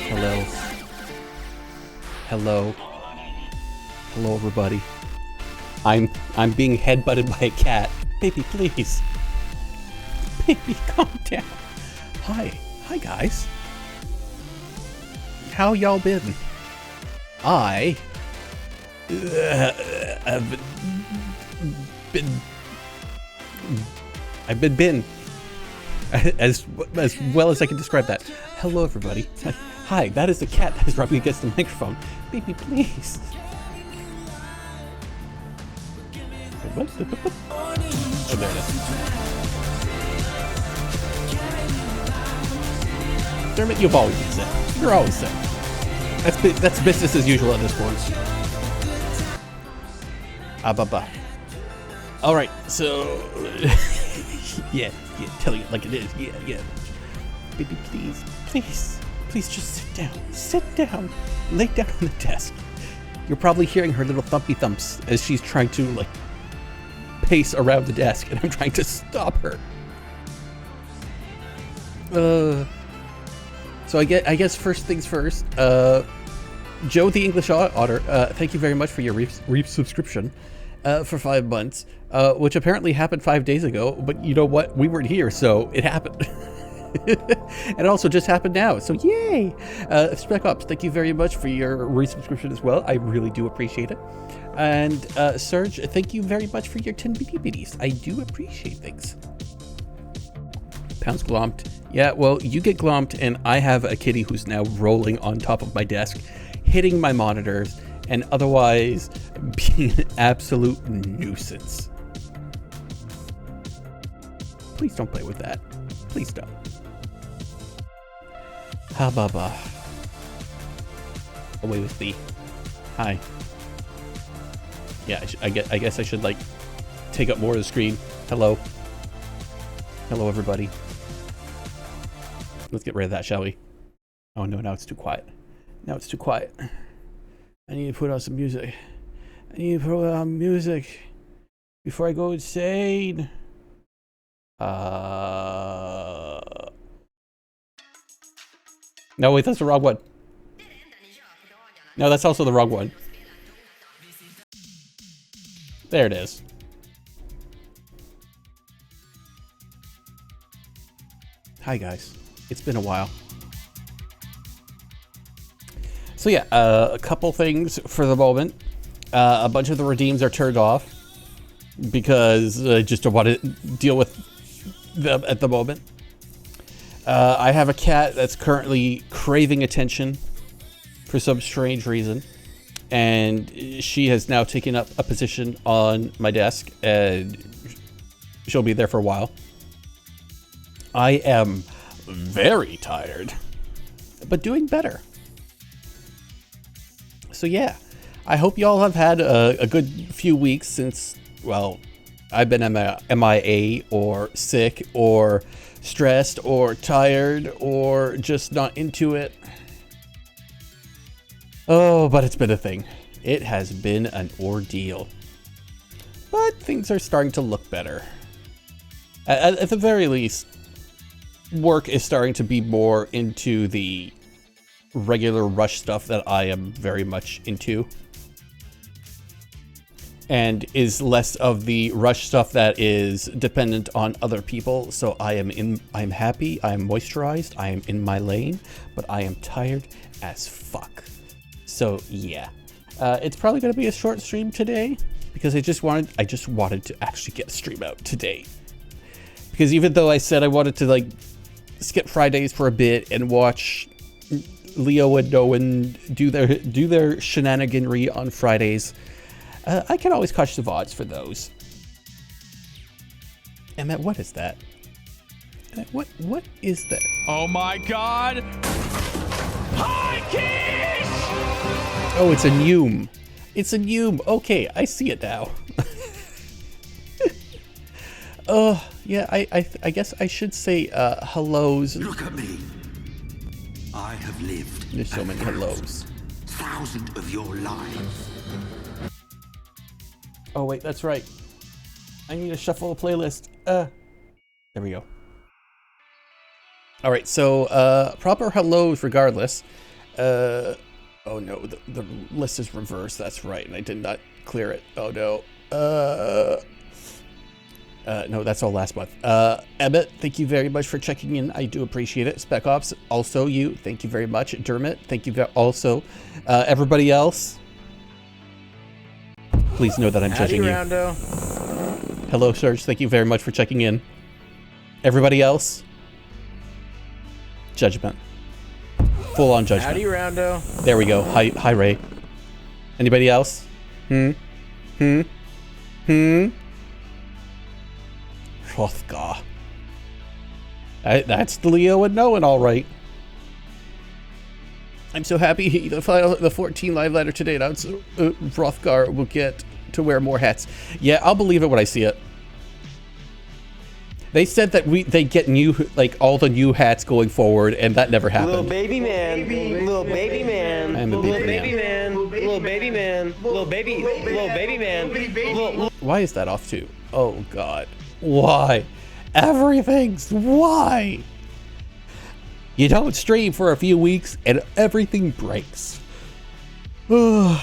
Hello. Hello. Hello, everybody. I'm being headbutted by a cat. Baby, please. Baby, calm down. Hi guys. How y'all been? I've been as well as I can describe that. Hello, everybody. Hi, that is the cat that is rubbing against the microphone. Baby, please. Oh, there it is. Dermot, you've always been sick. You're always sick. That's business as usual at this point. Bye. All right, so yeah, telling it like it is. Yeah. Baby, please, just sit down, lay down on the desk. You're probably hearing her little thumpy thumps as she's trying to like pace around the desk, and I'm trying to stop her. So I guess first things first. Joe the English Otter, thank you very much for your resubscription for 5 months, which apparently happened 5 days ago. But you know what? We weren't here, so it happened. And it also just happened now, so yay! Spec Ops, thank you very much for your resubscription as well. I really do appreciate it. And Serge, thank you very much for your 10 bitties. I do appreciate things. Pounds glomped. Yeah, well, you get glomped, and I have a kitty who's now rolling on top of my desk, hitting my monitors, and otherwise being an absolute nuisance. Please don't play with that. Please don't. Hababa. Away with thee. Hi. Yeah, I guess I should, like, take up more of the screen. Hello. Hello, everybody. Let's get rid of that, shall we? Oh, no, now it's too quiet. Now it's too quiet. I need to put on some music. Before I go insane. No, wait, that's the wrong one. No, that's also the wrong one. There it is. Hi, guys. It's been a while. So yeah, a couple things for the moment. A bunch of the redeems are turned off because I just don't want to deal with them at the moment. I have a cat that's currently craving attention for some strange reason, and she has now taken up a position on my desk, and she'll be there for a while. I am very tired, but doing better. So yeah, I hope y'all have had a good few weeks since, well, I've been MIA or sick or stressed or tired or just not into it. Oh, but it's been a thing. It has been an ordeal. But things are starting to look better. At the very least, work is starting to be more into the regular rush stuff that I am very much into, and is less of the rush stuff that is dependent on other people. So I'm happy, I am moisturized, I am in my lane, but I am tired as fuck. So yeah, it's probably going to be a short stream today because I just wanted to actually get a stream out today. Because even though I said I wanted to like skip Fridays for a bit and watch Leo and Owen do their shenaniganry on Fridays, I can always catch the VODs for those. And that, what is that? What is that? Oh my god! Hi, Keish! Oh, it's a Noom. It's a Noom. Okay, I see it now. Yeah, I guess I should say hellos. Look at me. I have lived. There's so many hellos. Thousand of your lives. Oh wait, that's right. I need to shuffle a playlist. There we go. All right, so proper hellos regardless. Oh no, the list is reversed. That's right, and I did not clear it. Oh no. No, that's all last month. Emmett, thank you very much for checking in. I do appreciate it. Spec Ops, also you. Thank you very much. Dermot, thank you also. Everybody else, please know that I'm judging you. Roundo. Hello, Serge. Thank you very much for checking in. Everybody else, judgment. Full on judgment. Howdy, Roundo. There we go. Hi, Ray. Anybody else? Hrothgar. That's the Leo and Nolan, all right. I'm so happy the 14 live letter today announced Hrothgar will get to wear more hats. Yeah, I'll believe it when I see it. They said that they get new, like, all the new hats going forward, and that never happened. Little baby man, little baby man, I am a little baby man, little baby man, little baby man, little. Why is that off too? Oh God, why? Everything's why? You don't stream for a few weeks and everything breaks. Your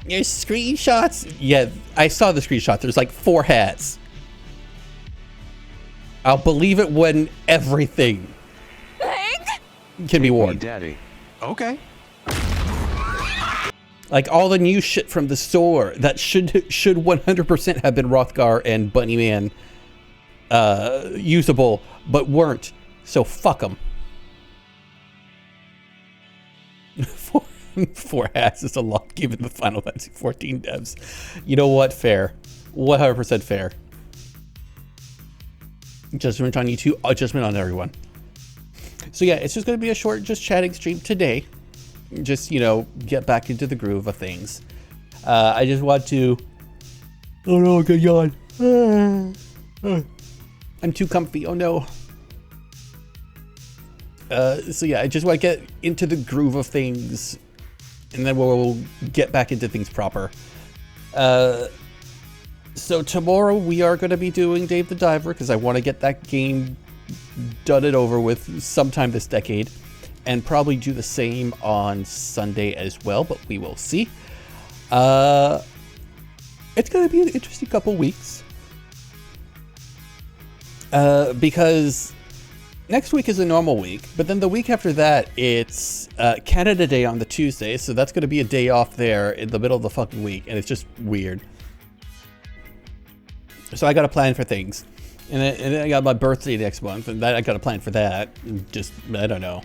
screenshots? Yeah, I saw the screenshot. There's like 4 hats. I'll believe it when everything can be worn. Daddy. Okay. Like all the new shit from the store that should 100% have been Hrothgar and Bunnyman usable, but weren't. So fuck them. 4 hats is a lot given the Final Fantasy 14 devs. You know what? Fair. 100% fair. Judgment on you too. Judgment on everyone. So yeah, it's just going to be a short, just chatting stream today. Just, you know, get back into the groove of things. I just want to... Oh no, good yawn. I'm too comfy. Oh no. So yeah, I just want to get into the groove of things, and then we'll get back into things proper. So tomorrow we are going to be doing Dave the Diver, because I want to get that game done and over with sometime this decade, and probably do the same on Sunday as well, but we will see. It's going to be an interesting couple weeks, because next week is a normal week, but then the week after that, it's Canada Day on the Tuesday, so that's going to be a day off there in the middle of the fucking week, and it's just weird. So I got to plan for things. And then I got my birthday next month, and I got to plan for that. And just, I don't know,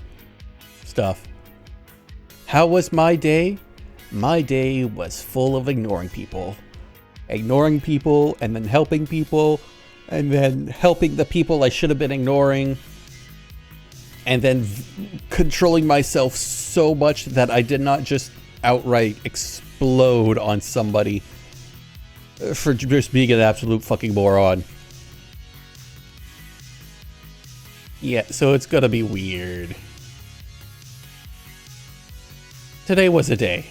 stuff. How was my day? My day was full of ignoring people. Ignoring people, and then helping people, and then helping the people I should have been ignoring. And then controlling myself so much that I did not just outright explode on somebody for just being an absolute fucking moron. Yeah, so it's gonna be weird. Today was a day.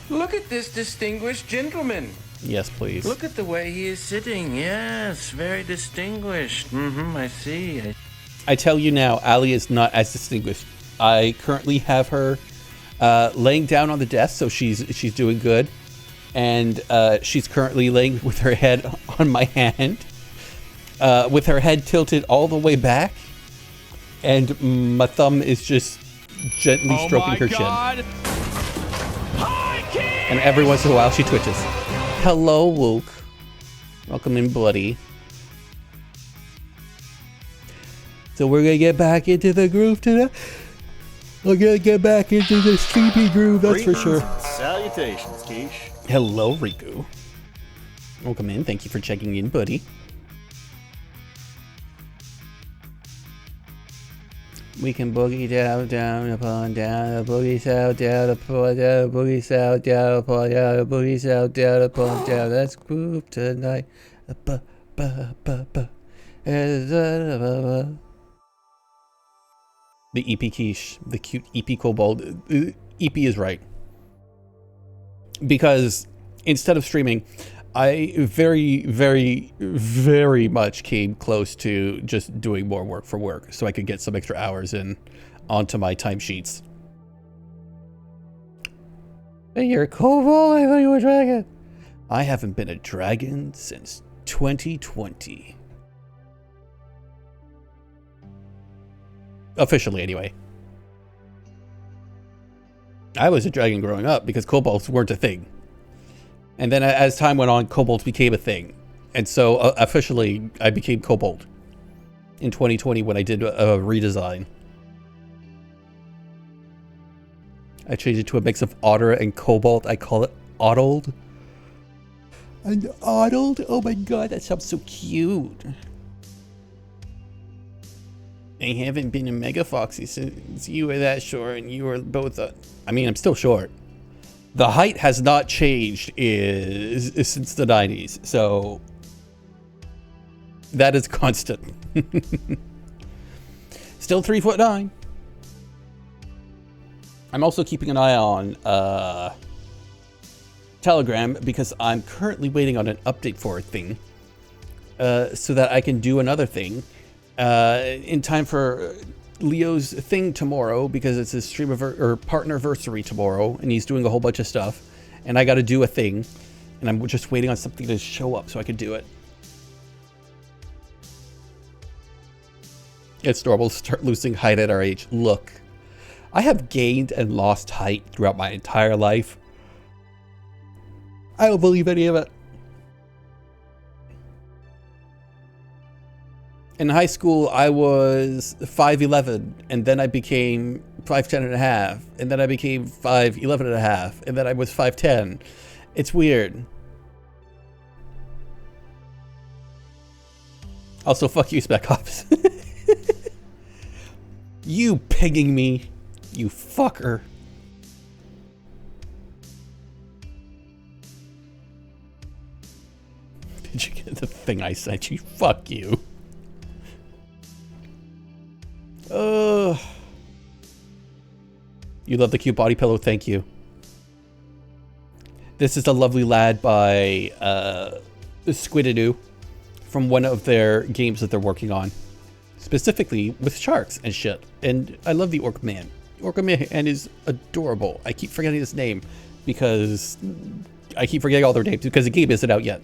Look at this distinguished gentleman. Yes, please. Look at the way he is sitting. Yes, very distinguished. I see. I tell you now, Ali is not as distinguished. I currently have her laying down on the desk, so she's doing good. And she's currently laying with her head on my hand, with her head tilted all the way back, and my thumb is just gently stroking her chin. And every once in a while she twitches. Hello, Luke. Welcome in, Bloody. So we're gonna get back into the groove today. We're gonna get back into the streamy groove, that's for sure. Salutations, Keish. Hello, Riku. Welcome in. Thank you for checking in, buddy. We can boogie down, down upon down, boogie south, down upon down, boogie south, down upon down, boogie south, down upon down. Let's groove tonight. The EP Keish, the cute EP Kobold. EP is right. Because instead of streaming, I very, very, very much came close to just doing more work for work so I could get some extra hours in onto my timesheets. Hey, you're a kobold? I thought you were a dragon. I haven't been a dragon since 2020. Officially, anyway. I was a dragon growing up because kobolds weren't a thing. And then as time went on, kobolds became a thing. And so officially, I became kobold in 2020 when I did a redesign. I changed it to a mix of otter and kobold. I call it Oddled. And Oddled? Oh my god, that sounds so cute. I haven't been a Mega Foxy since you were that short and you were both I mean, I'm still short. The height has not changed since the 90s, so that is constant. Still 3'9". I'm also keeping an eye on Telegram because I'm currently waiting on an update for a thing so that I can do another thing in time for Leo's thing tomorrow, because it's his stream or partnerversary tomorrow, and he's doing a whole bunch of stuff, and I got to do a thing, and I'm just waiting on something to show up so I can do it. It's normal to start losing height at our age. Look, I have gained and lost height throughout my entire life. I don't believe any of it. In high school, I was 5'11", and then I became 5'10 and a half, and then I became 5'11 and a half, and then I was 5'10". It's weird. Also, fuck you, Spec Ops. You pinging me, you fucker. Did you get the thing I sent you? Fuck you. You love the cute body pillow, thank you. This is a lovely lad by Squidadoo from one of their games that they're working on. Specifically with sharks and shit. And I love the Orc Man. Orc Man is adorable. I keep forgetting his name because I keep forgetting all their names because the game isn't out yet.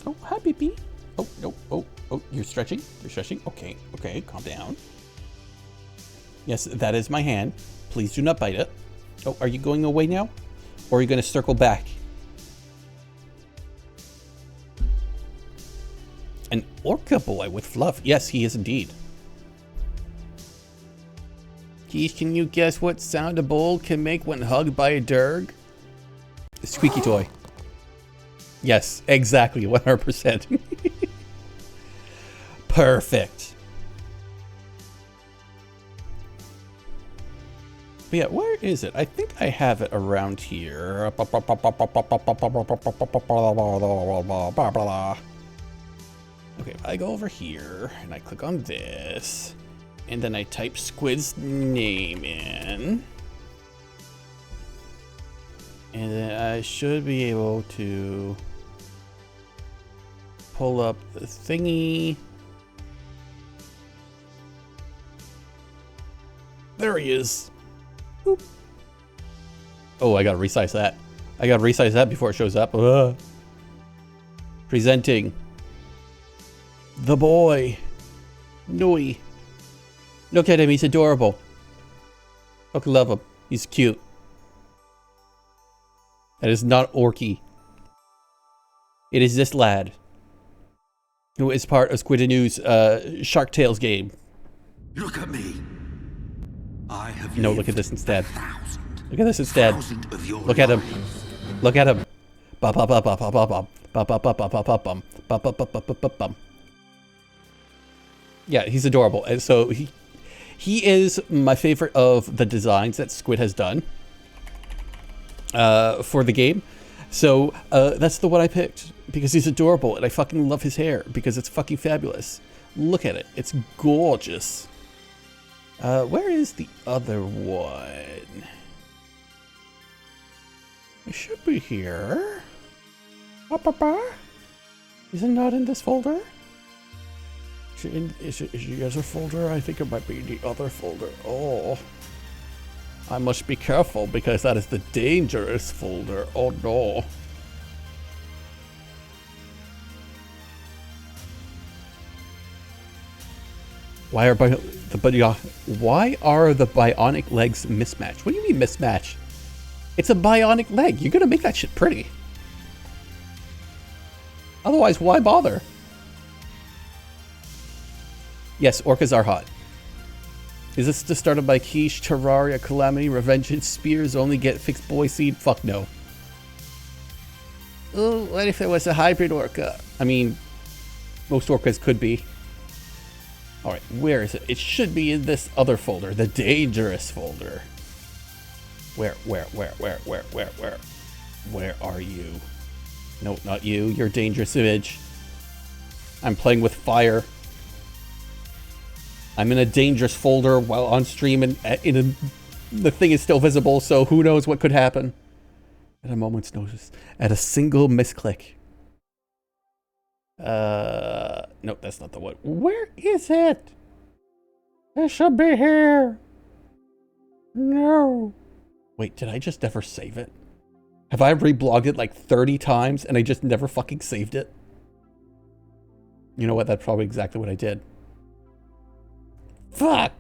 Oh, hi, baby. Oh, no. Oh, you're stretching? You're stretching? Okay, okay, calm down. Yes, that is my hand. Please do not bite it. Oh, are you going away now? Or are you going to circle back? An orca boy with fluff. Yes, he is indeed. Keesh, can you guess what sound a bull can make when hugged by a derg? A squeaky toy. Yes, exactly, 100%. Perfect. But yeah, where is it? I think I have it around here. Okay, I go over here and I click on this, and then I type Squid's name in, and then I should be able to pull up the thingy. There he is. Boop. Oh, I gotta resize that. I gotta resize that before it shows up. Presenting the boy. Noi. Look at him, he's adorable. Look, love him. He's cute. That is not Orky. It is this lad, who is part of Squidadoo's Shark Tales game. Look at me. I have No, look at this instead. 1,000. Look at this instead. Look at him. Look at him. Yeah, he's adorable. And so he is my favorite of the designs that Squid has done for the game. So that's the one I picked because he's adorable and I fucking love his hair because it's fucking fabulous. Look at it. It's gorgeous. Where is the other one? It should be here. Is it not in this folder? Is it the other folder? I think it might be the other folder. Oh. I must be careful because that is the dangerous folder. Oh no. Why are the bionic legs mismatched? What do you mean mismatched? It's a bionic leg. You're gonna make that shit pretty. Otherwise, why bother? Yes, orcas are hot. Is this just started by Quiche, Terraria, Calamity, Revengeance, Spears only get fixed boy seed? Fuck no. Oh, what if it was a hybrid orca? I mean, most orcas could be. Alright, where is it? It should be in this other folder, the dangerous folder. Where are you? No, not you. You're dangerous image. I'm playing with fire. I'm in a dangerous folder while on stream, and the thing is still visible, so who knows what could happen. At a moment's notice. At a single misclick. No, that's not the one. Where is it? It should be here. No. Wait, did I just never save it? Have I reblogged it like 30 times and I just never fucking saved it? You know what? That's probably exactly what I did. Fuck!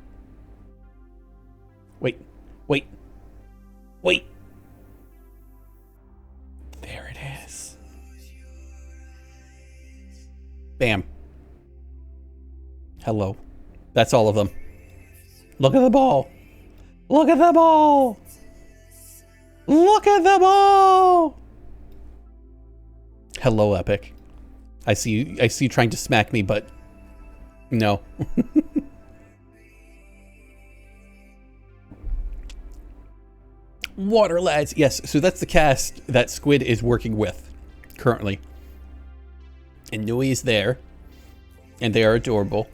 Wait. There it is. Bam. Hello. That's all of them. Look at the ball. Look at the ball. Look at the ball. Hello, Epic. I see you trying to smack me, but no. Water lads. Yes, so that's the cast that Squid is working with currently. And Nui is there. And they are adorable.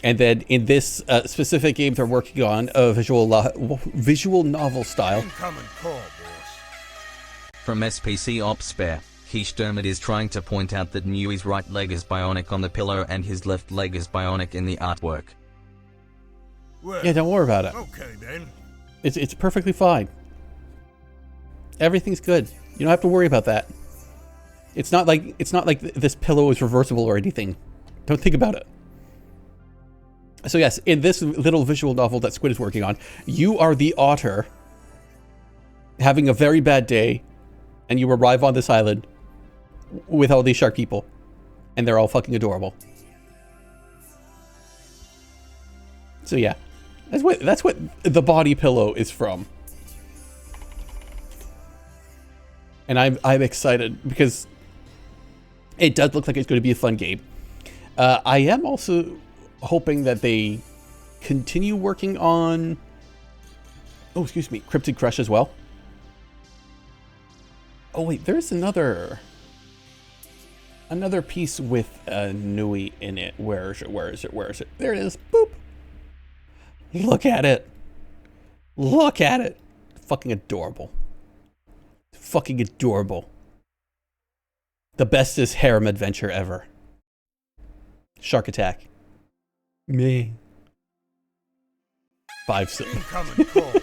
And then in this specific game they're working on a visual novel style. From SPC Ops Spare, Quiche Dermot is trying to point out that Nui's right leg is bionic on the pillow and his left leg is bionic in the artwork. Well, yeah, don't worry about it. Okay then. It's perfectly fine. Everything's good. You don't have to worry about that. It's not like this pillow is reversible or anything. Don't think about it. So yes, in this little visual novel that Squid is working on, you are the otter having a very bad day, and you arrive on this island with all these shark people, and they're all fucking adorable. So yeah, that's what the body pillow is from. And I'm excited because it does look like it's going to be a fun game. I am also hoping that they continue working on, Cryptid Crush as well. Oh wait, there's another piece with Nui in it. Where is it? There it is. Boop. Look at it. Look at it. Fucking adorable. Fucking adorable. The bestest harem adventure ever. Shark Attack. Me. 5-7.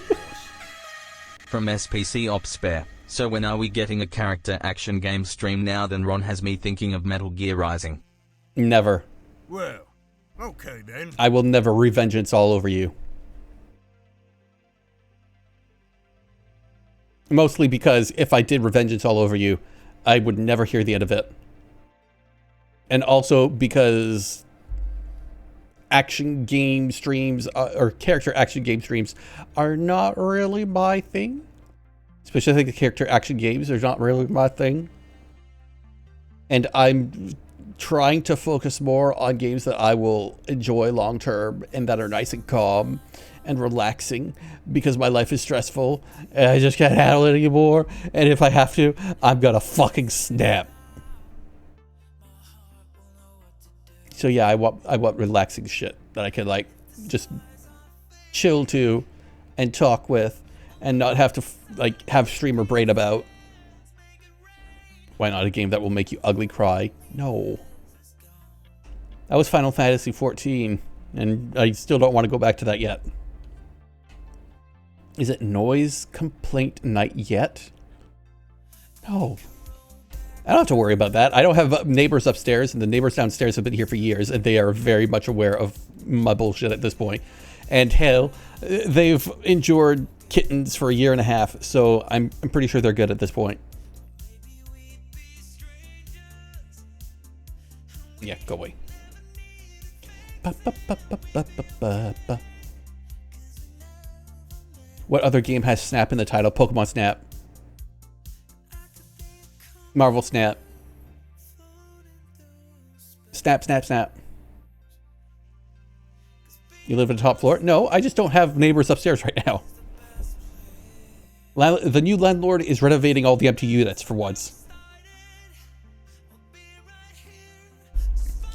From SPC Ops Spare. So when are we getting a character action game stream now? Then Ron has me thinking of Metal Gear Rising. Never. Well, okay then. I will never revengeance all over you. Mostly because if I did revengeance all over you, I would never hear the end of it. And also because action game streams, or character action game streams, are not really my thing. Especially the character action games are not really my thing. And I'm trying to focus more on games that I will enjoy long term and that are nice and calm and relaxing, because my life is stressful and I just can't handle it anymore. And if I have to, I'm gonna fucking snap. So yeah, I want relaxing shit that I can like just chill to and talk with and not have to like have streamer brain about Why not a game that will make you ugly cry? No. That was Final Fantasy XIV, and I still don't want to go back to that yet. Is it noise complaint night yet? No. I don't have to worry about that. I don't have neighbors upstairs, and the neighbors downstairs have been here for years, and they are very much aware of my bullshit at this point. And hell, they've endured kittens for a year and a half, so I'm pretty sure they're good at this point. Yeah, go away. Ba, ba, ba, ba, ba, ba, ba, ba. What other game has Snap in the title? Pokemon Snap. Marvel Snap. Snap, snap, snap. You live on the top floor? No, I just don't have neighbors upstairs right now. The new landlord is renovating all the empty units for once.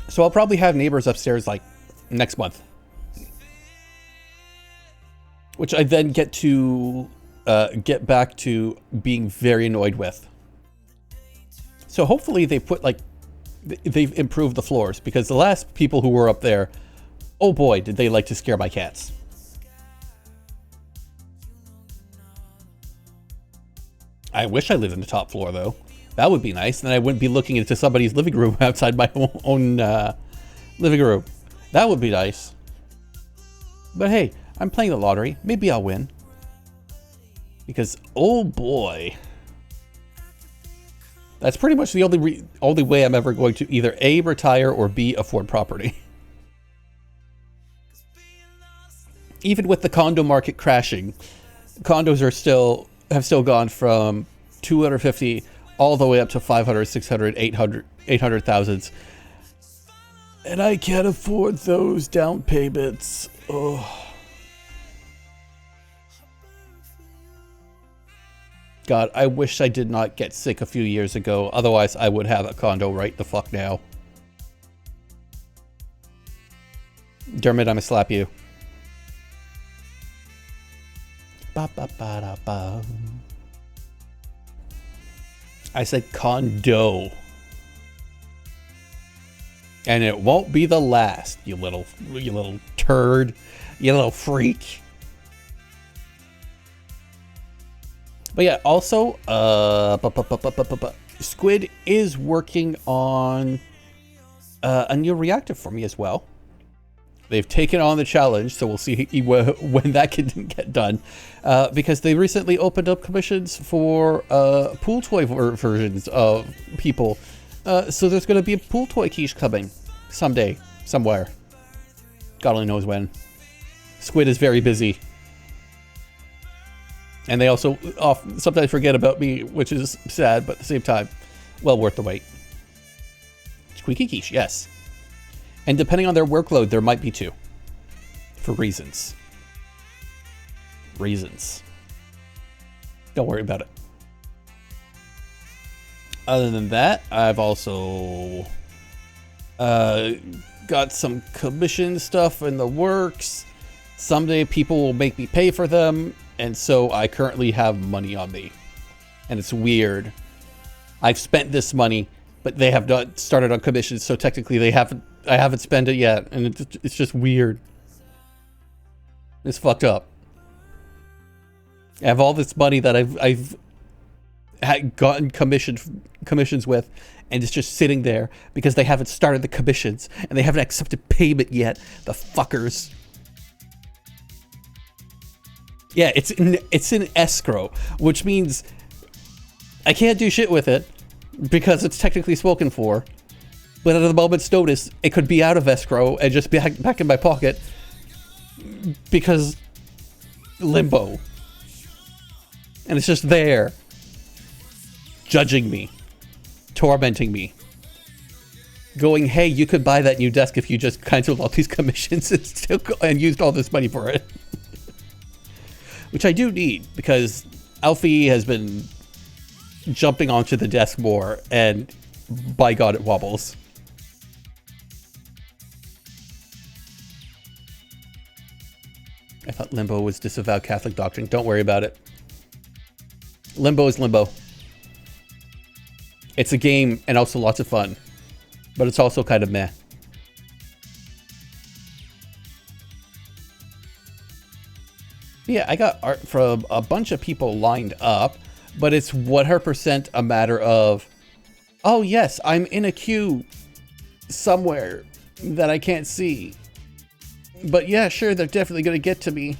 So I'll probably have neighbors upstairs like next month. Which I then get to get back to being very annoyed with. So hopefully they put like, they've improved the floors, because the last people who were up there, oh boy, did they like to scare my cats. I wish I lived in the top floor though. That would be nice. Then I wouldn't be looking into somebody's living room outside my own living room. That would be nice. But hey, I'm playing the lottery. Maybe I'll win. Because, oh boy. That's pretty much the only way I'm ever going to either A, retire, or B, afford property. Even with the condo market crashing, condos are have still gone from 250 all the way up to 500, 600, 800,000. And I can't afford those down payments. Oh. God, I wish I did not get sick a few years ago. Otherwise, I would have a condo right the fuck now. Dermot, I'ma slap you. Ba, ba, ba, da, ba. I said condo. And it won't be the last, you little turd, you little freak. But yeah, also, Squid is working on a new reactor for me as well. They've taken on the challenge, so we'll see when that can get done. Because they recently opened up commissions for pool toy versions of people. So there's going to be a pool toy quiche coming someday, somewhere. God only knows when. Squid is very busy. And they also sometimes forget about me, which is sad, but at the same time, well worth the wait. Squeaky quiche, yes. And depending on their workload, there might be two. For reasons. Reasons. Don't worry about it. Other than that, I've also got some commission stuff in the works. Someday people will make me pay for them. And so I currently have money on me. And it's weird. I've spent this money, but they have not started on commissions, so technically I haven't spent it yet. And it's just weird. It's fucked up. I have all this money that I've gotten commissions with, and it's just sitting there because they haven't started the commissions and they haven't accepted payment yet. The fuckers. Yeah, it's in escrow, which means I can't do shit with it because it's technically spoken for. But at a moment's notice, it could be out of escrow and just be back in my pocket because limbo. And it's just there, judging me, tormenting me, going, hey, you could buy that new desk if you just canceled all these commissions and used all this money for it. Which I do need, because Alfie has been jumping onto the desk more, and by God, it wobbles. I thought limbo was disavowed Catholic doctrine. Don't worry about it. Limbo is limbo. It's a game and also lots of fun, but it's also kind of meh. Yeah, I got art from a bunch of people lined up, but it's 100% a matter of, oh yes, I'm in a queue somewhere that I can't see. But yeah, sure, they're definitely going to get to me.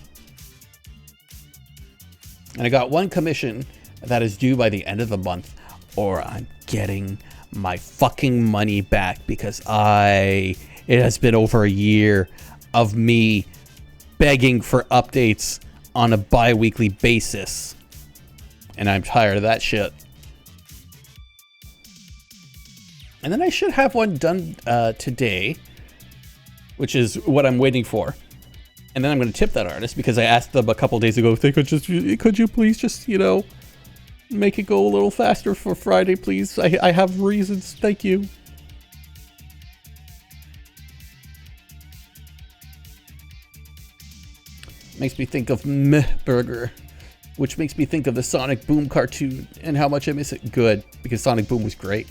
And I got one commission that is due by the end of the month, or I'm getting my fucking money back, because it has been over a year of me begging for updates on a bi-weekly basis, and I'm tired of that shit. And then I should have one done today, which is what I'm waiting for. And then I'm going to tip that artist, because I asked them a couple days ago if they could you please just, you know, make it go a little faster for Friday, please. I have reasons. Thank you. Makes me think of Meh Burger, which makes me think of the Sonic Boom cartoon and how much I miss it. Good, because Sonic Boom was great.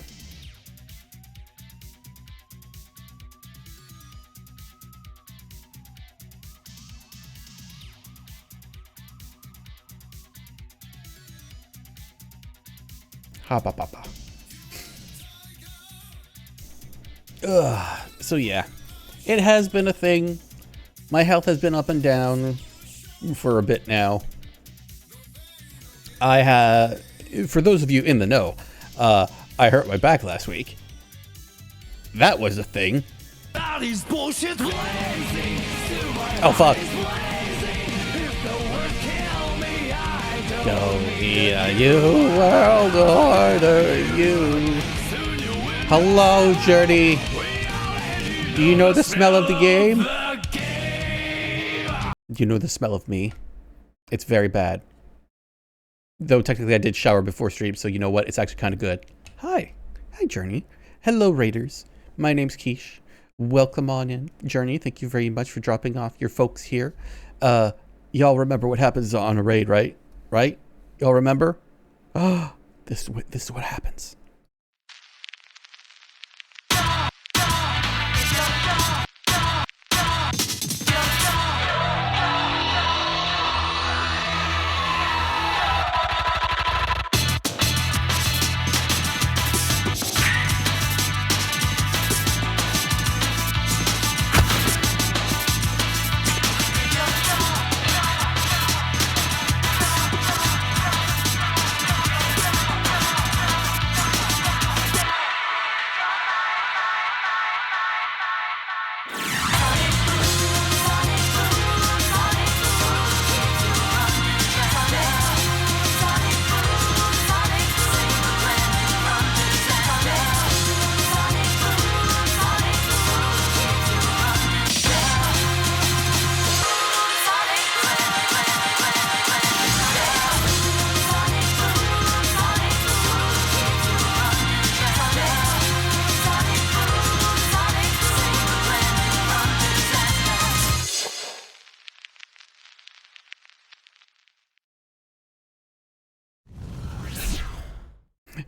Ha ba ba ba. Ugh. So yeah, it has been a thing. My health has been up and down for a bit now. For those of you in the know, I hurt my back last week. That was a thing. Oh fuck. Go you world order you. Hello, Journey. Do you know the smell of the game? Do you know the smell of me? It's very bad. Though technically I did shower before stream, so you know what? It's actually kind of good. Hi. Hi, Journey. Hello, Raiders. My name's Keish. Welcome on in. Journey, thank you very much for dropping off your folks here. Y'all remember what happens on a raid, right? Right? Y'all remember? Oh, this is what happens.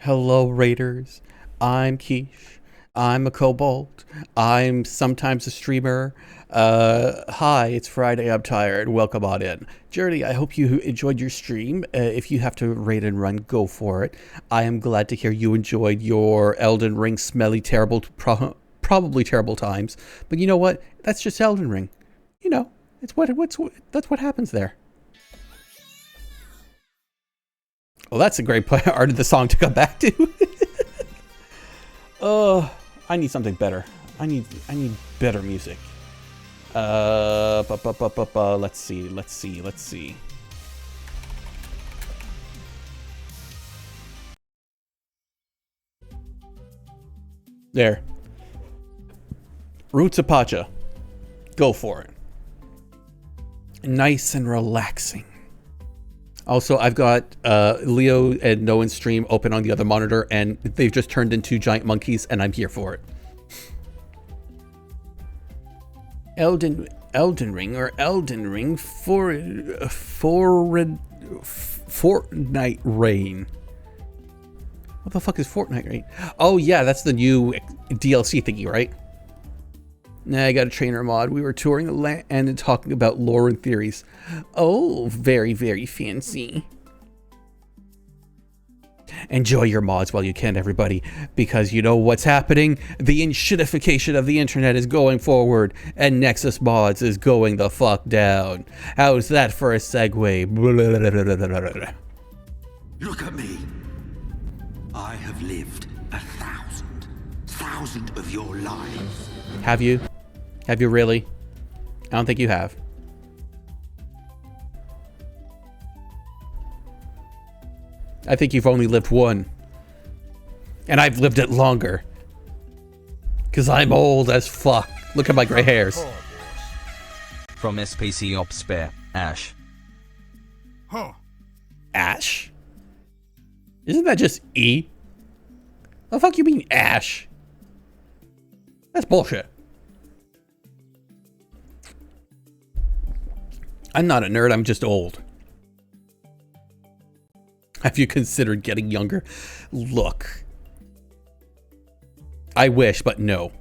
Hello, Raiders. I'm Keish. I'm a kobold. I'm sometimes a streamer. Hi, it's Friday. I'm tired. Welcome on in. Journey, I hope you enjoyed your stream. If you have to raid and run, go for it. I am glad to hear you enjoyed your Elden Ring smelly, terrible, probably terrible times. But you know what? That's just Elden Ring. You know, that's what happens there. Well, that's a great part of the song to come back to. I need something better. I need better music. Let's see. There. Roots of Pacha. Go for it. Nice and relaxing. Also, I've got Leo and Noah's stream open on the other monitor, and they've just turned into giant monkeys, and I'm here for it. Elden Ring or Elden Ring Fortnite Rain. What the fuck is Fortnite, right? Oh yeah, that's the new DLC thingy, right? Nah, I got a trainer mod. We were touring the land and talking about lore and theories. Oh, very, very fancy. Enjoy your mods while you can, everybody, because you know what's happening? The shitification of the internet is going forward, and Nexus Mods is going the fuck down. How's that for a segue? Look at me. I have lived 1,000 of your lives. Have you? Have you really? I don't think you have. I think you've only lived one. And I've lived it longer. Because I'm old as fuck. Look at my gray hairs. From SPC Ops Spare, Ash. Ash? Isn't that just E? The fuck you mean Ash? That's bullshit. I'm not a nerd, I'm just old. Have you considered getting younger? Look. I wish, but no.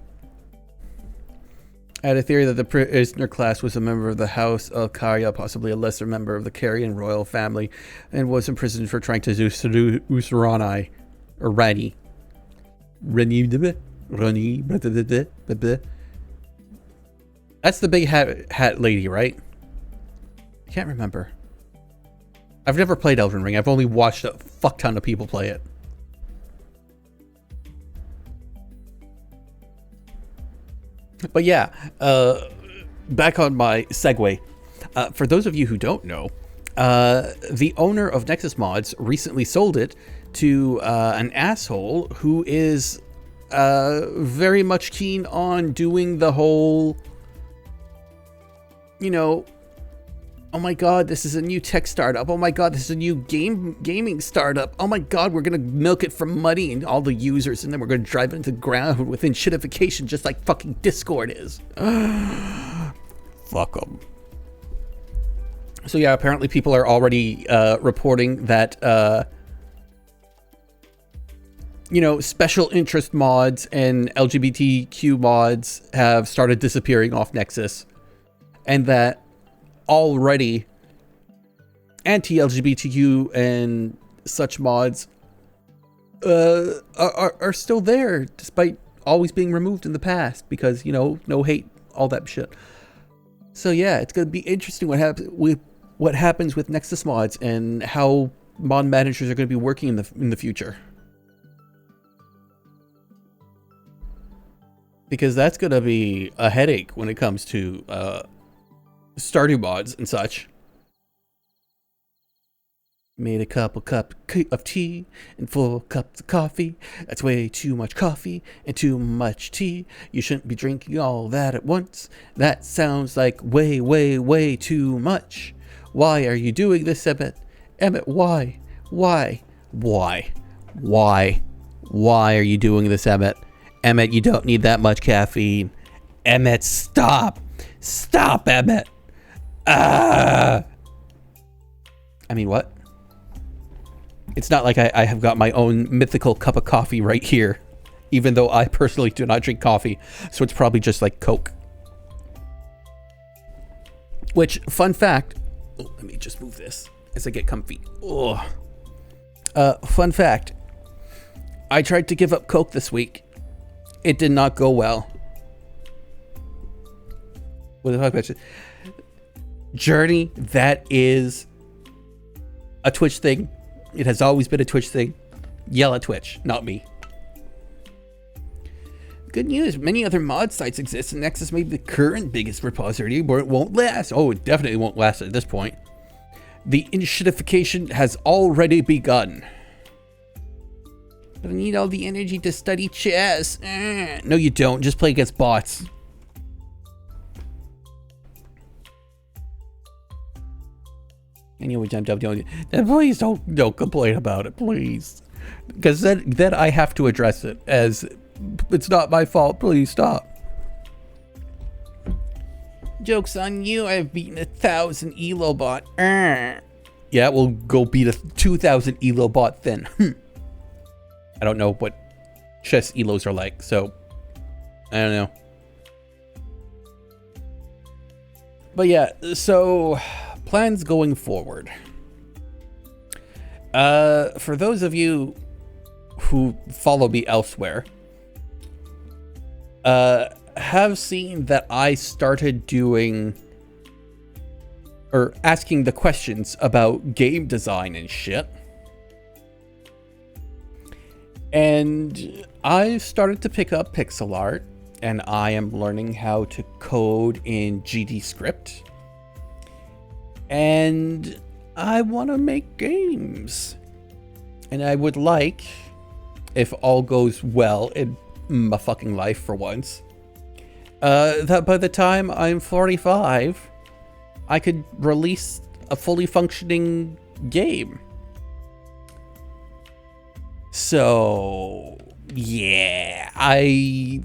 I had a theory that the prisoner class was a member of the House of Karya, possibly a lesser member of the Karyan royal family, and was imprisoned for trying to seduce Rani. Or Rani. Rani. That's the big hat lady, right? I can't remember. I've never played Elden Ring. I've only watched a fuck ton of people play it. But yeah, back on my segue. For those of you who don't know, the owner of Nexus Mods recently sold it to an asshole who is very much keen on doing the whole, you know, oh my god, this is a new tech startup. Oh my god, this is a new gaming startup. Oh my god, we're gonna milk it for money and all the users, and then we're gonna drive it into the ground with shitification, just like fucking Discord is. Fuck them. So yeah, apparently people are already reporting that you know, special interest mods and LGBTQ mods have started disappearing off Nexus, and that already anti-LGBTQ and such mods are still there, despite always being removed in the past because, you know, no hate, all that shit. So yeah, it's gonna be interesting what happens with Nexus mods and how mod managers are going to be working in the future, because that's going to be a headache when it comes to Stardew mods and such. Made a cup of tea and 4 cups of coffee. That's way too much coffee and too much tea. You shouldn't be drinking all that at once. That sounds like way, way, way too much. Why are you doing this, Emmett? Emmett, why? Why? Why? Why? Why are you doing this, Emmett? Emmett, you don't need that much caffeine. Emmett, stop. Stop, Emmett. I mean, what? It's not like I have got my own mythical cup of coffee right here, even though I personally do not drink coffee, so it's probably just like Coke. Which, fun fact, oh, let me just move this as I get comfy. Oh. Fun fact, I tried to give up Coke this week. It did not go well. What the fuck is it? Journey, that is a Twitch thing. It has always been a Twitch thing. Yell at Twitch, not me. Good news, many other mod sites exist, and Nexus may be the current biggest repository, but it won't last. Oh, it definitely won't last at this point. The initiatification has already begun. But I need all the energy to study chess. No, you don't. Just play against bots. Anyway, please don't complain about it, please. Because then I have to address it as it's not my fault. Please stop. Joke's on you. I've beaten 1,000 Elo bot. Yeah, we'll go beat a 2,000 Elo bot then. I don't know what chess elos are like, so I don't know. But yeah, so plans going forward. For those of you who follow me elsewhere, have seen that I started doing or asking the questions about game design and shit. And I've started to pick up pixel art, and I am learning how to code in GDScript. And I want to make games. And I would like, if all goes well in my fucking life for once, that by the time I'm 45, I could release a fully functioning game. So, yeah, I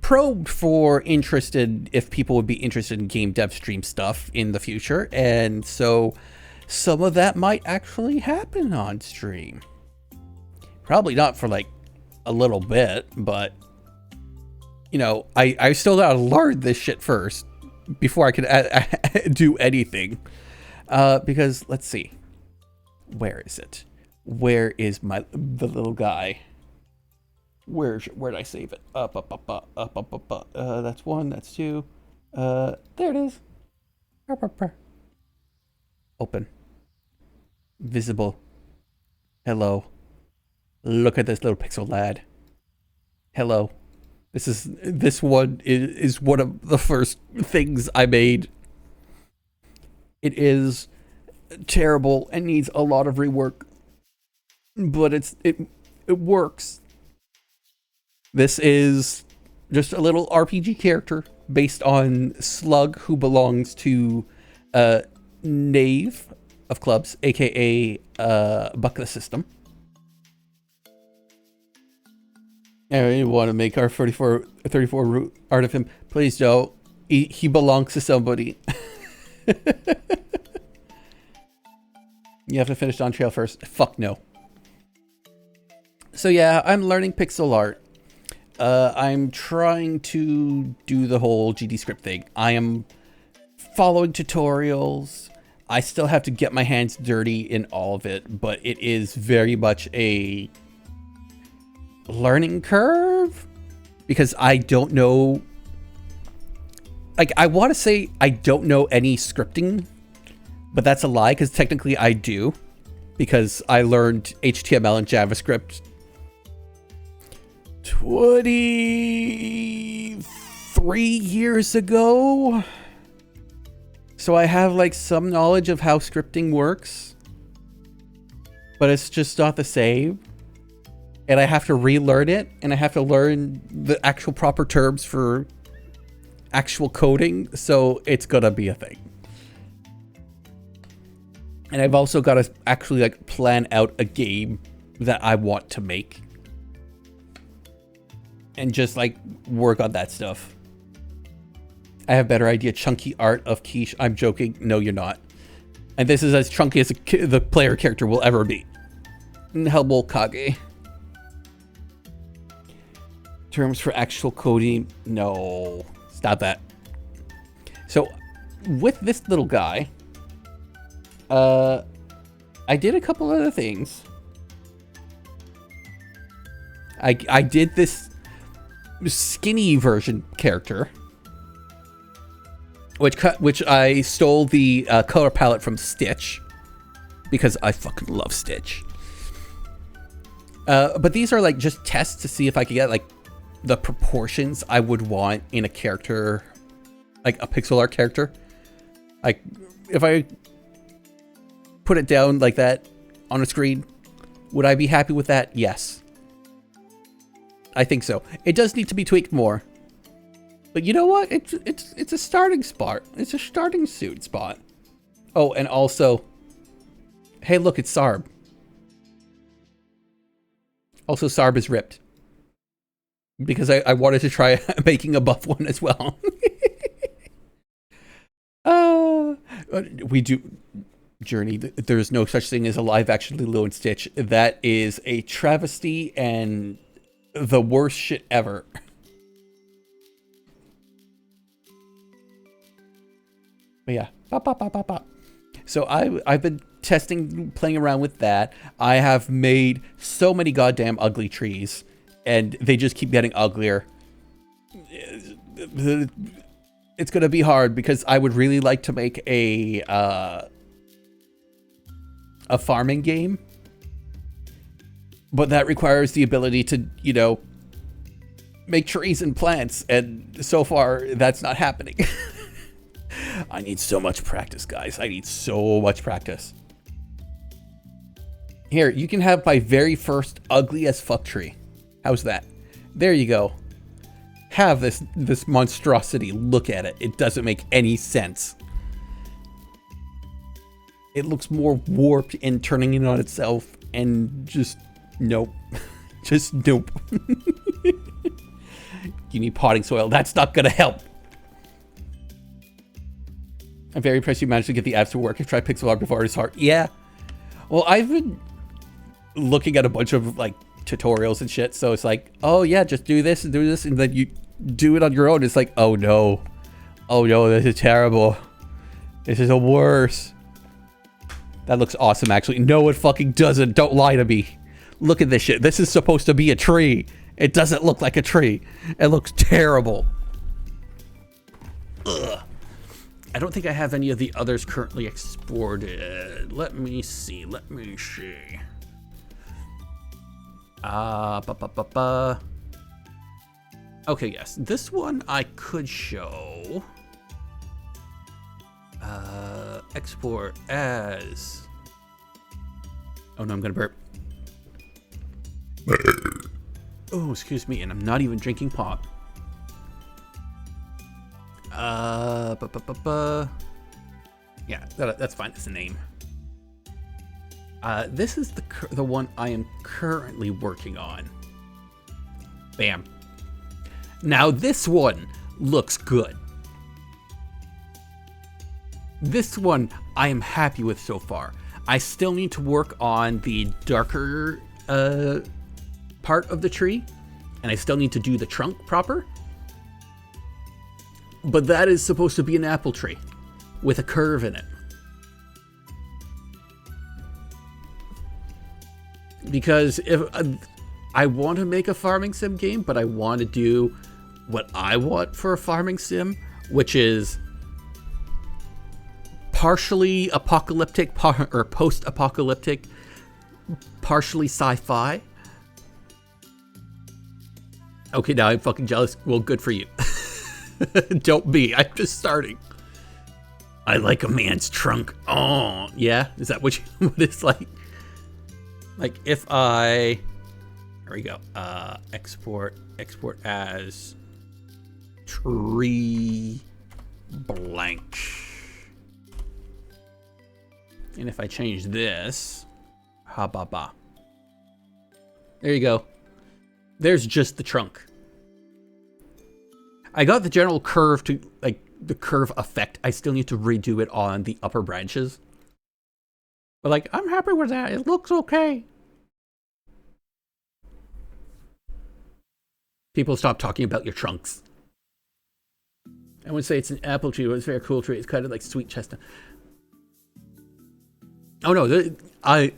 probed for if people would be interested in game dev stream stuff in the future, and so some of that might actually happen on stream. Probably not for like a little bit, but you know, I still gotta learn this shit first before I can do anything. Because let's see, where is it? Where is the little guy? Where'd I save it? Up. That's 1, that's 2. There it is. Open. Visible. Hello. Look at this little pixel lad. Hello. This one is one of the first things I made. It is terrible and needs a lot of rework, but it works. This is just a little RPG character based on Slug, who belongs to Knave of Clubs, aka Buck the System. And we want to make our 34 root art of him. Please don't. He belongs to somebody. You have to finish Dawn Trail first. Fuck no. So yeah, I'm learning pixel art. I'm trying to do the whole GDScript thing. I am following tutorials. I still have to get my hands dirty in all of it, but it is very much a learning curve because I don't know. Like, I want to say I don't know any scripting, but that's a lie because technically I do, because I learned HTML and JavaScript 23 years ago. So I have like some knowledge of how scripting works, but it's just not the same. And I have to relearn it, and I have to learn the actual proper terms for actual coding, so it's gonna be a thing. And I've also got to actually like plan out a game that I want to make and just like work on that stuff. I have a better idea. Chunky art of Keish. I'm joking. No, you're not. And this is as chunky as the player character will ever be. Hellbolt Kage. Terms for actual coding. No. Stop that. So, with this little guy, I did a couple other things. I did this skinny version character, which I stole the color palette from Stitch, because I fucking love Stitch. But these are like just tests to see if I could get like the proportions I would want in a character, like a pixel art character. Like if I put it down like that on a screen, would I be happy with that? Yes. I think so. It does need to be tweaked more. But you know what? It's a starting spot. It's a starting suit spot. Oh, and also, hey, look, it's Sarb. Also, Sarb is ripped. Because I wanted to try making a buff one as well. We do. Journey. There's no such thing as a live action Lilo and Stitch. That is a travesty and the worst shit ever. But yeah, bop, bop, bop, bop, bop. So I've been testing, playing around with that. I have made so many goddamn ugly trees, and they just keep getting uglier. It's gonna be hard because I would really like to make a farming game, but that requires the ability to, you know, make trees and plants, and so far that's not happening. I need so much practice, guys. I need so much practice. Here, you can have my very first ugly as fuck tree. How's that? There you go. Have this monstrosity. Look at it. It doesn't make any sense. It looks more warped and turning in on itself, and just nope. Just nope. You need potting soil. That's not gonna help. I'm very impressed you managed to get the apps to work. I've tried pixel art before. It's hard. Yeah. Well, I've been looking at a bunch of like tutorials and shit. So it's like, oh yeah, just do this and do this, and then you do it on your own. It's like, oh no, this is terrible. This is the worst. That looks awesome, actually. No, it fucking doesn't. Don't lie to me. Look at this shit. This is supposed to be a tree. It doesn't look like a tree. It looks terrible. Ugh. I don't think I have any of the others currently exported. Let me see. Okay, yes. This one I could show. Export as... Oh no, I'm gonna burp. Oh, excuse me, and I'm not even drinking pop. Yeah, that's fine. That's the name. This is the one I am currently working on. Bam. Now this one looks good. This one I am happy with so far. I still need to work on the darker part of the tree, and I still need to do the trunk proper. But that is supposed to be an apple tree with a curve in it. Because if I want to make a farming sim game, but I want to do what I want for a farming sim, which is partially apocalyptic or post-apocalyptic, partially sci-fi. Okay, now I'm fucking jealous. Well, good for you. Don't be. I'm just starting. I like a man's trunk. Oh, yeah? Is that what it's like? Like if I... There we go. Export as tree blank. And if I change this, ha ba ba. There you go. There's just the trunk. I got the general curve to, like, the curve effect. I still need to redo it on the upper branches. But, like, I'm happy with that. It looks okay. People stop talking about your trunks. I would say it's an apple tree, but it's a very cool tree. It's kind of like sweet chestnut. Oh no, I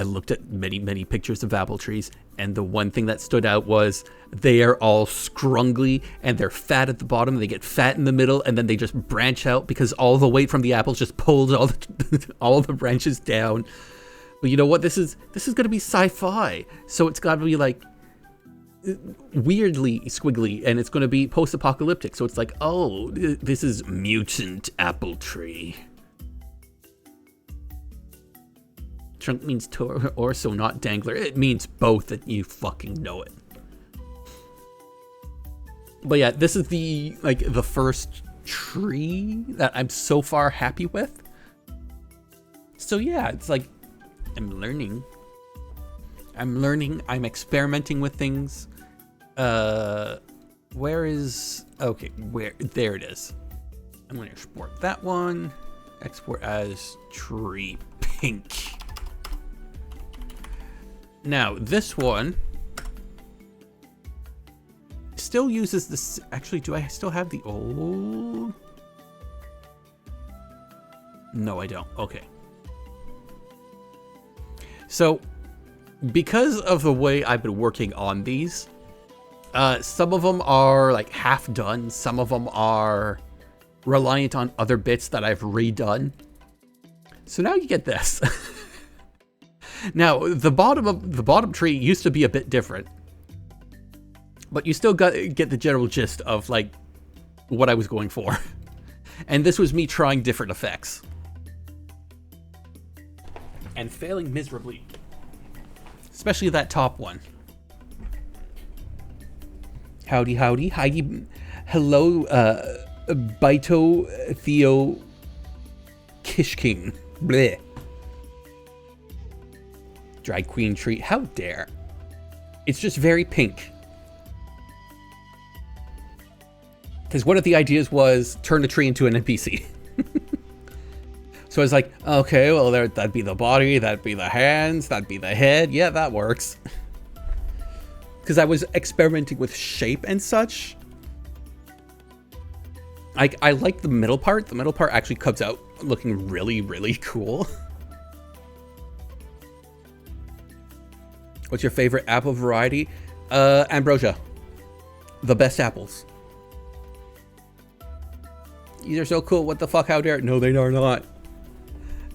looked at many pictures of apple trees, and the one thing that stood out was they are all scrungly, and they're fat at the bottom, they get fat in the middle, and then they just branch out because all the weight from the apples just pulls all the branches down. But you know what? This is gonna be sci-fi, so it's gotta be like weirdly squiggly, and it's gonna be post-apocalyptic. So it's like, oh, this is mutant apple tree. Trunk means torso, not dangler. It means both, and you fucking know it. But yeah, this is the first tree that I'm so far happy with. So yeah, it's like I'm learning. I'm experimenting with things. Where is... Okay, there it is. I'm going to export that one. Export as tree pink. Now, this one still uses this. Actually, do I still have the old? No, I don't. Okay. So, because of the way I've been working on these, some of them are like half done. Some of them are reliant on other bits that I've redone. So now you get this. Now, the bottom tree used to be a bit different, but you still get the general gist of like what I was going for. And this was me trying different effects and failing miserably, especially that top one. Howdy, howdy, hi, hello, Baito Theo Kishking. Bleh. Drag queen tree. How dare. It's just very pink. Because one of the ideas was turn the tree into an NPC. So I was like, okay, well, that'd be the body, that'd be the hands, that'd be the head. Yeah, that works. Because I was experimenting with shape and such. I like the middle part. The middle part actually comes out looking really, really cool. What's your favorite apple variety? Ambrosia. The best apples. These are so cool. What the fuck? How dare? No, they are not.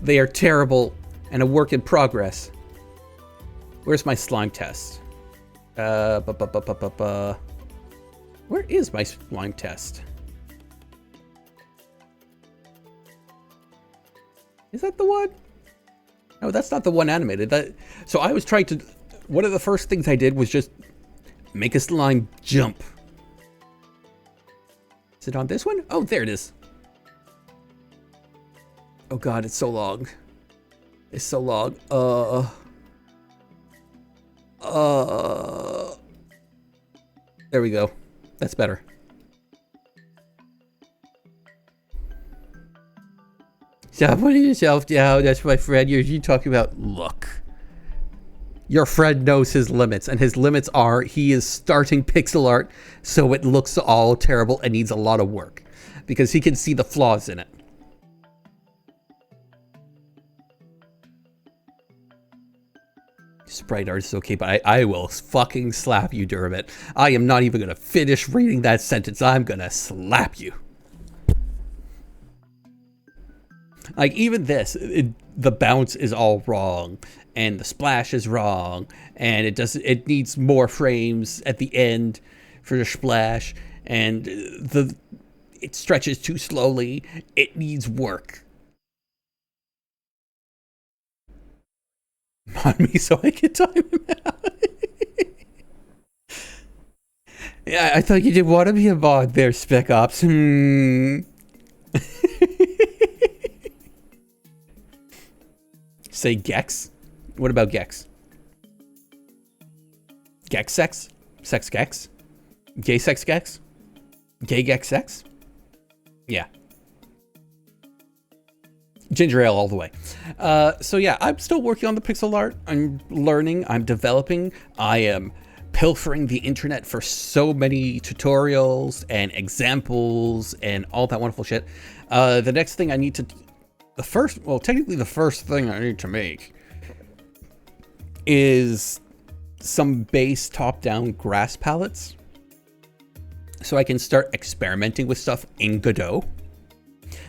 They are terrible and a work in progress. Where's my slime test? Where is my slime test? Is that the one? No, that's not the one animated. So I was trying to... One of the first things I did was just make a slime jump. Is it on this one? Oh, there it is. Oh god, it's so long. It's so long. There we go. That's better. Stop putting yourself down. That's my friend. You talking about look. Your friend knows his limits, and his limits are he is starting pixel art, so it looks all terrible and needs a lot of work because he can see the flaws in it. Sprite art is okay, but I will fucking slap you, Dermot. I am not even gonna finish reading that sentence. I'm gonna slap you. Like even this, the bounce is all wrong, and the splash is wrong, and it needs more frames at the end for the splash, and it stretches too slowly. It needs work. On me so I can time him out. Yeah, I thought you didn't want to be a bog there, Spec Ops. Say Gex? What about Gex? Gex sex? Sex Gex? Gay sex Gex? Gay Gex sex? Yeah. Ginger ale all the way. So yeah, I'm still working on the pixel art. I'm learning, I'm developing, I am pilfering the internet for so many tutorials and examples and all that wonderful shit. The next thing I need to... technically the first thing I need to make is some base top-down grass palettes so I can start experimenting with stuff in Godot.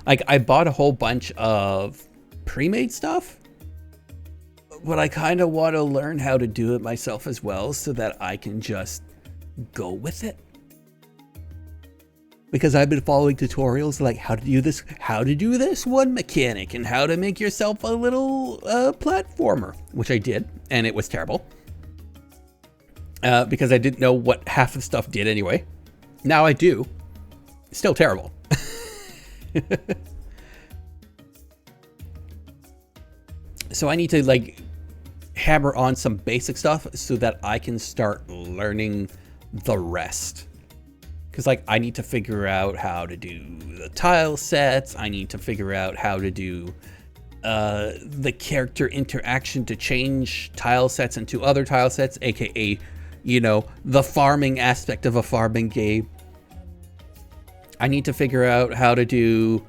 Like, I bought a whole bunch of pre-made stuff, but I kind of want to learn how to do it myself as well so that I can just go with it. Because I've been following tutorials like how to do this one mechanic and how to make yourself a little platformer, which I did, and it was terrible. Because I didn't know what half the stuff did anyway. Now I do. Still terrible. So I need to like hammer on some basic stuff so that I can start learning the rest. Because, like, I need to figure out how to do the tile sets. I need to figure out how to do the character interaction to change tile sets into other tile sets, aka, you know, the farming aspect of a farming game. I need to figure out how to do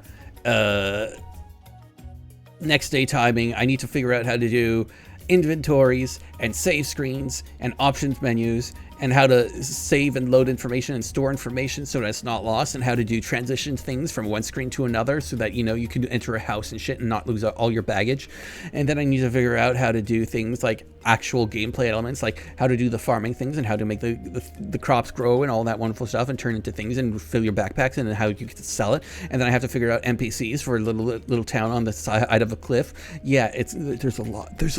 next day timing. I need to figure out how to do inventories and save screens and options menus, and how to save and load information and store information so that it's not lost, and how to do transition things from one screen to another so that, you know, you can enter a house and shit and not lose all your baggage. And then I need to figure out how to do things like actual gameplay elements, like how to do the farming things and how to make the crops grow and all that wonderful stuff and turn into things and fill your backpacks, and then how you can sell it. And then I have to figure out NPCs for a little town on the side of a cliff. Yeah, there's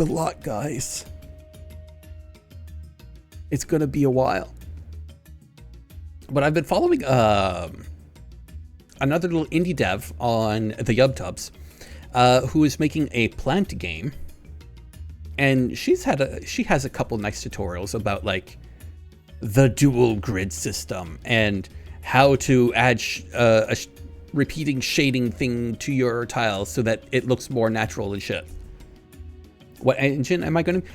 a lot, guys. It's gonna be a while. But I've been following another little indie dev on the YubTubs who is making a plant game, and she has a couple nice tutorials about like the dual grid system and how to add a repeating shading thing to your tiles so that it looks more natural and shit. What engine am I going to?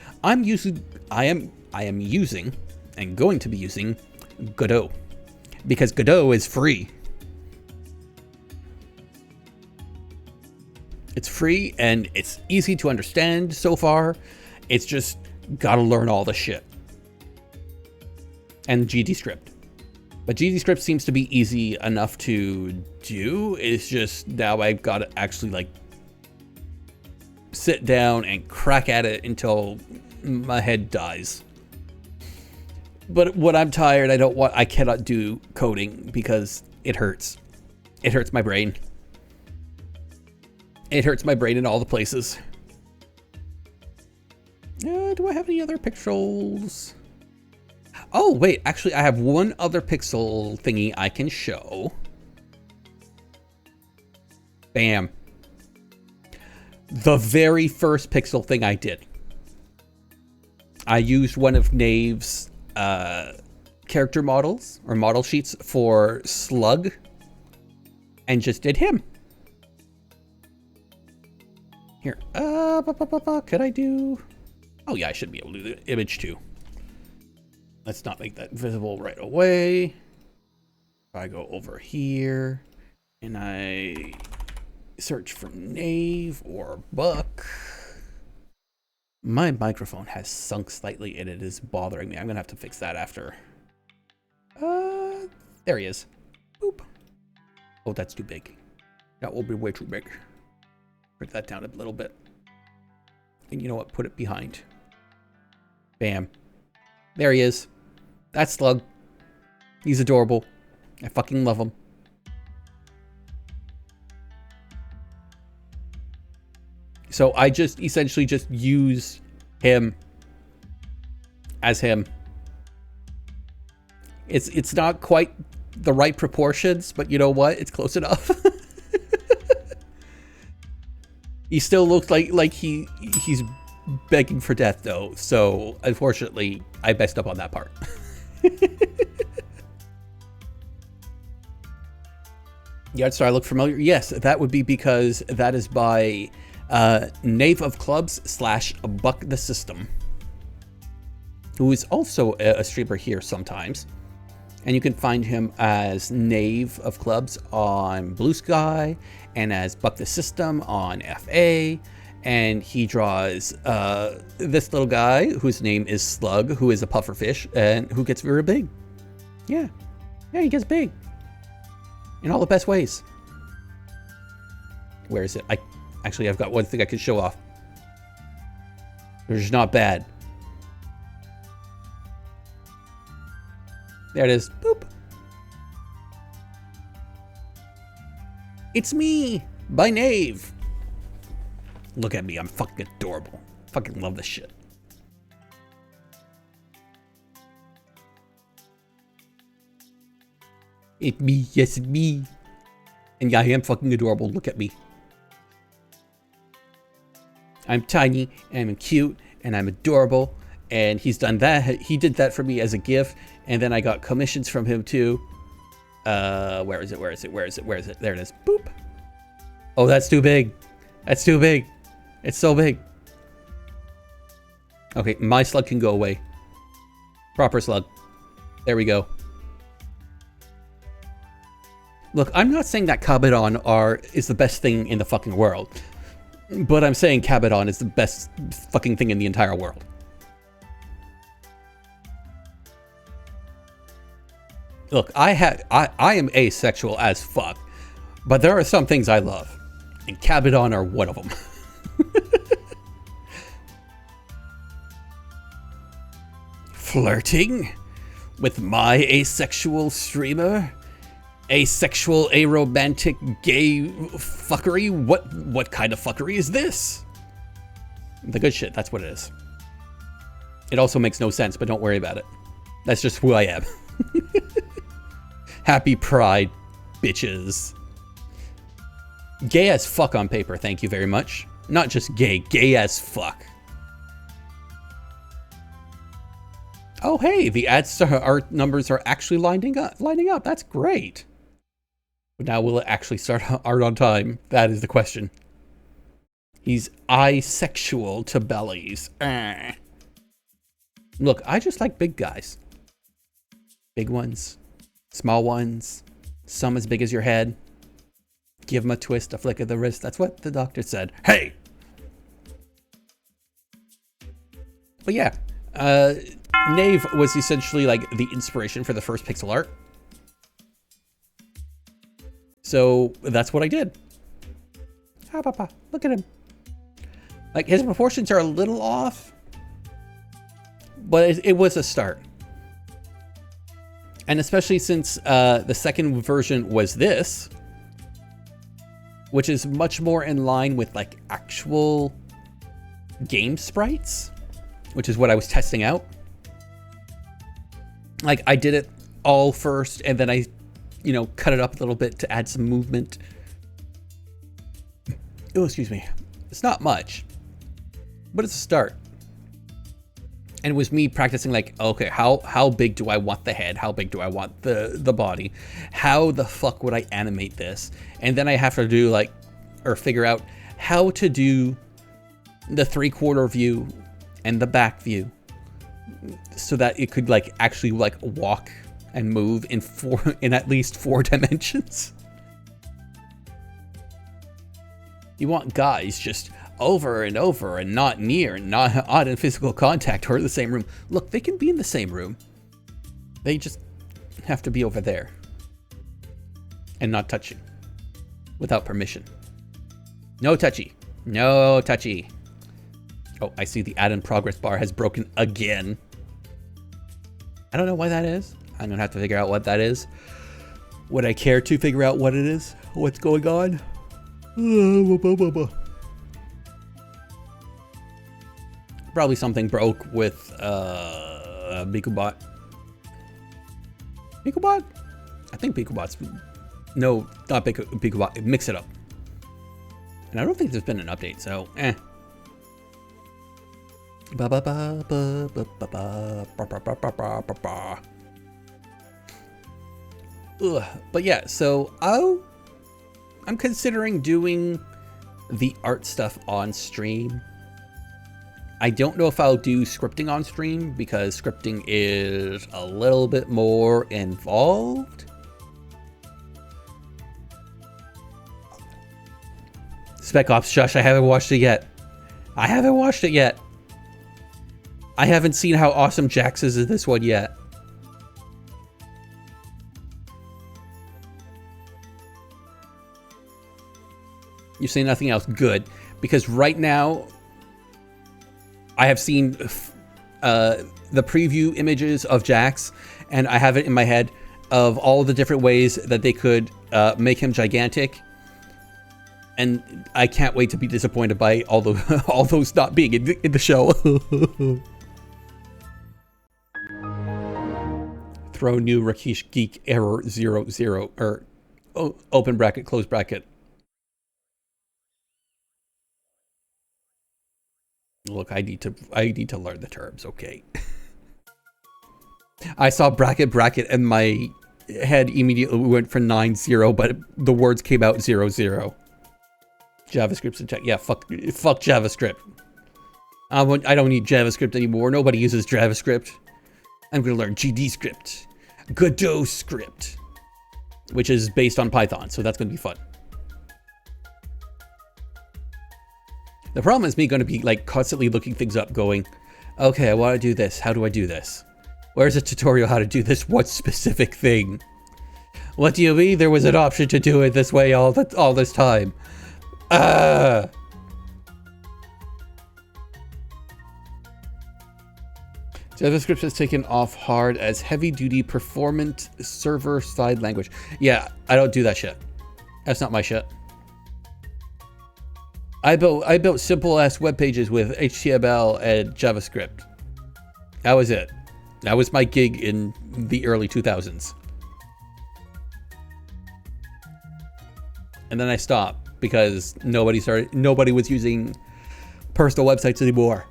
I am using and going to be using Godot, because Godot is free. It's free and it's easy to understand so far. It's just gotta learn all the shit. And GDScript. But GDScript seems to be easy enough to do. It's just now I've got to actually like sit down and crack at it until my head dies. But when I'm tired, I cannot do coding because it hurts. It hurts my brain. It hurts my brain in all the places. Do I have any other pixels? Oh, wait, actually I have one other pixel thingy I can show. Bam. The very first pixel thing I did. I used one of Knave's character models or model sheets for Slug and just did him. Here, could I do? Oh yeah, I should be able to do the image too. Let's not make that visible right away. If I go over here and I search for Knave or Buck. My microphone has sunk slightly and it is bothering me. I'm gonna have to fix that after. There he is. Boop. Oh, that's too big. That will be way too big. Break that down a little bit. And you know what? Put it behind. Bam. There he is. That's Slug. He's adorable. I fucking love him. So I just essentially just use him as him. It's not quite the right proportions, but you know what? It's close enough. He still looks like he's begging for death though. So unfortunately, I messed up on that part. Yeah, so I look familiar. Yes, that would be because that is by Knave of Clubs / Buck the System, who is also a streamer here sometimes. And you can find him as Knave of Clubs on Blue Sky and as Buck the System on FA. And he draws this little guy whose name is Slug, who is a pufferfish and who gets very big. Yeah, he gets big in all the best ways. Where is it? I've got one thing I could show off. Which is not bad. There it is. Boop. It's me, by Knave. Look at me, I'm fucking adorable. Fucking love this shit. It's me, yes, it's me. And yeah, I am fucking adorable, look at me. I'm tiny, and I'm cute, and I'm adorable. And he's done that. He did that for me as a gift. And then I got commissions from him too. Where is it? Where is it? Where is it? Where is it? There it is. Boop. Oh, that's too big. That's too big. It's so big. Okay, my slug can go away. Proper slug. There we go. Look, I'm not saying that Kabadon is the best thing in the fucking world. But I'm saying Kabadon is the best fucking thing in the entire world. Look, I am asexual as fuck. But there are some things I love. And Kabadon are one of them. Flirting with my asexual streamer? Asexual, aromantic, gay fuckery? What kind of fuckery is this? The good shit, that's what it is. It also makes no sense, but don't worry about it. That's just who I am. Happy Pride, bitches. Gay as fuck on paper, thank you very much. Not just gay, gay as fuck. Oh hey, the art numbers are actually lining up. That's great. But now will it actually start art on time? That is the question. He's asexual to bellies. Look, I just like big guys. Big ones, small ones, some as big as your head. Give them a twist, a flick of the wrist. That's what the doctor said. Hey! But yeah, Nave was essentially like the inspiration for the first pixel art. So that's what I did. Ah, papa, look at him. Like his proportions are a little off, but it was a start. And especially since the second version was this, which is much more in line with like actual game sprites, which is what I was testing out. Like I did it all first and then I, cut it up a little bit to add some movement. Oh, excuse me. It's not much, but it's a start. And it was me practicing like, okay, how big do I want the head? How big do I want the body? How the fuck would I animate this? And then I have to do figure out how to do the 3/4 view and the back view so that it could actually walk and move in at least 4 dimensions. You want guys just over and over and not near and not in physical contact or in the same room. Look, they can be in the same room. They just have to be over there and not touching without permission. No touchy. No touchy. Oh, I see the add in progress bar has broken again. I don't know why that is. I'm gonna have to figure out what that is. Would I care to figure out what it is? What's going on? Probably something broke with Bikubot. Bikubot? I think Bikubot's... No, not Bikubot. Mix it up. And I don't think there's been an update, so eh. But yeah, so I'm considering doing the art stuff on stream. I don't know if I'll do scripting on stream because scripting is a little bit more involved. Spec Ops, shush, I haven't watched it yet. I haven't watched it yet. I haven't seen how awesome Jax is in this one yet. You say nothing else? Good. Because right now, I have seen the preview images of Jax, and I have it in my head of all the different ways that they could make him gigantic. And I can't wait to be disappointed by all those not being in the show. Throw new Rakesh Geek error 00 or open bracket, close bracket. Look, I need to learn the terms, okay? I saw bracket and my head immediately went for 9-0, but the words came out 0-0. JavaScript's in check. Yeah, fuck JavaScript. I don't need JavaScript anymore. Nobody uses JavaScript. I'm going to learn GD script. Godot script. Which is based on Python, so that's going to be fun. The problem is me going to be like constantly looking things up going, okay, I want to do this. How do I do this? Where's a tutorial how to do this one specific thing? What do you mean there was an option to do it this way all this time? JavaScript has taken off hard as heavy-duty performant server-side language. Yeah, I don't do that shit. That's not my shit. I built simple-ass web pages with HTML and JavaScript. That was it. That was my gig in the early 2000s. And then I stopped because nobody was using personal websites anymore.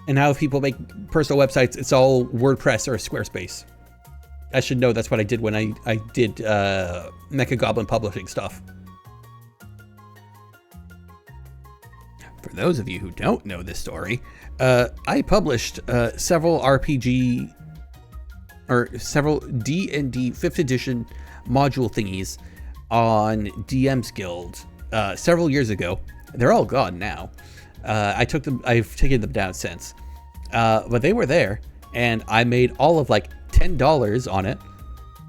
And now if people make personal websites, it's all WordPress or Squarespace. I should know that's what I did when I did Mecha Goblin publishing stuff. For those of you who don't know this story, I published several RPG or several D&D 5th edition module thingies on DM's Guild several years ago. They're all gone now. I've taken them down since. But they were there, and I made all of like $10 on it.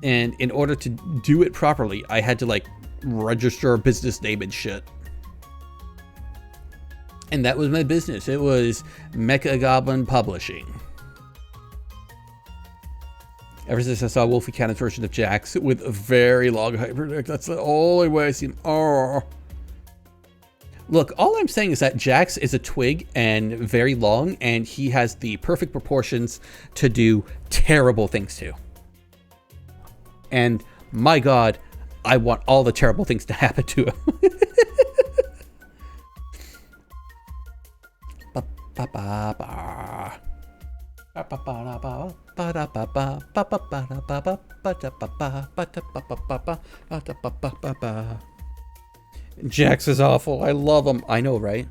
And in order to do it properly, I had to like register a business name and shit. And that was my business. It was Mecha Goblin Publishing. Ever since I saw Wolfie Cannon's version of Jax with a very long hypertext, that's the only way I see him. Oh. Look, all I'm saying is that Jax is a twig and very long, and he has the perfect proportions to do terrible things to. And my God, I want all the terrible things to happen to him. Jax is awful. I love him. I know, right?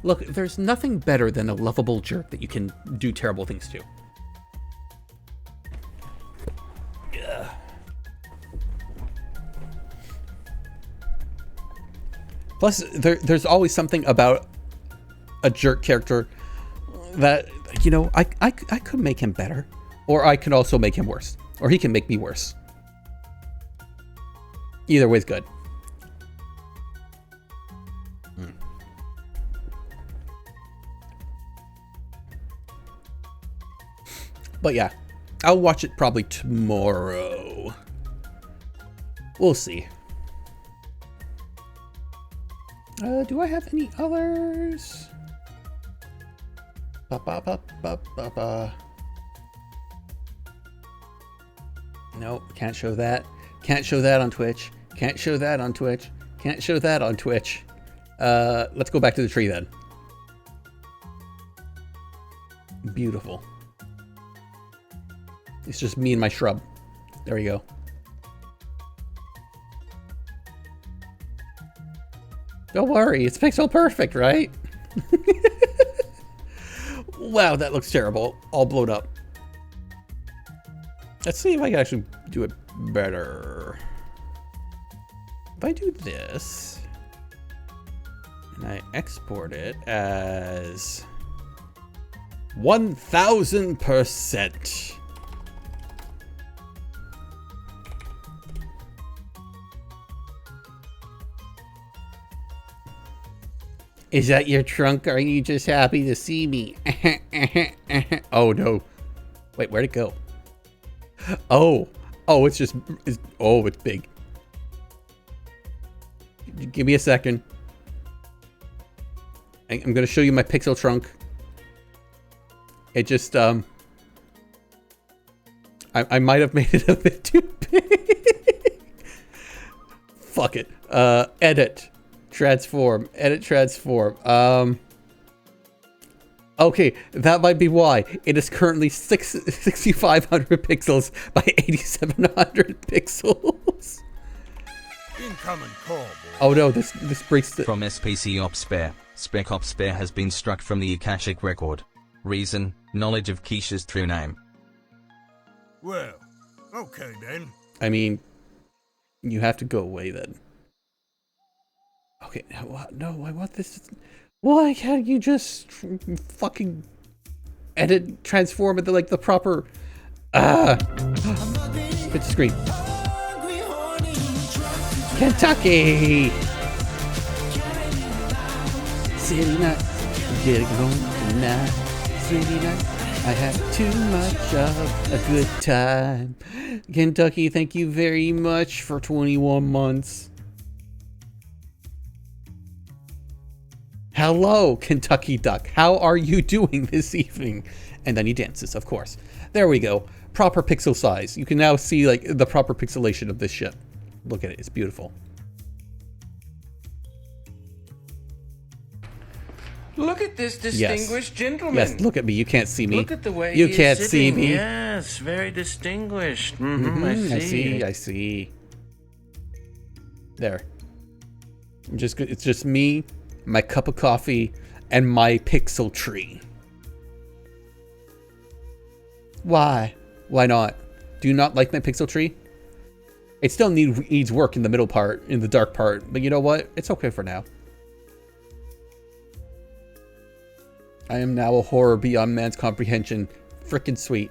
Look, there's nothing better than a lovable jerk that you can do terrible things to. Ugh. Plus, there's always something about a jerk character that, you know, I could make him better. Or I can also make him worse. Or he can make me worse. Either way's good. But yeah, I'll watch it probably tomorrow. We'll see. Do I have any others? Nope, can't show that. Can't show that on Twitch. Can't show that on Twitch. Can't show that on Twitch. Let's go back to the tree then. Beautiful. It's just me and my shrub. There we go. Don't worry, it's pixel perfect, right? Wow, that looks terrible. All blown up. Let's see if I can actually do it better. If I do this, and I export it as 1000%. Is that your trunk? Are you just happy to see me? Oh no. Wait, where'd it go? Oh, it's just, it's big. Give me a second. I'm gonna show you my pixel trunk. It just, I might have made it a bit too big. Fuck it. Edit. Transform. Edit transform. Okay, that might be why. It is currently 6,500 pixels by 8,700 pixels. Incoming call, boy. Oh no, this breaks the... From SPC Op Spare, Spec Op Spare has been struck from the Akashic record. Reason, knowledge of Keish's true name. Well, okay then. I mean, you have to go away then. Okay, no, I want this... Why can't you just fucking edit, transform into like the proper... Spit screen. Kentucky! City nights, get it going tonight. City nights, I had too much of a good time. Kentucky, thank you very much for 21 months. Hello, Kentucky Duck. How are you doing this evening? And then he dances, of course. There we go. Proper pixel size. You can now see like the proper pixelation of this shit. Look at it. It's beautiful. Look at this distinguished gentleman. Yes, look at me. You can't see me. Look at the way you he can't is see sitting. me. Yes, very distinguished. I see. I see. There. It's just me, my cup of coffee, and my pixel tree. Why? Why not? Do you not like my pixel tree? It still needs work in the middle part, in the dark part, but you know what? It's okay for now. I am now a horror beyond man's comprehension. Frickin' sweet.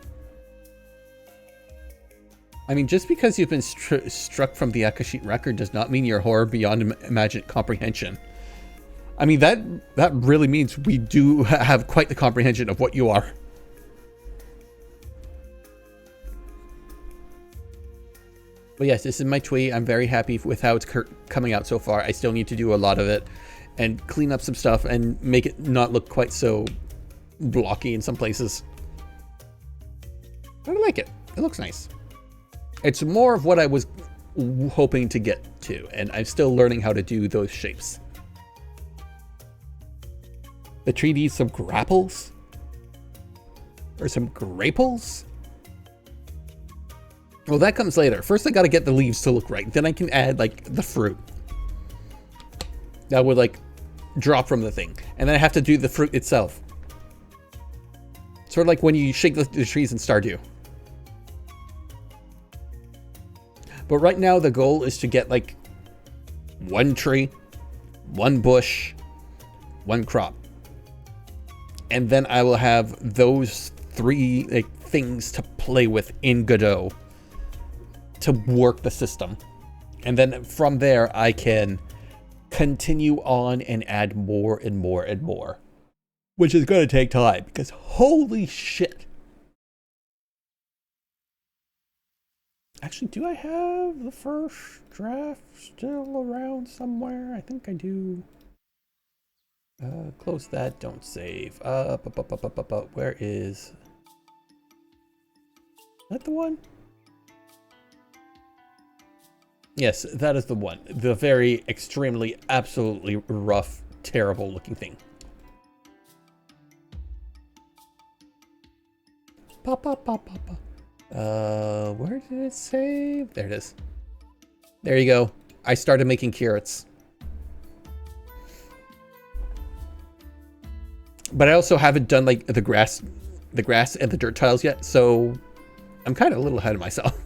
I mean, just because you've been struck from the Akashic record does not mean you're horror beyond imagined comprehension. I mean, that really means we do have quite the comprehension of what you are. But yes, this is my tweet. I'm very happy with how it's coming out so far. I still need to do a lot of it and clean up some stuff and make it not look quite so blocky in some places. I like it. It looks nice. It's more of what I was hoping to get to, and I'm still learning how to do those shapes. The tree needs some grapples? Or some graples? Well, that comes later. First, I gotta get the leaves to look right. Then I can add, like, the fruit. That would, like, drop from the thing. And then I have to do the fruit itself. Sort of like when you shake the trees in Stardew. But right now, the goal is to get, like, one tree, one bush, one crop. And then I will have those three, like, things to play with in Godot to work the system. And then from there, I can continue on and add more and more and more. Which is going to take time, because holy shit. Actually, do I have the first draft still around somewhere? I think I do. Close that, don't save. Where is... that the one? Yes, that is the one. The very extremely, absolutely rough, terrible looking thing. Where did it save? There it is. There you go. I started making carrots. But I also haven't done like the grass and the dirt tiles yet, so I'm kind of a little ahead of myself.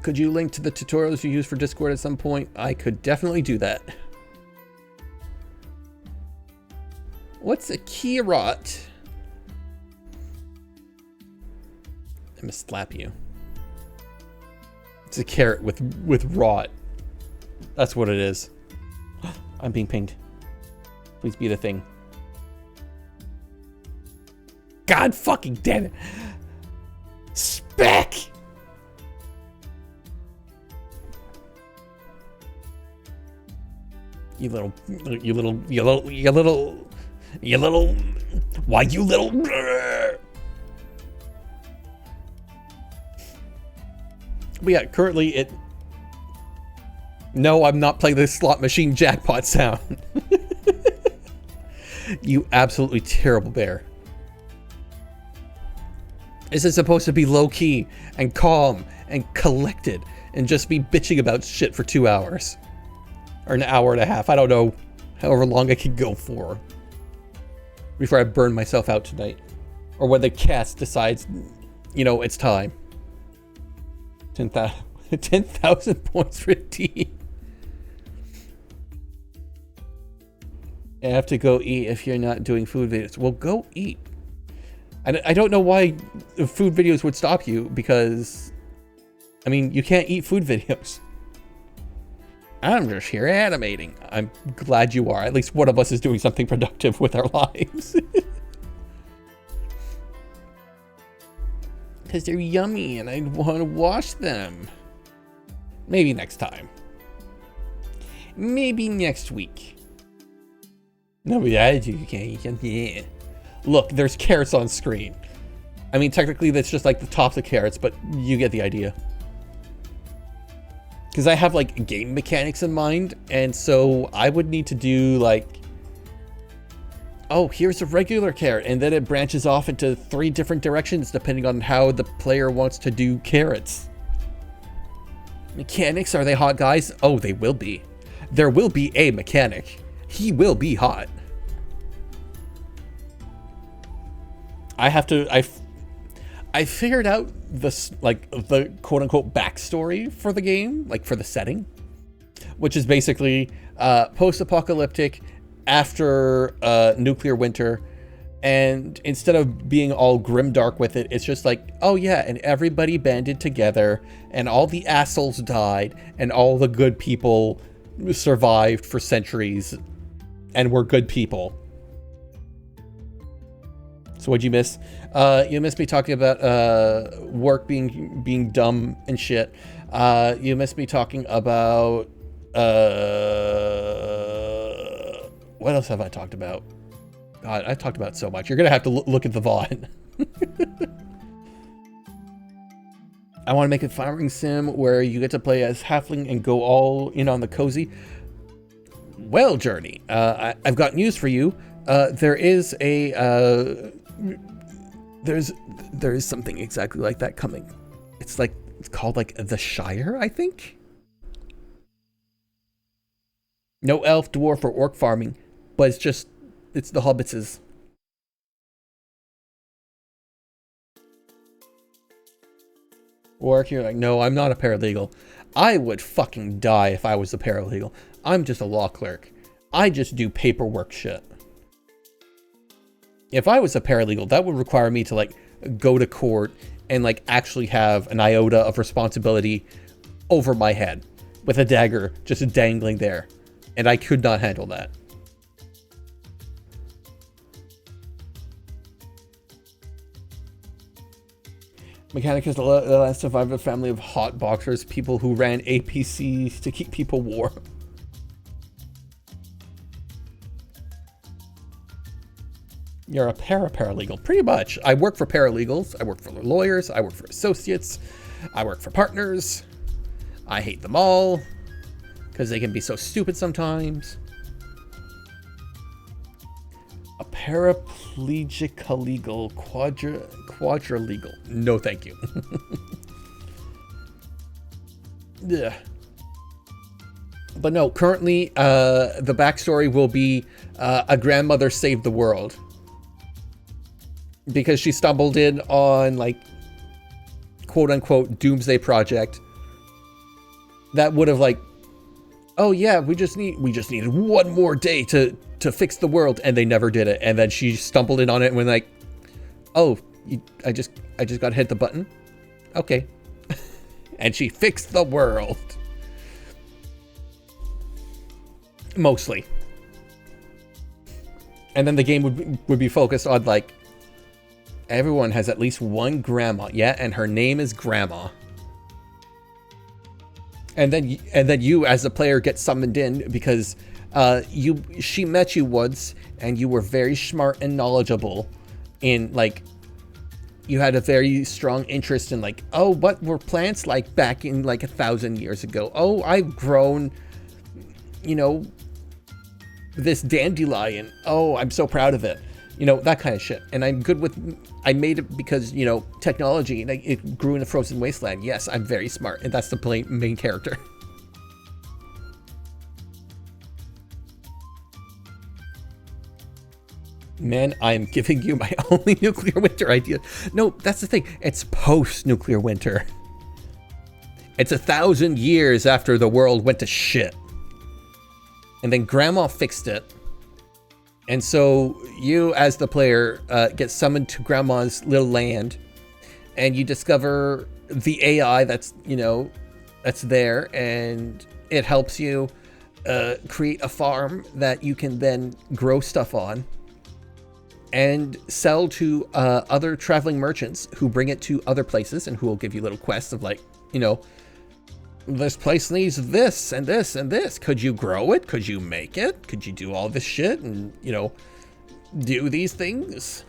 Could you link to the tutorials you use for Discord at some point? I could definitely do that. What's a carrot? I'm gonna slap you. It's a carrot with rot. That's what it is. I'm being pinged. Please be the thing. God fucking damn it. Spec! You little, why you little... But yeah, currently it... No, I'm not playing the slot machine jackpot sound. You absolutely terrible bear. This is supposed to be low-key and calm and collected and just be bitching about shit for 2 hours. Or an hour and a half. I don't know however long I could go for. Before I burn myself out tonight. Or when the cast decides, you know, it's time. 10,000 points redeemed. I have to go eat if you're not doing food videos. Well, go eat. I don't know why food videos would stop you, because, I mean, you can't eat food videos. I'm just here animating. I'm glad you are. At least one of us is doing something productive with our lives. Because they're yummy and I want to wash them. Maybe next time. Maybe next week. No, yeah, you can't. Yeah. Look, there's carrots on screen. I mean, technically that's just like the tops of carrots, but you get the idea. Because I have like game mechanics in mind, and so I would need to do like, oh, here's a regular carrot, and then it branches off into 3 different directions depending on how the player wants to do carrots. Mechanics, are they hot, guys? Oh, they will be. There will be a mechanic. He will be hot. I figured out this, like, the quote-unquote backstory for the game, like for the setting, which is basically post-apocalyptic after nuclear winter, and instead of being all grimdark with it, it's just like, oh yeah, and everybody banded together, and all the assholes died, and all the good people survived for centuries, and were good people. So what'd you miss? You missed me talking about work being dumb and shit. You missed me talking about what else have I talked about? God, I've talked about so much. You're gonna have to look at the VOD. I want to make a firing sim where you get to play as halfling and go all in on the cozy. Well, Journey, I've got news for you. There is a there is something exactly like that coming. It's called like the Shire, I think. No elf, dwarf, or orc farming, but it's the hobbitses. Orc, you're like, no, I'm not a paralegal. I would fucking die if I was a paralegal. I'm just a law clerk. I just do paperwork shit. If I was a paralegal, that would require me to like go to court and like actually have an iota of responsibility over my head with a dagger just dangling there. And I could not handle that. Mechanic is the last survivor family of hot boxers, people who ran APCs to keep people warm. You're a paralegal, pretty much. I work for paralegals, I work for lawyers, I work for associates, I work for partners. I hate them all, because they can be so stupid sometimes. A paraplegic legal, quadrilegal. No, thank you. Yeah. But no, currently, the backstory will be a grandmother saved the world. Because she stumbled in on, like, quote-unquote doomsday project that would have, like, oh yeah, we just needed one more day to fix the world, and they never did it. And then she stumbled in on it and went like, oh, I just got to hit the button. Okay. And she fixed the world. Mostly. And then the game would be focused on like, everyone has at least one grandma. Yeah, and her name is Grandma. And then you as a player get summoned in because she met you once and you were very smart and knowledgeable in like, you had a very strong interest in like, oh, what were plants like back in like 1,000 years ago? Oh, I've grown, you know, this dandelion. Oh, I'm so proud of it. You know, that kind of shit. And I'm good with, I made it because, you know, technology, and it grew in a frozen wasteland. Yes, I'm very smart, and that's the main character. Man, I'm giving you my only nuclear winter idea. No, that's the thing. It's post-nuclear winter. It's 1,000 years after the world went to shit. And then Grandma fixed it. And so you, as the player, get summoned to Grandma's little land, and you discover the AI that's, you know, that's there, and it helps you create a farm that you can then grow stuff on and sell to other traveling merchants who bring it to other places and who will give you little quests of like, you know, this place needs this and this and this. Could you grow it? Could you make it? Could you do all this shit and, you know, do these things?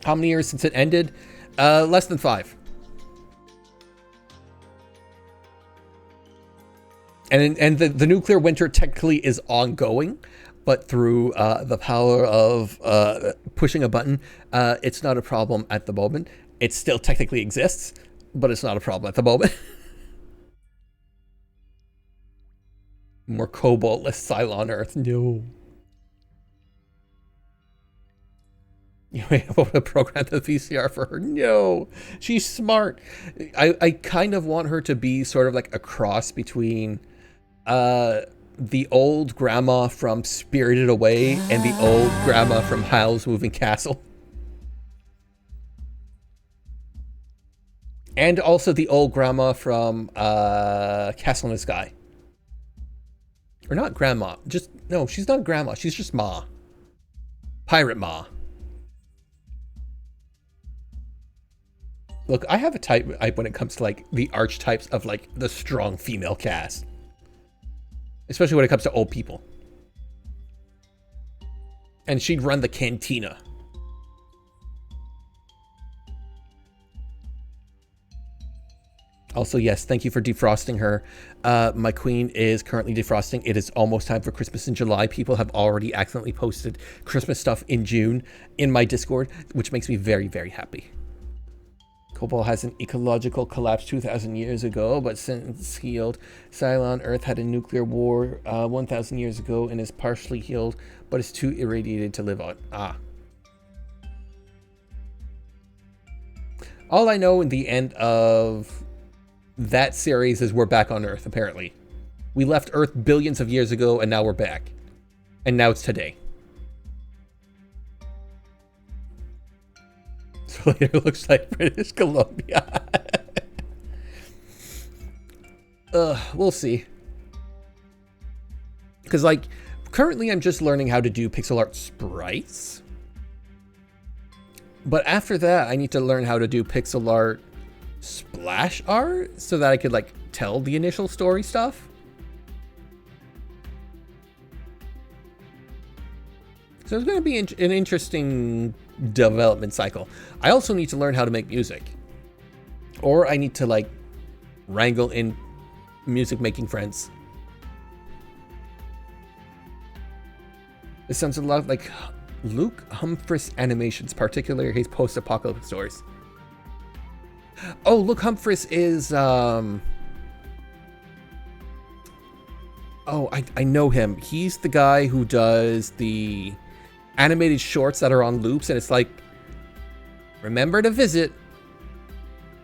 How many years since it ended? Less than 5. And the nuclear winter technically is ongoing, but through the power of pushing a button, it's not a problem at the moment. It still technically exists, but it's not a problem at the moment. More cobalt-less Cylon Earth. No. You may have to program the VCR for her. No. She's smart. I kind of want her to be sort of like a cross between the old grandma from Spirited Away and the old grandma from Howl's Moving Castle. And also the old grandma from Castle in the Sky. Or not grandma. Just, no, she's not grandma. She's just Ma. Pirate Ma. Look, I have a type when it comes to like the archetypes of like the strong female cast. Especially when it comes to old people. And she'd run the cantina. Also, yes, thank you for defrosting her. My queen is currently defrosting. It is almost time for Christmas in July. People have already accidentally posted Christmas stuff in June in my Discord, which makes me very, very happy. Cobalt has an ecological collapse 2,000 years ago, but since healed. Cylon Earth had a nuclear war 1,000 years ago and is partially healed, but is too irradiated to live on. Ah. All I know in the end of that series is we're back on Earth, apparently. We left Earth billions of years ago, and now we're back. And now it's today. So later looks like British Columbia. We'll see. Because, like, currently I'm just learning how to do pixel art sprites. But after that, I need to learn how to do pixel art splash art so that I could like tell the initial story stuff. So it's going to be an interesting development cycle. I also need to learn how to make music, or I need to like wrangle in music making friends. This sounds a lot like Luke Humphreys animations, particularly his post-apocalyptic stories. Oh, look, Humphreys is, oh, I know him. He's the guy who does the animated shorts that are on loops, and it's like, remember to visit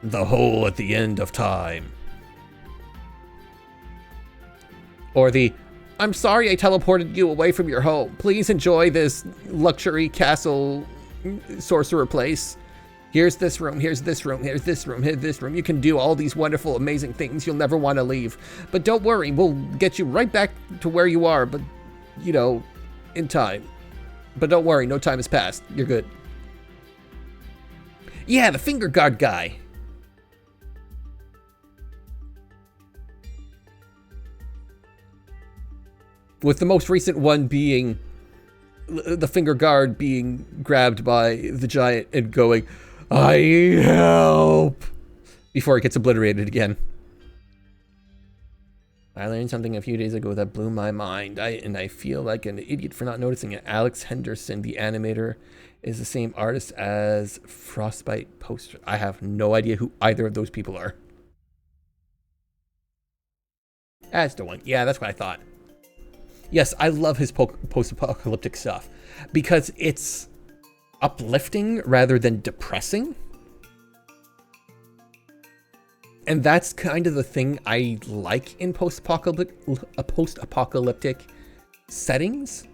the hole at the end of time. Or the, I'm sorry I teleported you away from your home. Please enjoy this luxury castle sorcerer place. Here's this room, here's this room, here's this room, here's this room. You can do all these wonderful, amazing things. You'll never want to leave. But don't worry, we'll get you right back to where you are, but, you know, in time. But don't worry, no time has passed. You're good. Yeah, the finger guard guy. With the most recent one being the finger guard being grabbed by the giant and going, I help, before it gets obliterated again. I learned something a few days ago that blew my mind. I feel like an idiot for not noticing it. Alex Henderson, the animator, is the same artist as Frostbite Poster. I have no idea who either of those people are. That's the one. Yeah, that's what I thought. Yes, I love his post-apocalyptic stuff because it's uplifting rather than depressing. And that's kind of the thing I like in post-apocalyptic settings,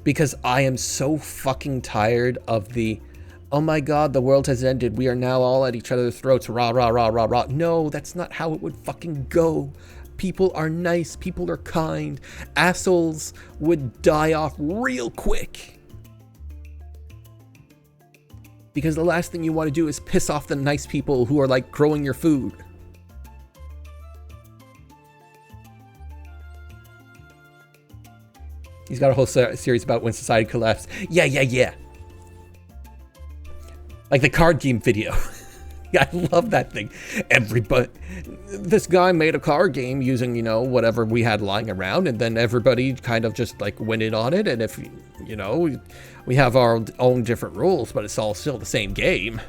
because I am so fucking tired of the, oh my god, the world has ended, we are now all at each other's throats, rah, rah, rah, rah, rah. No, that's not how it would fucking go. People are nice, people are kind. Assholes would die off real quick. Because the last thing you want to do is piss off the nice people who are like growing your food. He's got a whole series about when society collapsed. Yeah. Like the card game video. Yeah, I love that thing. This guy made a card game using, you know, whatever we had lying around, and then everybody kind of just like went in on it. And if, you know, we have our own different rules, but it's all still the same game.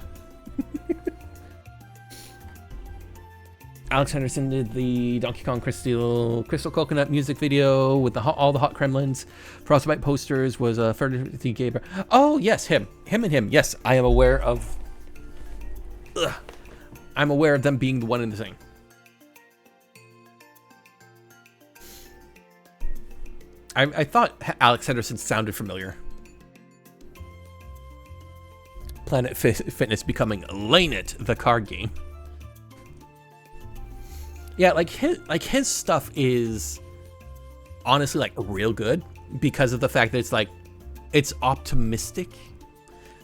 Alex Henderson did the Donkey Kong Crystal Coconut music video with all the hot Kremlins. Frostbite Posters was a Fertility Gamer. Oh, yes, him. Yes, I am aware of... I'm aware of them being the one in the thing. I thought Alex Henderson sounded familiar. Planet Fitness becoming Lane It, the card game. Yeah, like his stuff is honestly like real good because of the fact that it's like it's optimistic.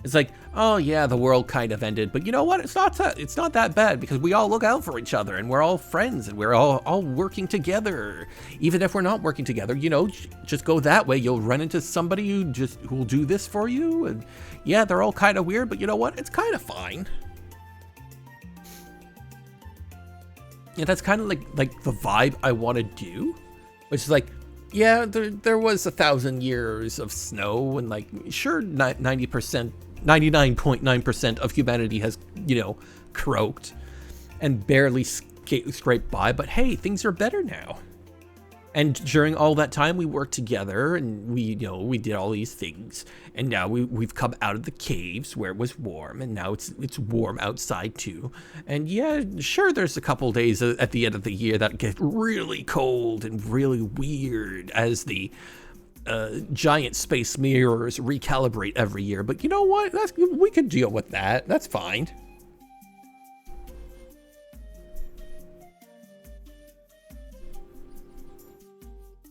It's like, oh yeah, the world kind of ended, but you know what? It's not that bad because we all look out for each other and we're all friends and we're all working together. Even if we're not working together, you know, just go that way. You'll run into somebody who will do this for you, and yeah, they're all kind of weird, but you know what? It's kind of fine. Yeah, that's kind of like the vibe I want to do, which is like, yeah, there was 1,000 years of snow, and like, sure, 99.9% of humanity has, you know, croaked and barely scraped by, but hey, things are better now. And during all that time, we worked together, and we did all these things. And now we've come out of the caves where it was warm, and now it's warm outside too. And yeah, sure, there's a couple days at the end of the year that get really cold and really weird as the giant space mirrors recalibrate every year. But you know what? We could deal with that. That's fine.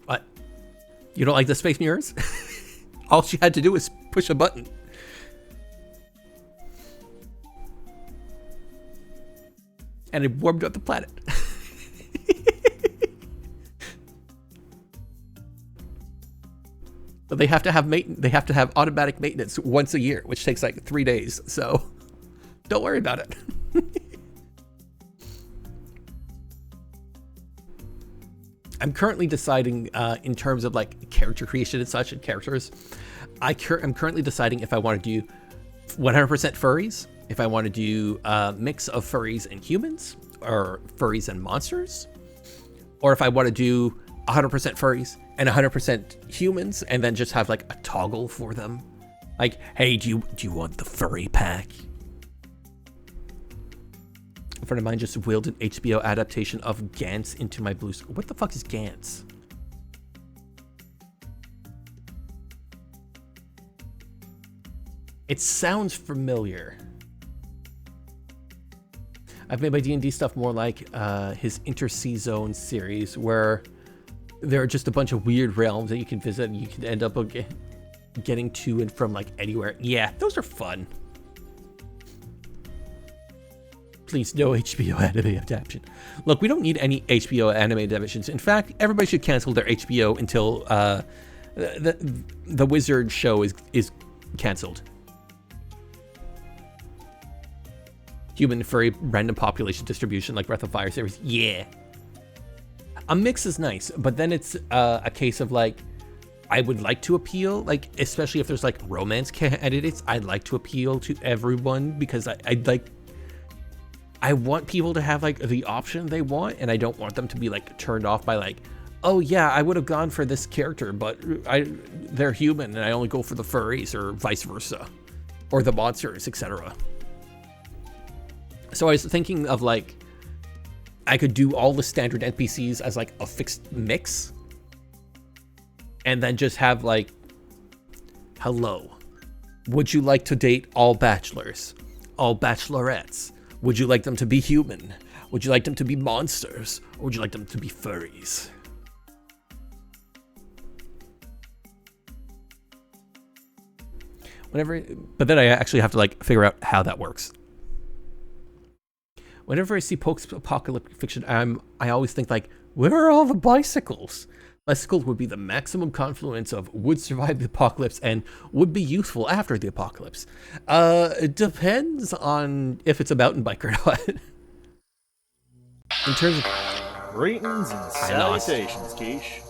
What? You don't like the space mirrors? All she had to do was push a button. And it warmed up the planet. But they have to have automatic maintenance once a year, which takes like 3 days. So don't worry about it. I'm currently deciding in terms of like character creation and such and characters. I'm currently deciding if I want to do 100% furries, if I want to do a mix of furries and humans, or furries and monsters, or if I want to do 100% furries and 100% humans, and then just have like a toggle for them. Like, hey, do you want the furry pack? A friend of mine just wheeled an HBO adaptation of Gantz into my blue screen. What the fuck is Gantz? It sounds familiar. I've made my D&D stuff more like his Intersea Zone series, where there are just a bunch of weird realms that you can visit, and you can end up getting to and from like anywhere. Yeah, those are fun. Please, no HBO anime adaptation. Look, we don't need any HBO anime adaptations. In fact, everybody should cancel their HBO until the Wizard show is canceled. Human furry random population distribution like Breath of Fire series. Yeah. A mix is nice, but then it's a case of like, I would like to appeal, like, especially if there's like romance candidates, I'd like to appeal to everyone because I want people to have like the option they want, and I don't want them to be like turned off by like, oh yeah, I would have gone for this character, but they're human and I only go for the furries, or vice versa, or the monsters, etc. So I was thinking of like, I could do all the standard NPCs as like a fixed mix, and then just have like, hello, would you like to date all bachelors, all bachelorettes? Would you like them to be human? Would you like them to be monsters? Or would you like them to be furries? But then I actually have to like figure out how that works. Whenever I see post-apocalyptic fiction, I always think like, where are all the bicycles? Bicycles would be the maximum confluence of would survive the apocalypse and would be useful after the apocalypse. It depends on if it's a mountain bike or not. In terms of... Greetings and salutations, Keish.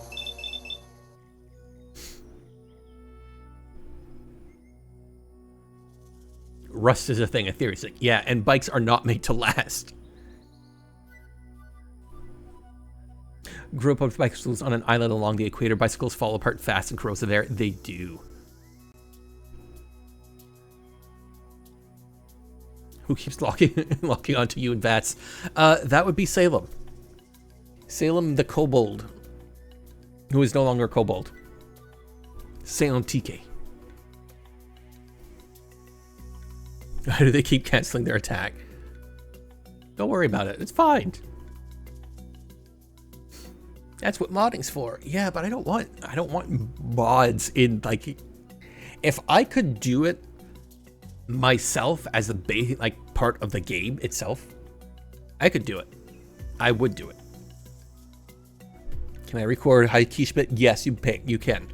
Rust is a thing, a theory. Like, yeah, and bikes are not made to last. Grew up with bicycles on an island along the equator. Bicycles fall apart fast in corrosive air. They do. Who keeps locking onto you and Vats? That would be Salem. Salem the kobold, who is no longer a kobold. Salem TK. Why do they keep canceling their attack? Don't worry about it. It's fine. That's what modding's for. Yeah, but I don't want mods in, like, if I could do it myself as a part of the game itself, I could do it. I would do it. Can I record high KeeshPlay? Yes, you can.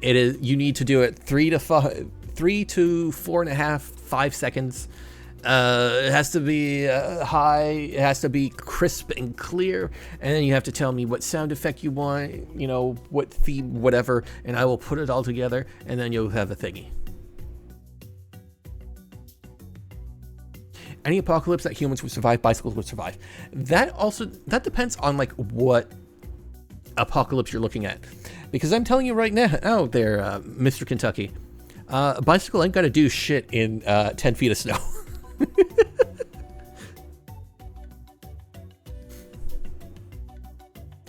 It is, you need to do it 3 to 4.5, 5 seconds. It has to be high, it has to be crisp and clear, and then you have to tell me what sound effect you want, you know, what theme, whatever, and I will put it all together, and then you'll have a thingy. Any apocalypse that humans would survive, bicycles would survive. That depends on like what apocalypse you're looking at. Because I'm telling you right now, out there, Mr. Kentucky, a bicycle ain't gonna do shit in 10 feet of snow.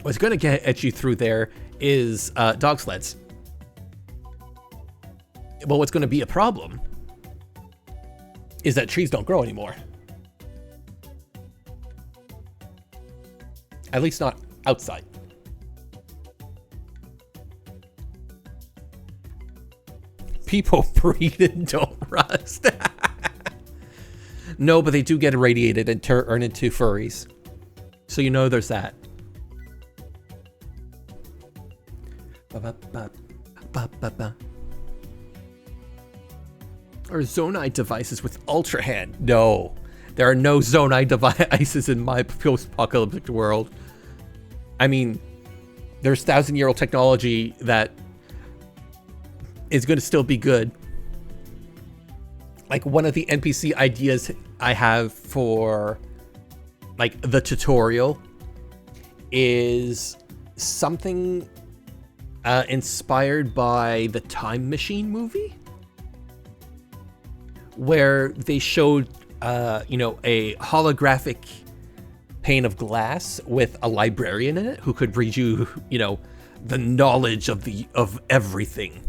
What's gonna get you through there is dog sleds. Well, what's gonna be a problem is that trees don't grow anymore. At least not outside. People breathe and don't rust. No, but they do get irradiated and turn into furries. So you know there's that. Or Zonite devices with Ultra Hand. No, there are no Zonite devices in my post-apocalyptic world. I mean, there's 1,000-year-old technology that is going to still be good. Like one of the NPC ideas I have for like the tutorial is something inspired by the Time Machine movie, where they showed, you know, a holographic pane of glass with a librarian in it who could read you, you know, the knowledge of everything.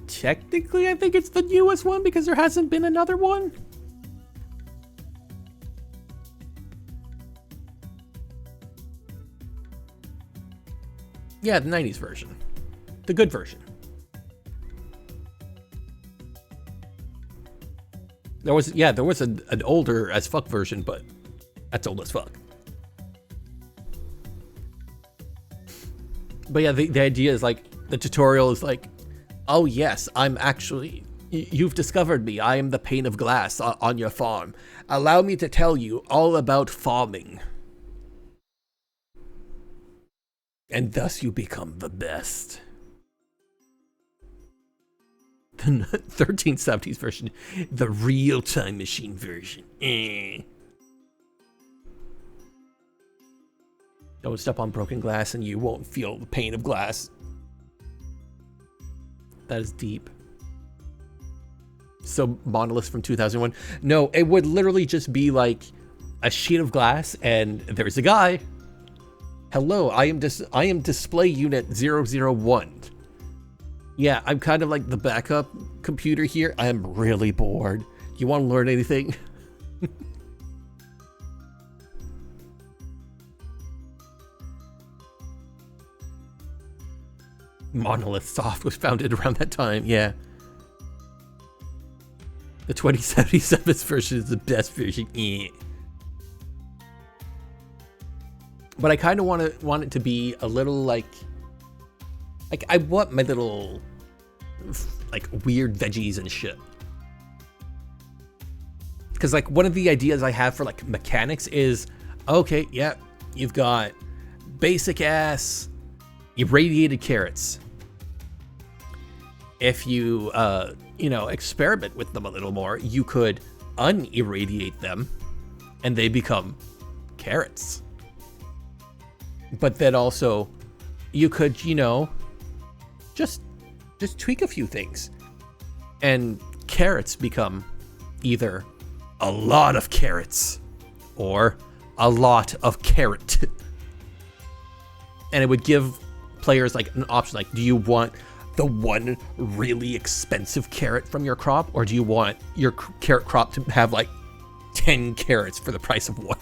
Technically, I think it's the newest one because there hasn't been another one. Yeah, the 90s version. The good version. There was an older as fuck version, but that's old as fuck. But yeah, the idea is like, the tutorial is like, oh yes, I'm actually You've discovered me. I am the pane of glass on your farm. Allow me to tell you all about farming. And thus you become the best. The 1370s version. The real Time Machine version. Don't step on broken glass and you won't feel the pain of glass. That is deep. So Monolith from 2001. No, it would literally just be like a sheet of glass and there's a guy. Hello, I am display unit 001. Yeah, I'm kind of like the backup computer here. I am really bored. You want to learn anything? Monolith Soft was founded around that time, yeah. The 2077 version is the best version, yeah. But I kind of want it to be a little like I want my little like weird veggies and shit. Because like one of the ideas I have for like mechanics is, okay, yeah, you've got basic ass irradiated carrots. If you experiment with them a little more, you could unirradiate them and they become carrots. But then also you could, just tweak a few things and carrots become either a lot of carrots or a lot of carrot. And it would give players like an option, like, do you want the one really expensive carrot from your crop, or do you want your carrot crop to have like 10 carrots for the price of one?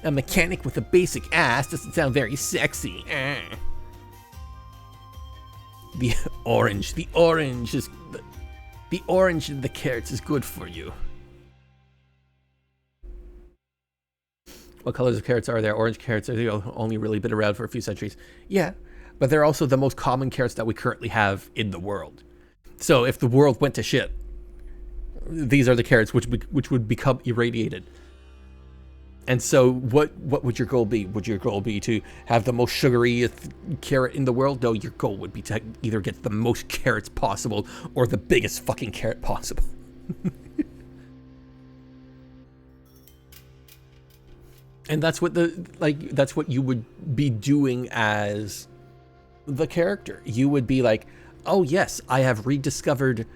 A mechanic with a basic ass doesn't sound very sexy. The orange in the carrots is good for you. What colors of carrots are there? Orange carrots are only really been around for a few centuries. Yeah, but they're also the most common carrots that we currently have in the world. So if the world went to shit, these are the carrots which would become irradiated. And so what would your goal be? Would your goal be to have the most sugary carrot in the world? No, your goal would be to either get the most carrots possible or the biggest fucking carrot possible. And that's what that's what you would be doing as the character. You would be like, oh yes, I have rediscovered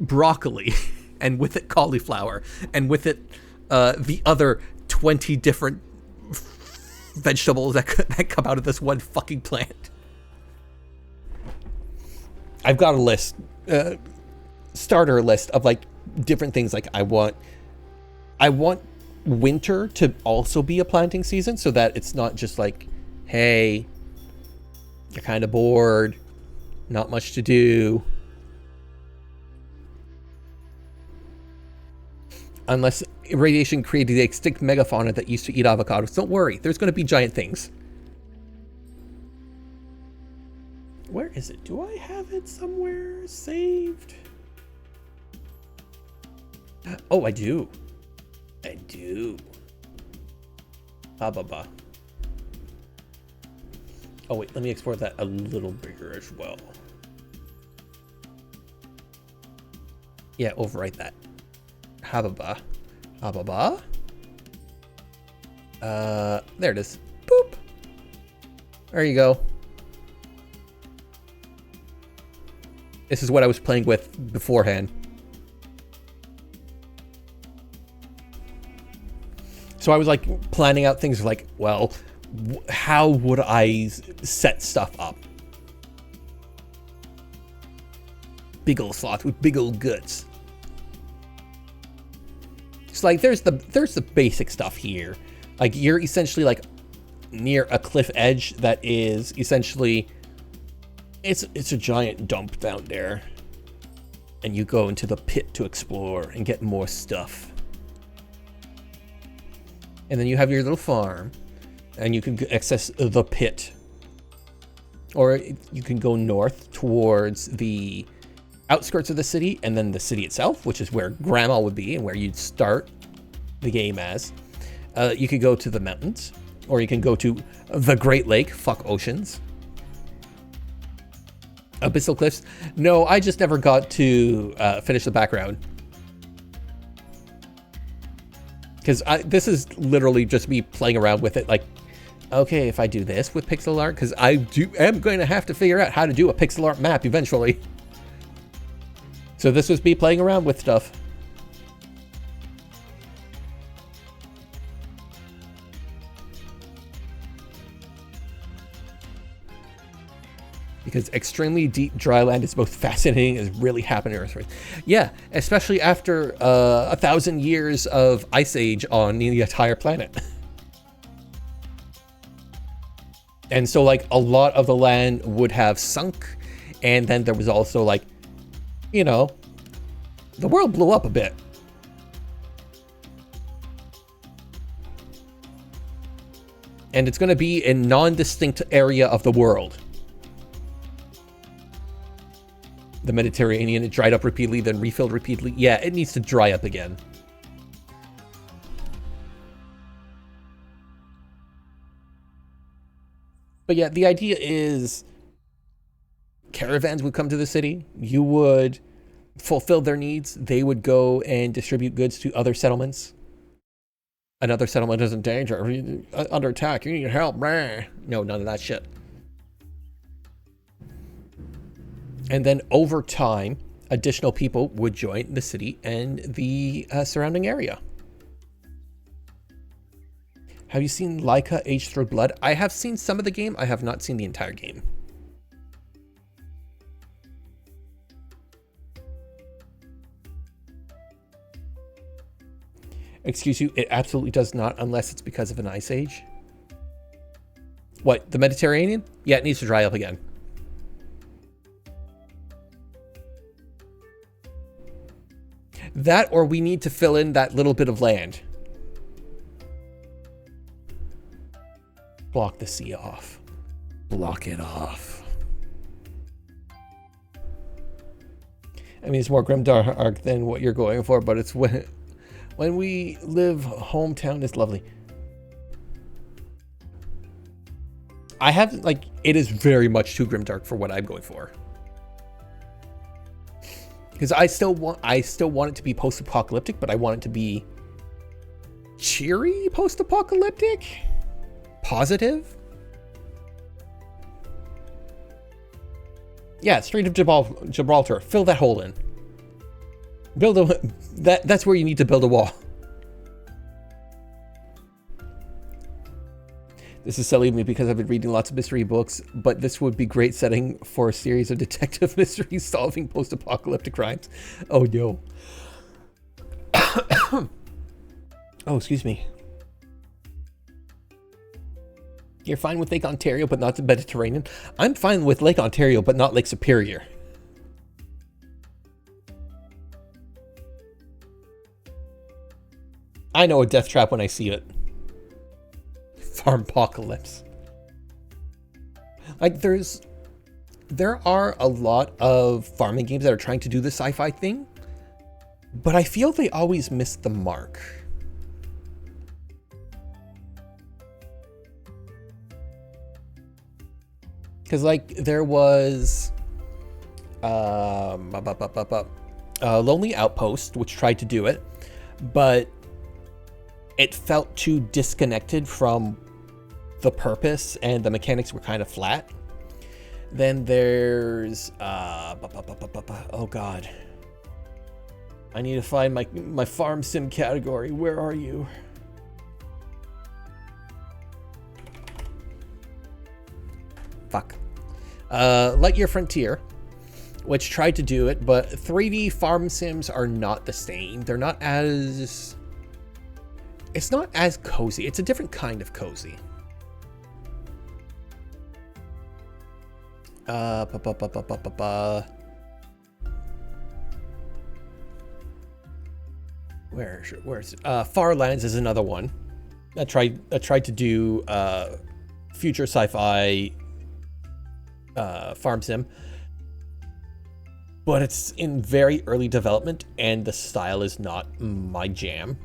broccoli and with it cauliflower and with it the other 20 different vegetables that come out of this one fucking plant. I've got a list, starter list of like different things. Like I want winter to also be a planting season, so that it's not just like, hey, you're kind of bored, not much to do. Unless radiation created the extinct megafauna that used to eat avocados. Don't worry, there's going to be giant things. Where is it? Do I have it somewhere saved? Oh, I do. I do. Ba. Oh wait, let me export that a little bigger as well. Yeah, overwrite that. Hababa. There it is. Boop. There you go. This is what I was playing with beforehand. So I was like planning out things like, well, how would I set stuff up? Big ol' sloth with big old guts. So like there's the basic stuff here. Like you're essentially like near a cliff edge that is essentially it's a giant dump down there. And you go into the pit to explore and get more stuff. And then you have your little farm and you can access the pit. Or you can go north towards the outskirts of the city, and then the city itself, which is where Grandma would be and where you'd start the game as. You could go to the mountains, or you can go to the Great Lake, fuck oceans. Abyssal Cliffs. No, I just never got to finish the background. Because this is literally just me playing around with it, like, okay, if I do this with pixel art, because I am going to have to figure out how to do a pixel art map eventually. So this was me playing around with stuff. Because extremely deep dry land is both fascinating and really happening on Earth. Yeah, especially after 1,000 years of ice age on the entire planet. And so like a lot of the land would have sunk, and then there was also like, you know, the world blew up a bit. And it's going to be a non-distinct area of the world. The Mediterranean, it dried up repeatedly, then refilled repeatedly. Yeah, it needs to dry up again. But yeah, the idea is caravans would come to the city. You would fulfill their needs. They would go and distribute goods to other settlements. Another settlement is in danger. Under attack. You need help. No, none of that shit. And then over time, additional people would join the city and the surrounding area. Have you seen Laika Age Through Blood? I have seen some of the game. I have not seen the entire game. Excuse you, it absolutely does not, unless it's because of an ice age. What, the Mediterranean? Yeah, it needs to dry up again. That, or we need to fill in that little bit of land. Block the sea off. Block it off. I mean, it's more grimdark than what you're going for, but it's when we live, hometown is lovely. I have, like, it is very much too grimdark for what I'm going for. Because I still want it to be post-apocalyptic, but I want it to be cheery post-apocalyptic, positive. Yeah, Strait of Gibraltar. Fill that hole in. Build a that's where you need to build a wall. This is silly of me because I've been reading lots of mystery books, but this would be great setting for a series of detective mysteries solving post-apocalyptic crimes. Oh no. Oh, excuse me. You're fine with Lake Ontario, but not the Mediterranean? I'm fine with Lake Ontario, but not Lake Superior. I know a death trap when I see it. Farmpocalypse. Like, there are a lot of farming games that are trying to do the sci-fi thing, but I feel they always miss the mark. Because, like, there was Lonely Outpost, which tried to do it, but it felt too disconnected from the purpose, and the mechanics were kind of flat. Then there's oh god, I need to find my farm sim category. Where are you? Fuck. Lightyear Frontier, which tried to do it, but 3D farm sims are not the same. They're not as... It's not as cozy. It's a different kind of cozy. Where's it? Farlands is another one. I tried to do future sci-fi farm sim, but it's in very early development and the style is not my jam.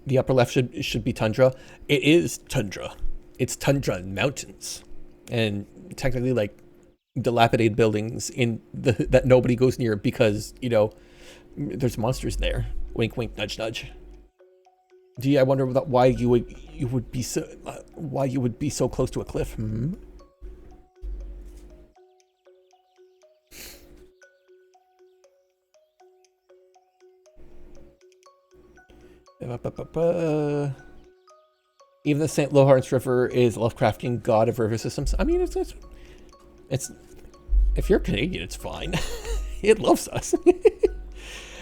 The upper left should be tundra. It is tundra. It's tundra and mountains, and technically like dilapidated buildings in that nobody goes near because, you know, there's monsters there. Wink, wink, nudge, nudge. Gee, I wonder why you would be so close to a cliff. Hmm? Even the St. Lawrence River is Lovecraftian god of river systems. I mean, it's if you're Canadian, it's fine. It loves us.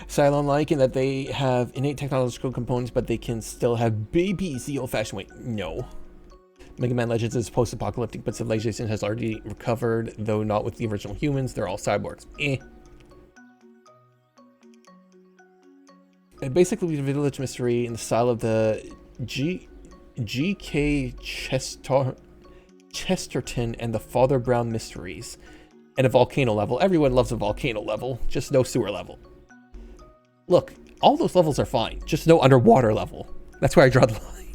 Cylon like in that they have innate technological components, but they can still have babies the old-fashioned way. No. Mega Man Legends is post-apocalyptic, but civilization has already recovered, though not with the original humans. They're all cyborgs. Basically, the village mystery in the style of the G.K. Chesterton and the Father Brown mysteries. And a volcano level. Everyone loves a volcano level, just no sewer level. Look, all those levels are fine, just no underwater level. That's where I draw the line.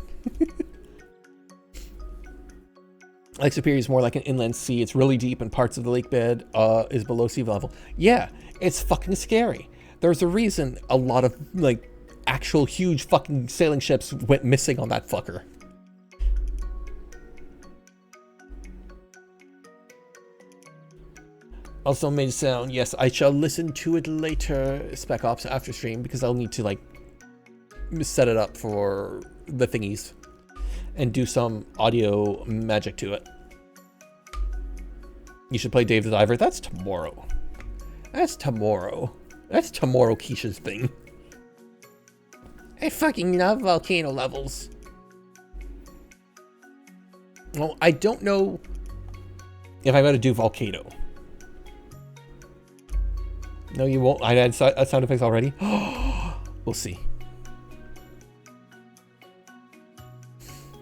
Lake Superior is more like an inland sea. It's really deep and parts of the lake bed is below sea level. Yeah, it's fucking scary. There's a reason a lot of like actual huge fucking sailing ships went missing on that fucker. Also made sound. Yes, I shall listen to it later, Spec Ops, after stream, because I'll need to like set it up for the thingies and do some audio magic to it. You should play Dave the Diver. That's tomorrow. That's tomorrow. That's tomorrow Keisha's thing. I fucking love volcano levels. Well, I don't know if I'm going to do volcano. No, you won't. I had sound effects already. We'll see.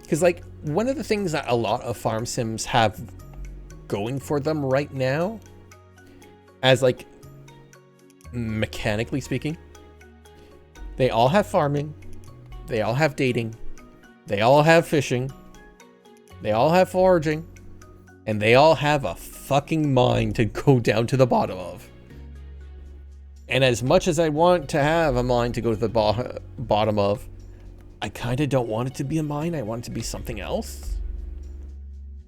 Because, like, one of the things that a lot of farm sims have going for them right now, as, like, mechanically speaking, they all have farming, they all have dating, they all have fishing, they all have foraging, and they all have a fucking mine to go down to the bottom of. And as much as I want to have a mine to go to the bottom of, I kind of don't want it to be a mine. I want it to be something else.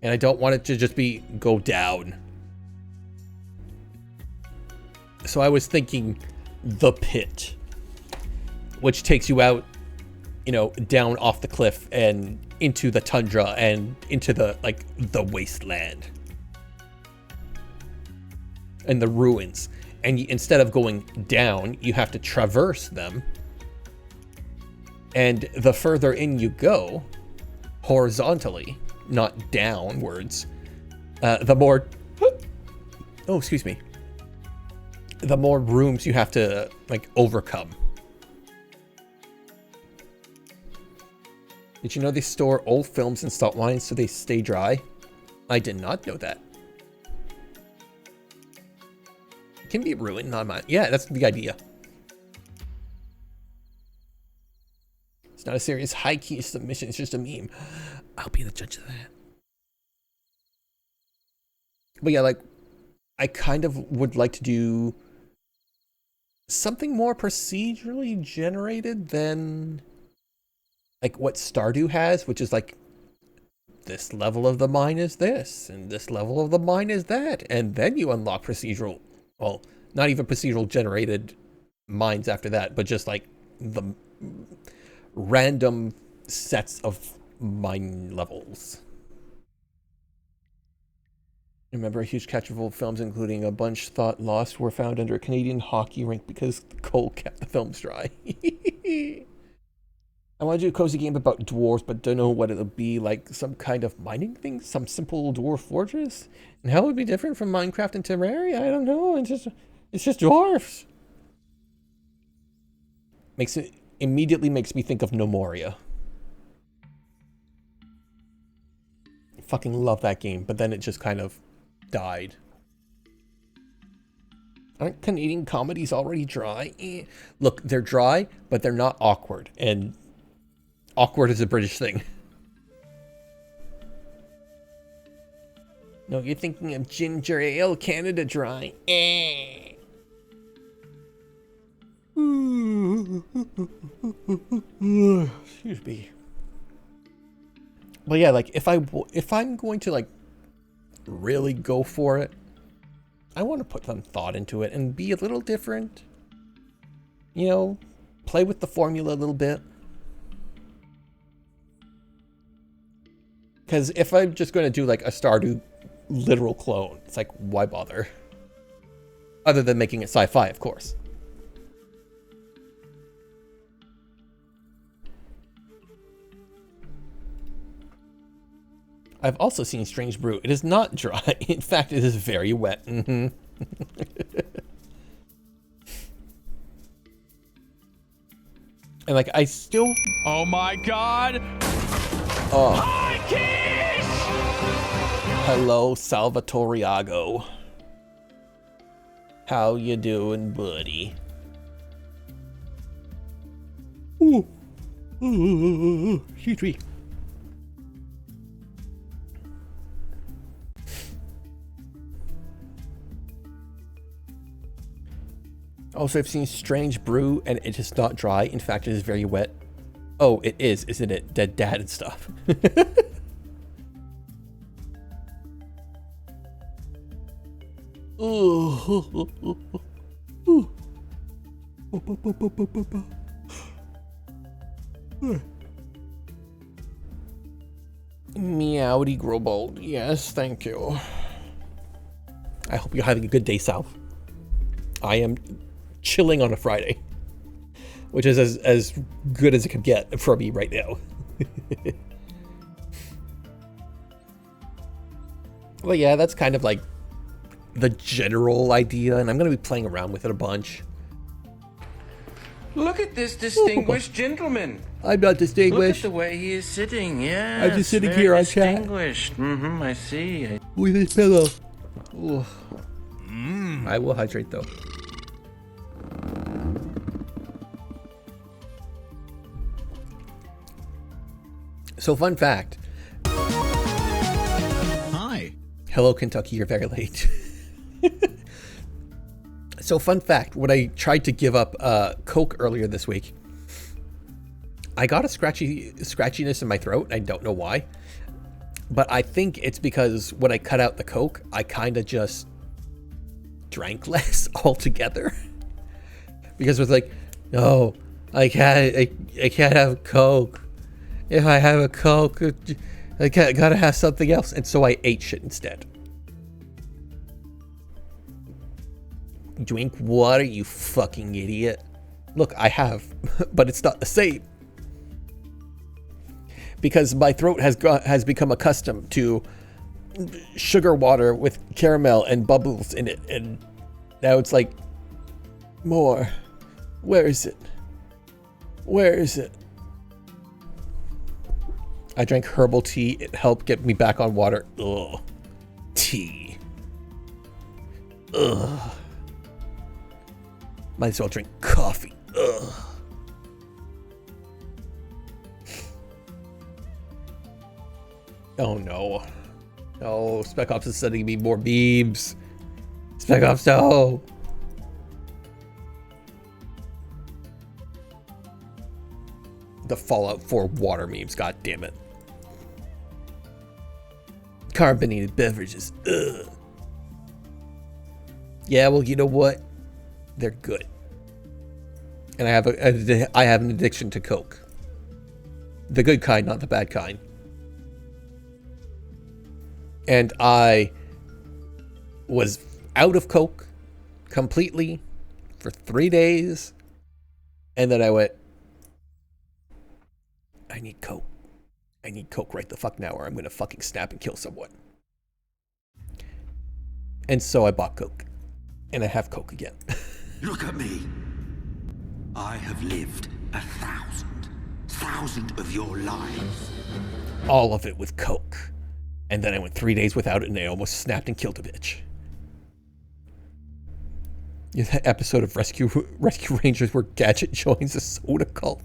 And I don't want it to just be go down. So I was thinking the pit, which takes you out, you know, down off the cliff and into the tundra and into the, like, the wasteland. And the ruins. And instead of going down, you have to traverse them. And the further in you go, horizontally, not downwards, the more... Oh, excuse me. The more rooms you have to, like, overcome. Did you know they store old films in salt mines so they stay dry? I did not know that. Can be ruined, not mine. Yeah, that's the idea. It's not a serious high-key submission, it's just a meme. I'll be the judge of that. But yeah, like, I kind of would like to do something more procedurally generated than like what Stardew has, which is like, this level of the mine is this, and this level of the mine is that, and then you unlock procedural, well, not even procedural generated mines after that, but just like the random sets of mine levels. Remember a huge catch of old films, including a bunch thought lost, were found under a Canadian hockey rink because the cold kept the films dry. I want to do a cozy game about dwarves, but don't know what it'll be, like some kind of mining thing, some simple dwarf forges. And how it would be different from Minecraft and Terraria? I don't know. It's just dwarfs. Immediately makes me think of Nomoria. fucking love that game, but then it just kind of died. Aren't Canadian comedies already dry? Eh. Look, they're dry, but they're not awkward. And awkward is a British thing. No, you're thinking of ginger ale, Canada dry. Eh. Excuse me. But yeah, like if I'm going to like really go for it, I want to put some thought into it and be a little different. You know, play with the formula a little bit. Because if I'm just going to do like a Stardew literal clone, it's like, why bother? Other than making it sci-fi, of course. I've also seen Strange Brew. It is not dry. In fact, it is very wet. Mm-hmm. And like, I still... Oh my god! Oh. Hi, Keish! Hello, Salvatoriago. How you doing, buddy? Ooh. Ooh. Excuse me. Also, I've seen Strange Brew, and it is not dry. In fact, it is very wet. Oh, it is, isn't it? Dead dad and stuff. Meowdy Grobald. Yes, thank you. I hope you're having a good day, Sal. I am chilling on a Friday, which is as good as it could get for me right now. Well, yeah, that's kind of like the general idea, and I'm going to be playing around with it a bunch. Look at this distinguished gentleman. I'm not distinguished. Look at the way he is sitting. Yeah, I'm just sitting here on chat. Distinguished. Mm-hmm. I see. With his pillow. Ooh. I will hydrate though. So, fun fact. Hi. Hello, Kentucky. You're very late. So, fun fact. When I tried to give up Coke earlier this week, I got a scratchiness in my throat. I don't know why. But I think it's because when I cut out the Coke, I kind of just drank less altogether. Because it was like, no, I can't have Coke. If I have a Coke, I gotta have something else. And so I ate shit instead. Drink water, you fucking idiot. Look, I have, but it's not the same. Because my throat has become accustomed to sugar water with caramel and bubbles in it. And now it's like, more. Where is it? Where is it? I drank herbal tea. It helped get me back on water. Ugh. Tea. Ugh. Might as well drink coffee. Ugh. Oh no. No, Spec Ops is sending me more memes. Spec Ops, no. The Fallout 4 water memes, god damn it. Carbonated beverages. Ugh. Yeah, well, you know what? They're good. And I have an addiction to Coke. The good kind, not the bad kind. And I was out of Coke completely for 3 days. And then I went, I need Coke. I need Coke right the fuck now, or I'm going to fucking snap and kill someone. And so I bought Coke. And I have Coke again. Look at me. I have lived 1,000 of your lives. All of it with Coke. And then I went 3 days without it, and I almost snapped and killed a bitch. Yeah, that episode of Rescue Rangers where Gadget joins a soda cult.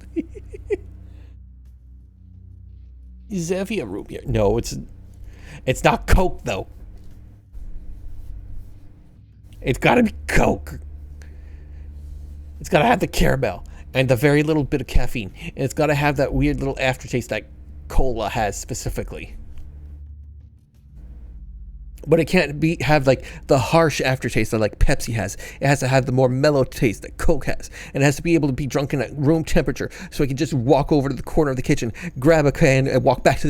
Xavier root beer. No, it's not Coke though. It's got to be Coke. It's got to have the caramel and the very little bit of caffeine, and it's got to have that weird little aftertaste that cola has specifically. But it can't have like the harsh aftertaste that like Pepsi has. It has to have the more mellow taste that Coke has. And it has to be able to be drunk at room temperature, so I can just walk over to the corner of the kitchen, grab a can, and walk back to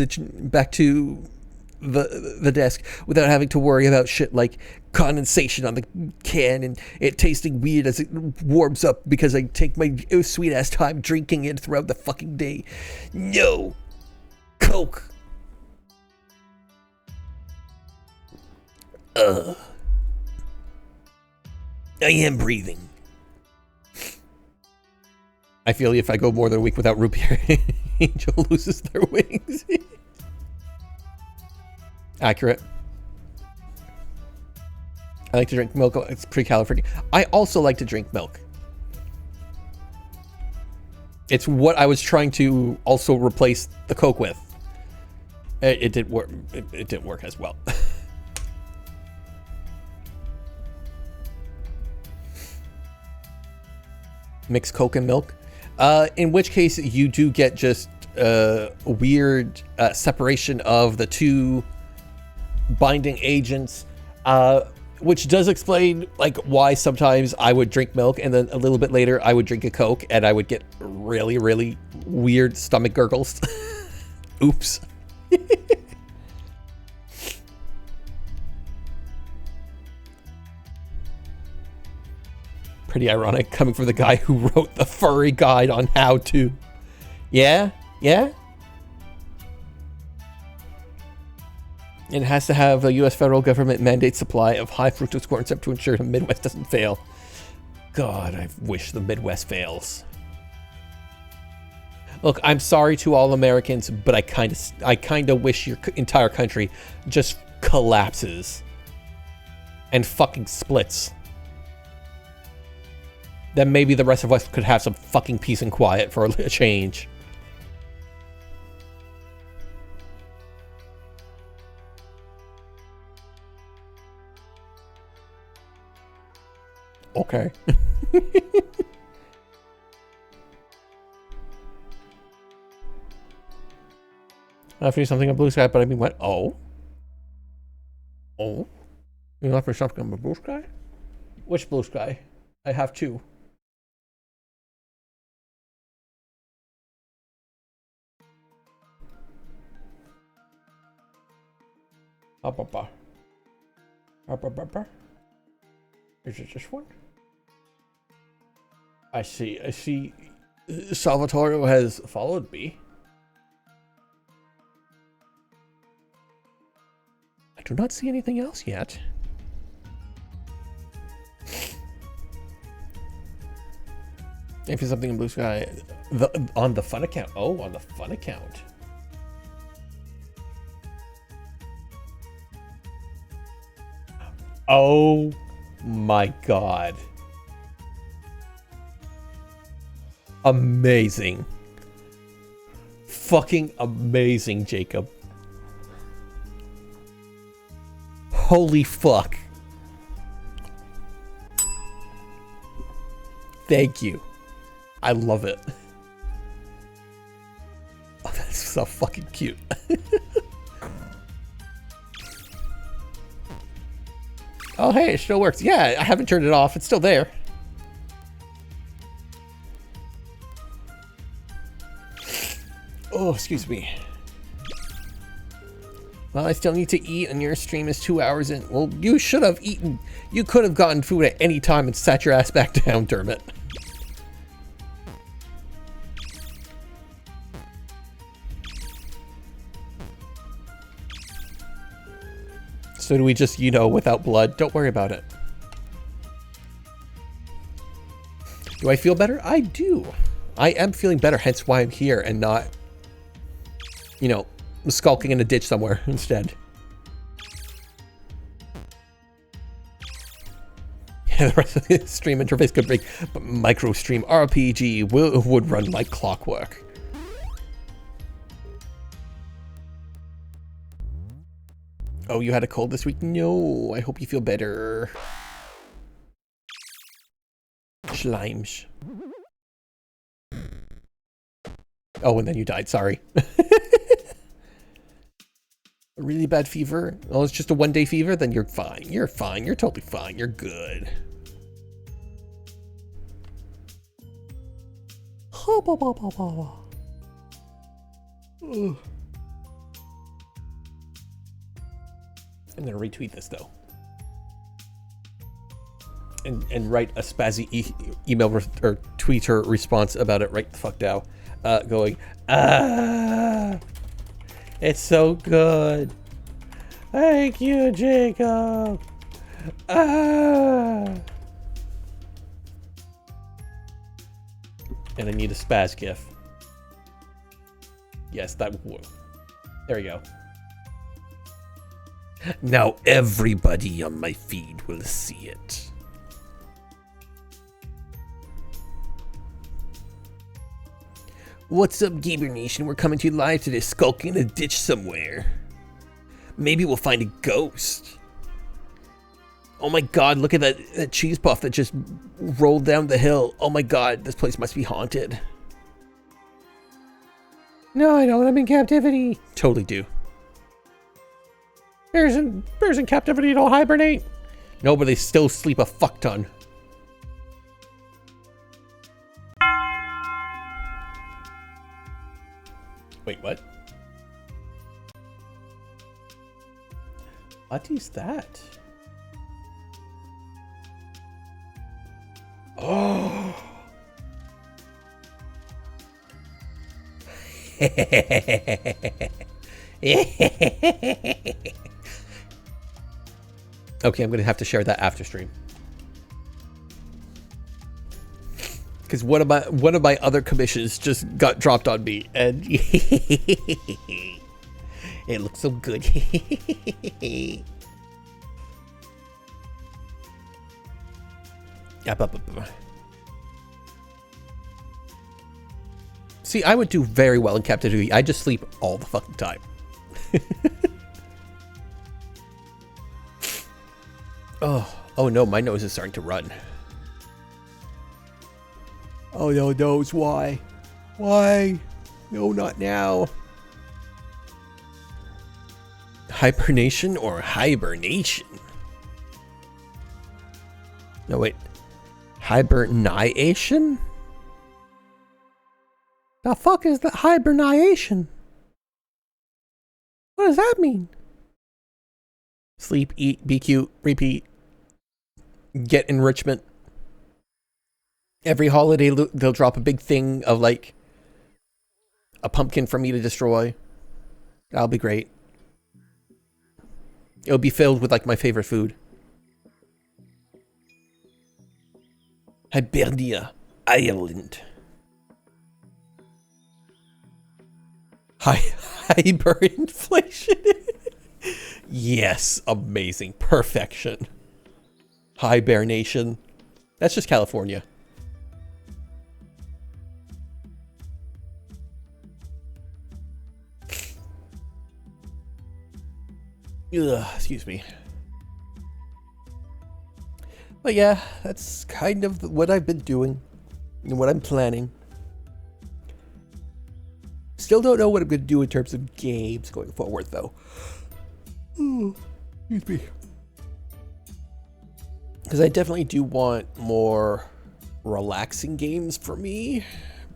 the desk without having to worry about shit like condensation on the can and it tasting weird as it warms up because I take my sweet ass time drinking it throughout the fucking day. No. Coke. I am breathing. I feel if I go more than a week without root beer, Angel loses their wings. Accurate. I like to drink milk. It's pre-California. I also like to drink milk. It's what I was trying to also replace the Coke with. It didn't work. It didn't work as well. Mix Coke and milk, in which case you do get just weird separation of the two binding agents, which does explain like why sometimes I would drink milk and then a little bit later I would drink a Coke and I would get really, really weird stomach gurgles. Oops. Pretty ironic coming from the guy who wrote the furry guide on how to. Yeah? Yeah? It has to have a U.S. federal government mandate supply of high fructose corn syrup to ensure the Midwest doesn't fail. God, I wish the Midwest fails. Look, I'm sorry to all Americans, but I kind of wish your entire country just collapses and fucking splits. Then maybe the rest of us could have some fucking peace and quiet for a change. Okay. I offer you something on Blue Sky, but I mean what? Oh? Oh? You offer something on Blue Sky? Which Blue Sky? I have two. Is it this one? I see Salvatore has followed me. I do not see anything else yet. If it's something in Blue Sky, on the fun account. Oh, on the fun account. Oh my God. Amazing. Fucking amazing, Jacob. Holy fuck. Thank you. I love it. Oh, that's so fucking cute. Oh, hey, it still works. Yeah, I haven't turned it off. It's still there. Oh, excuse me. Well, I still need to eat, and your stream is 2 hours in. Well, you should have eaten. You could have gotten food at any time and sat your ass back down, Dermot. So do we just, you know, without blood? Don't worry about it. Do I feel better? I do. I am feeling better, hence why I'm here and not, you know, skulking in a ditch somewhere instead. The rest of the stream interface could break, but micro stream RPG would run like clockwork. Oh, you had a cold this week? No, I hope you feel better. Schleims. Oh, and then you died, sorry. A really bad fever? Oh, it's just a one-day fever? Then you're fine. You're fine. You're totally fine. You're good. I'm gonna retweet this though, and write a spazzy email or Twitter response about it right the fuck now, going, it's so good. Thank you, Jacob. And I need a spaz gif. Yes, that. There we go. Now everybody on my feed will see it. What's up, Gamer Nation? We're coming to you live today, skulking in a ditch somewhere. Maybe we'll find a ghost. Oh my god, look at that cheese puff that just rolled down the hill. Oh my god, this place must be haunted. No, I don't. I'm in captivity. Totally do. Bears in captivity don't hibernate. No, but they still sleep a fuck ton. Wait, what? What is that? Oh. Okay, I'm gonna have to share that after stream. Because one of my other commissions just got dropped on me, and it looks so good. See, I would do very well in captivity. I just sleep all the fucking time. Oh no, my nose is starting to run. Oh no, nose, why? Why? No, not now. Hibernation or hibernation? No, wait. Hibernation? The fuck is the hibernation? What does that mean? Sleep, eat, be cute, repeat. Get enrichment. Every holiday they'll drop a big thing of like a pumpkin for me to destroy. That'll be great. It'll be filled with like my favorite food. Hibernia, Ireland. Hyperinflation. Yes, amazing. Perfection. Hibernation. That's just California. Ugh, excuse me. But yeah, that's kind of what I've been doing and what I'm planning. Still don't know what I'm going to do in terms of games going forward, though. Ooh, excuse me. Because I definitely do want more relaxing games for me,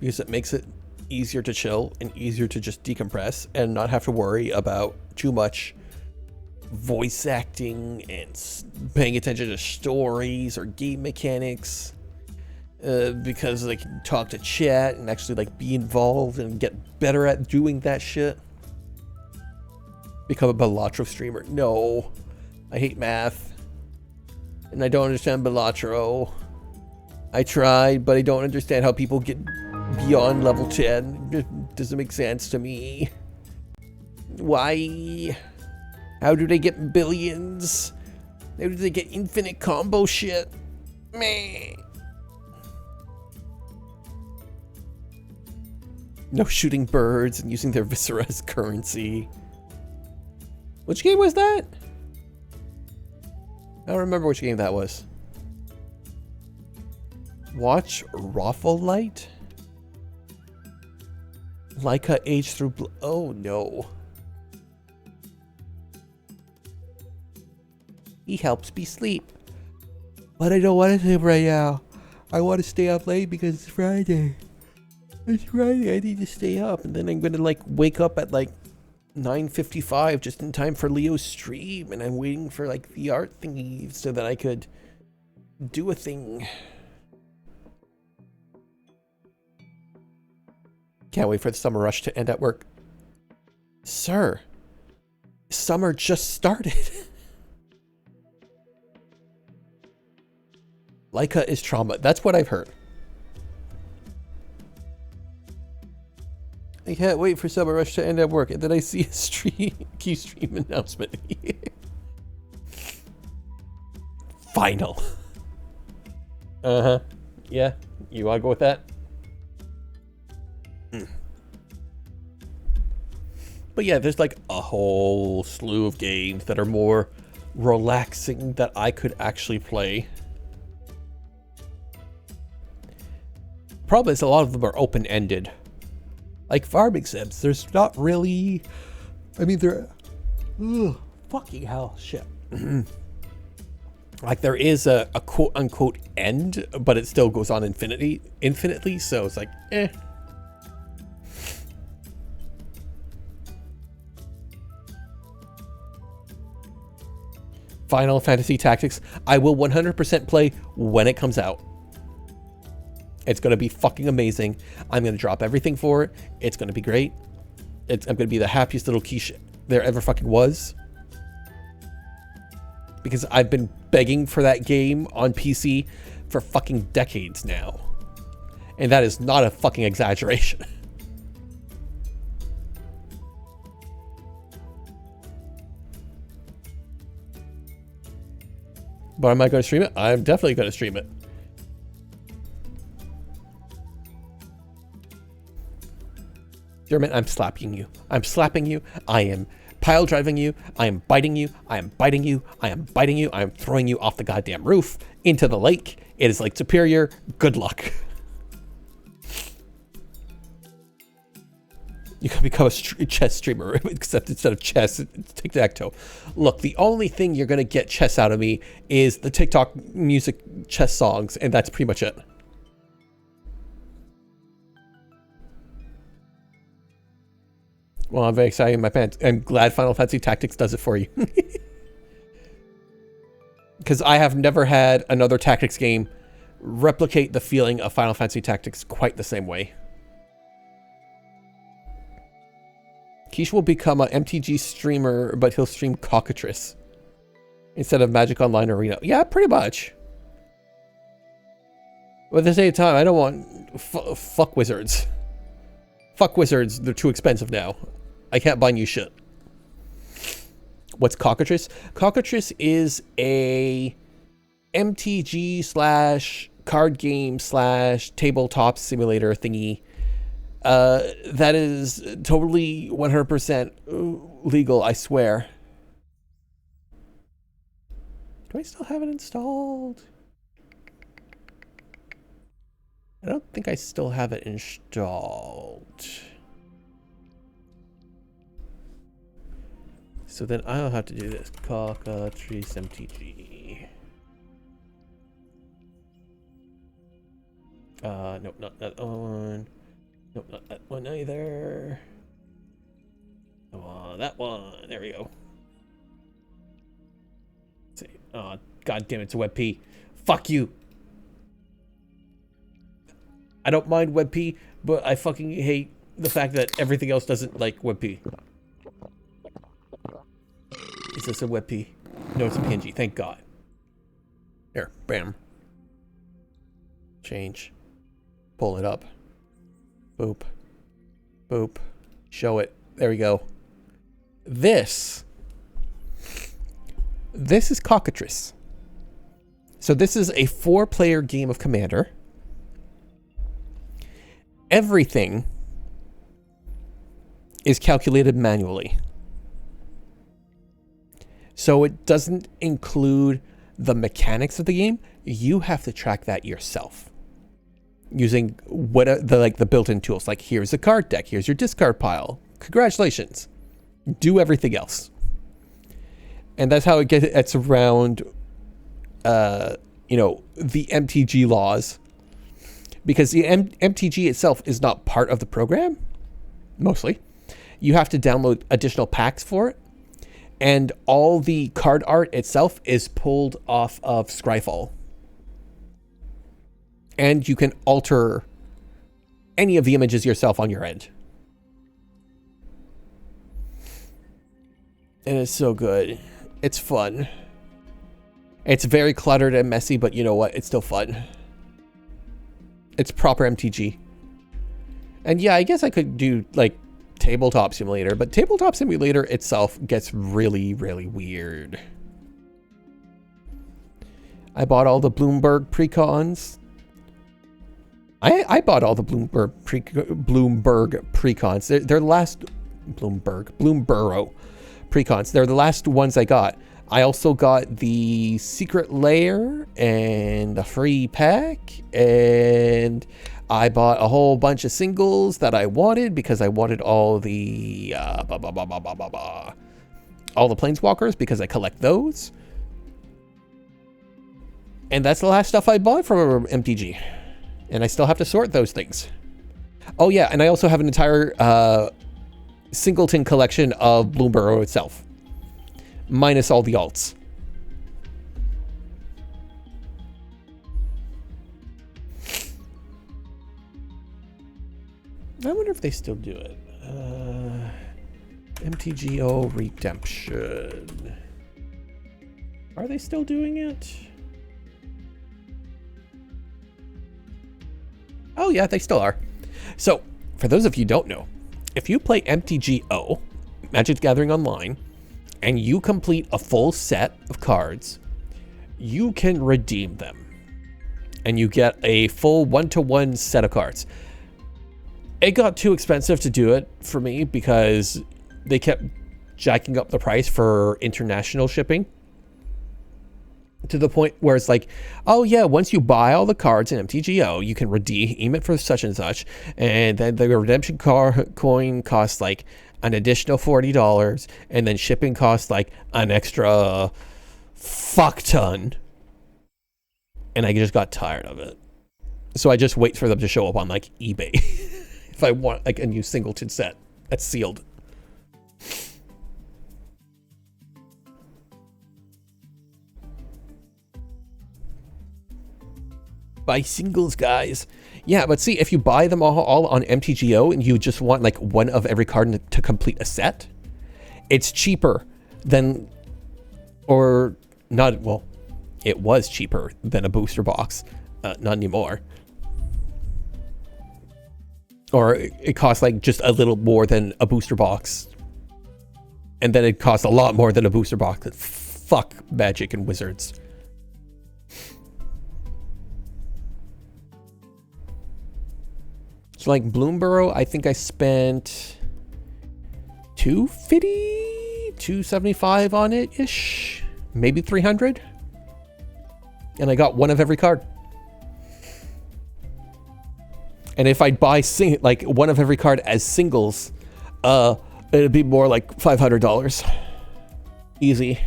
because it makes it easier to chill and easier to just decompress and not have to worry about too much voice acting and paying attention to stories or game mechanics, because I can talk to chat and actually like be involved and get better at doing that shit. Become a Balatro streamer. No, I hate math and I don't understand Balatro. I tried, but I don't understand how people get beyond level 10. It doesn't make sense to me. Why? How do they get billions? How do they get infinite combo shit? Meh. No shooting birds and using their viscera as currency. Which game was that? I don't remember which game that was. Watch Raffle Light? Leica age through oh no. He helps me sleep. But I don't want to sleep right now. I want to stay up late because it's Friday. It's Friday, I need to stay up. And then I'm going to like wake up at like 9:55 just in time for Leo's stream. And I'm waiting for like the art thingy so that I could do a thing. Can't wait for the summer rush to end at work. Sir, summer just started. Leica is trauma. That's what I've heard. I can't wait for summer rush to end at work. And then I see a key stream announcement. Final. Uh-huh. Yeah, you want to go with that? But yeah, there's like a whole slew of games that are more relaxing that I could actually play. Problem is a lot of them are open-ended. Like farming sims, there's not really, I mean, they're, fucking hell, shit. Like there is a quote-unquote end, but it still goes on infinitely, so it's like, eh. Final Fantasy Tactics, I will 100% play when it comes out. It's going to be fucking amazing. I'm going to drop everything for it. It's going to be great. I'm going to be the happiest little Keish there ever fucking was. Because I've been begging for that game on PC for fucking decades now. And that is not a fucking exaggeration. But am I going to stream it? I'm definitely going to stream it. German, I'm slapping you. I'm slapping you. I am pile driving you. I am biting you. I am biting you. I am biting you. I am throwing you off the goddamn roof into the lake. It is Lake Superior. Good luck. You can become a chess streamer, except instead of chess, it's tic-tac-toe. Look, the only thing you're going to get chess out of me is the TikTok music chess songs, and that's pretty much it. Well, I'm very excited in my pants. I'm glad Final Fantasy Tactics does it for you. Because I have never had another Tactics game replicate the feeling of Final Fantasy Tactics quite the same way. Keish will become an MTG streamer, but he'll stream Cockatrice instead of Magic Online Arena. Yeah, pretty much. But at the same time, I don't want... fuck wizards. Fuck wizards, they're too expensive now. I can't buy new shit. What's Cockatrice? Cockatrice is a MTG slash card game slash tabletop simulator thingy. That is totally 100% legal, I swear. Do I still have it installed? I don't think I still have it installed. So then I'll have to do this. Cockatrice MTG. Nope, not that one. Nope, not that one either. Come on, that one. There we go. Let's see. Oh, god damn it, it's a WebP. Fuck you. I don't mind WebP, but I fucking hate the fact that everything else doesn't like WebP. Is this a WebP? No, it's a PNG. Thank God. Here, bam. Change. Pull it up. Boop. Boop. Show it. There we go. This is Cockatrice. So this is a 4-player game of Commander. Everything is calculated manually. So it doesn't include the mechanics of the game. You have to track that yourself using the built-in tools. Like, here's a card deck, here's your discard pile. Congratulations. Do everything else. And that's how it's around the MTG laws, because the MTG itself is not part of the program. Mostly you have to download additional packs for it, and all the card art itself is pulled off of Scryfall, and you can alter any of the images yourself on your end. And it's so good. It's fun. It's very cluttered and messy, but you know what? It's still fun. It's proper MTG. And yeah, I guess I could do like Tabletop Simulator, but Tabletop Simulator itself gets really, really weird. I bought all the Bloomberg precons. I bought all the Bloomberg precons. They're the last Bloomborough precons. They're the last ones I got. I also got the Secret Lair and a free pack, and I bought a whole bunch of singles that I wanted because I wanted all the all the Planeswalkers because I collect those. And that's the last stuff I bought from MTG. And I still have to sort those things. Oh yeah, and I also have an entire singleton collection of Bloomborough itself, minus all the alts. I wonder if they still do it. MTGO Redemption. Are they still doing it? Oh yeah, they still are. So, for those of you who don't know, if you play MTGO, Magic the Gathering Online, and you complete a full set of cards, you can redeem them. And you get a full 1-to-1 set of cards. It got too expensive to do it for me because they kept jacking up the price for international shipping, to the point where it's like, oh yeah, once you buy all the cards in MTGO, you can redeem it for such and such, and then the redemption coin costs like an additional $40, and then shipping costs like an extra fuck ton. And I just got tired of it. So I just wait for them to show up on like eBay if I want like a new singleton set that's sealed. Buy singles, guys. Yeah, but see, if you buy them all on MTGO and you just want like one of every card to complete a set, it's cheaper than, or not, well, it was cheaper than a booster box. Not anymore. Or it costs like just a little more than a booster box. And then it costs a lot more than a booster box. Fuck Magic and Wizards. So like Bloomborough, I think I spent $250, $275 on it ish, maybe $300, and I got one of every card. And if I buy like one of every card as singles, it'd be more like $500, easy.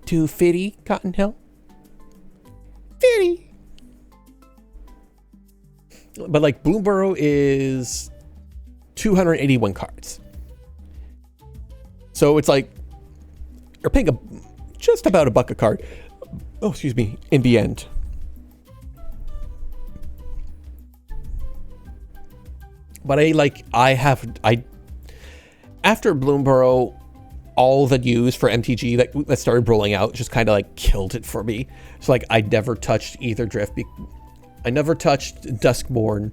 $250, Cotton Hill, 50. But like Bloomborough is 281 cards. So it's like you're paying just about $1 a card. Oh, excuse me, in the end. But after Bloomborough, all the news for MTG that started rolling out just kind of like killed it for me. So like I never touched either Drift. I never touched Duskborn,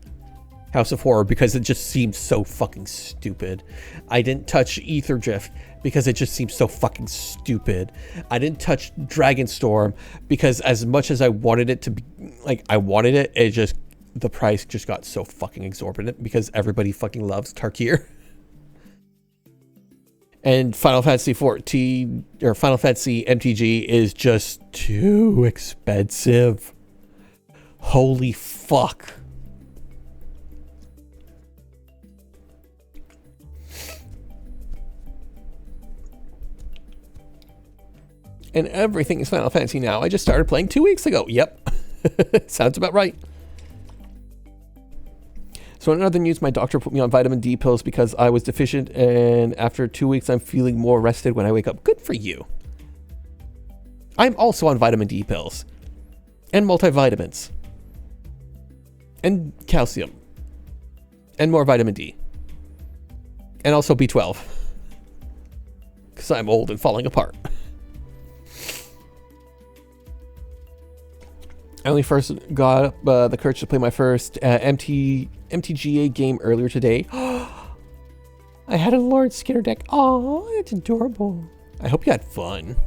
House of Horror because it just seemed so fucking stupid. I didn't touch Ether Drift because it just seemed so fucking stupid. I didn't touch Dragonstorm because as much as I wanted it to be, like, I wanted it, it just, the price just got so fucking exorbitant because everybody fucking loves Tarkir. And Final Fantasy 14 or Final Fantasy MTG is just too expensive. Holy fuck. And everything is Final Fantasy now. I just started playing 2 weeks ago. Yep. Sounds about right. So in other news, my doctor put me on vitamin D pills because I was deficient, and after 2 weeks, I'm feeling more rested when I wake up. Good for you. I'm also on vitamin D pills. And multivitamins. And calcium. And more vitamin D. And also B12. Because I'm old and falling apart. I only first got up the courage to play my first MTGA game earlier today. I had a Lord Skinner deck. Oh, that's adorable. I hope you had fun.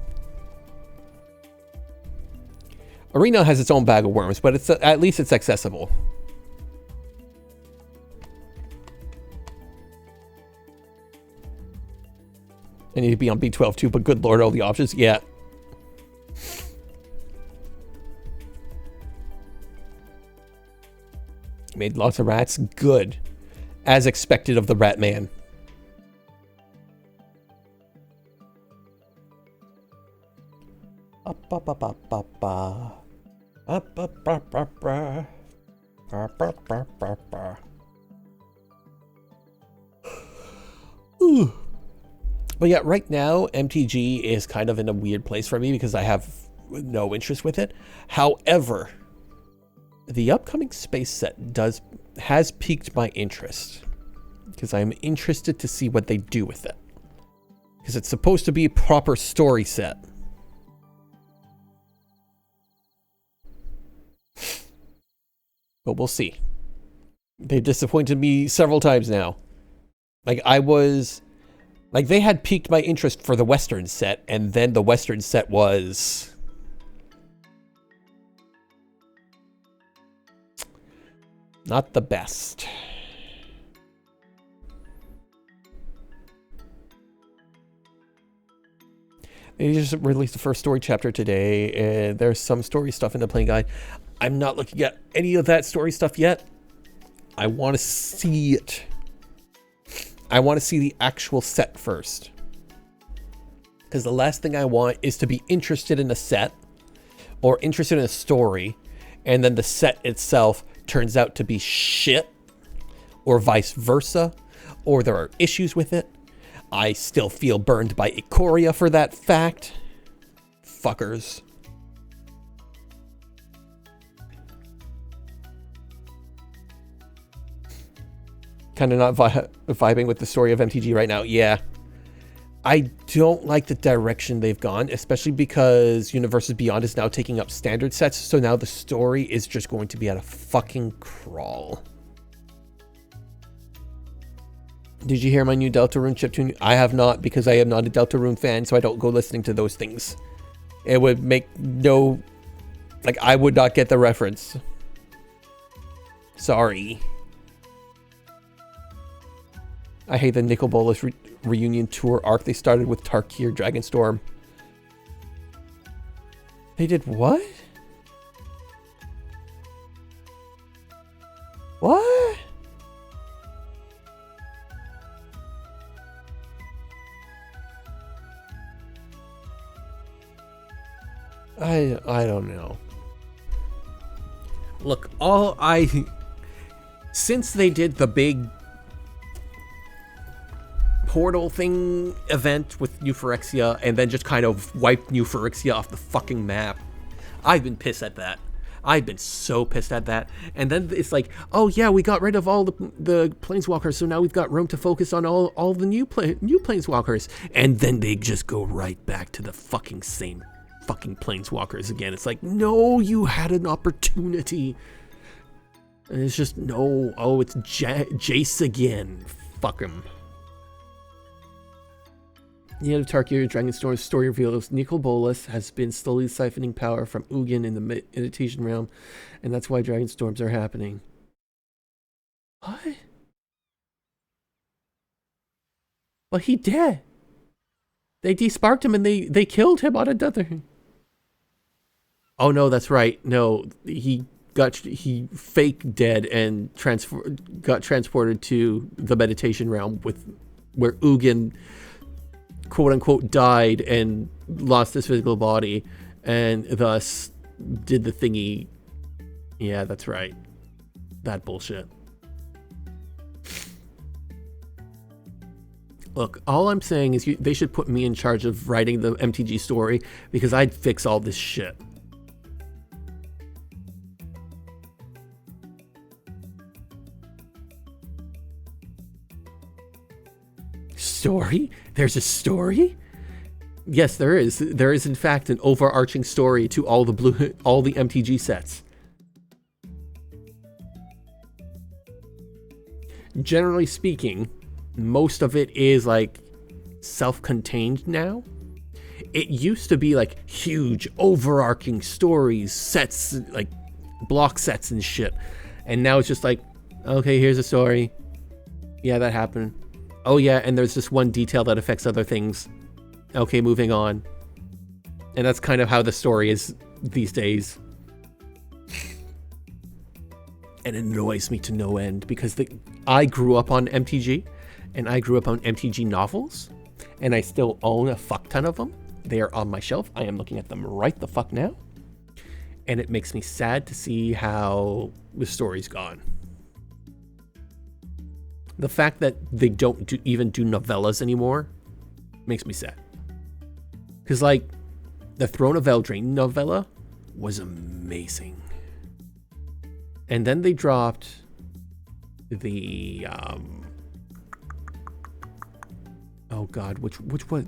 Arena has its own bag of worms, but it's at least it's accessible. I need to be on B12 too, but good lord, all the options. Yeah. Made lots of rats. Good. As expected of the Rat Man. Ooh. But yeah, right now, MTG is kind of in a weird place for me because I have no interest with it. However, the upcoming space set has piqued my interest because I'm interested to see what they do with it, because it's supposed to be a proper story set. But we'll see. They've disappointed me several times now. Like they had piqued my interest for the Western set, and then the Western set was not the best. They just released the first story chapter today, and there's some story stuff in the playing guide. I'm not looking at any of that story stuff yet. I want to see it. I want to see the actual set first. Because the last thing I want is to be interested in a set or interested in a story, and then the set itself turns out to be shit, or vice versa, or there are issues with it. I still feel burned by Ikoria for that fact. Fuckers. Kind of not vibing with the story of MTG right now. Yeah. I don't like the direction they've gone, especially because Universes Beyond is now taking up standard sets, so now the story is just going to be at a fucking crawl. Did you hear my new Deltarune chiptune? I have not, because I am not a Deltarune fan, so I don't go listening to those things. It would make no... Like, I would not get the reference. Sorry. I hate the Nicol Bolas reunion tour arc they started with Tarkir Dragonstorm. They did what? What? I don't know. Look, since they did the big portal thing event with New Phyrexia and then just kind of wiped New Phyrexia off the fucking map, I've been pissed at that. I've been so pissed at that. And then it's like, oh yeah, we got rid of all the planeswalkers, so now we've got room to focus on all the new planeswalkers. And then they just go right back to the fucking same fucking planeswalkers again. It's like, no, you had an opportunity. And it's just, no, oh, it's Jace again. Fuck him. The end of Tarkir, Dragonstorm's story reveals Nicol Bolas has been slowly siphoning power from Ugin in the meditation realm, and that's why Dragonstorms are happening. What? Well, he dead. They desparked him and they killed him on another. Oh no, that's right. No, he fake dead and got transported to the meditation realm where Ugin quote unquote died and lost his physical body and thus did the thingy. Yeah, that's right. That bullshit. Look, all I'm saying is they should put me in charge of writing the MTG story because I'd fix all this shit. Story? There's a story? Yes, there is. There is in fact an overarching story to all the MTG sets. Generally speaking, most of it is like self-contained now. It used to be like huge overarching stories, sets, like block sets and shit. And now it's just like, okay, here's a story. Yeah, that happened. Oh yeah, and there's this one detail that affects other things. Okay, moving on. And that's kind of how the story is these days. And it annoys me to no end because I grew up on MTG. And I grew up on MTG novels, and I still own a fuck ton of them. They are on my shelf. I am looking at them right the fuck now. And it makes me sad to see how the story's gone. The fact that they don't even do novellas anymore makes me sad. Because, like, the Throne of Eldraine novella was amazing. And then they dropped the... oh god, which was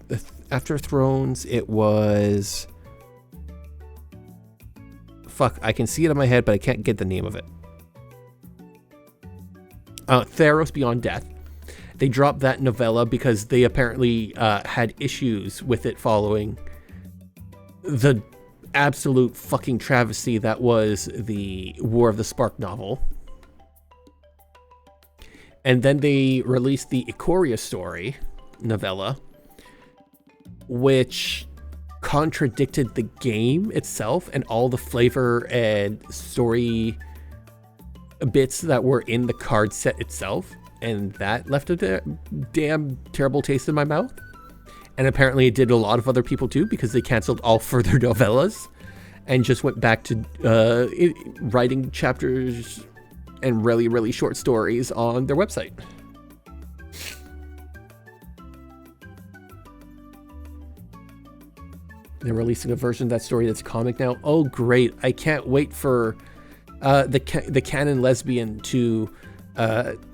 after Thrones? It was fuck. I can see it in my head, but I can't get the name of it. Theros Beyond Death. They dropped that novella because they apparently had issues with it following the absolute fucking travesty that was the War of the Spark novel. And then they released the Ikoria story novella, which contradicted the game itself and all the flavor and story bits that were in the card set itself, and that left a damn terrible taste in my mouth. And apparently it did a lot of other people too, because they canceled all further novellas and just went back to writing chapters and really, really short stories on their website. They're releasing a version of that story that's comic now. Oh, great. I can't wait for the canon lesbian to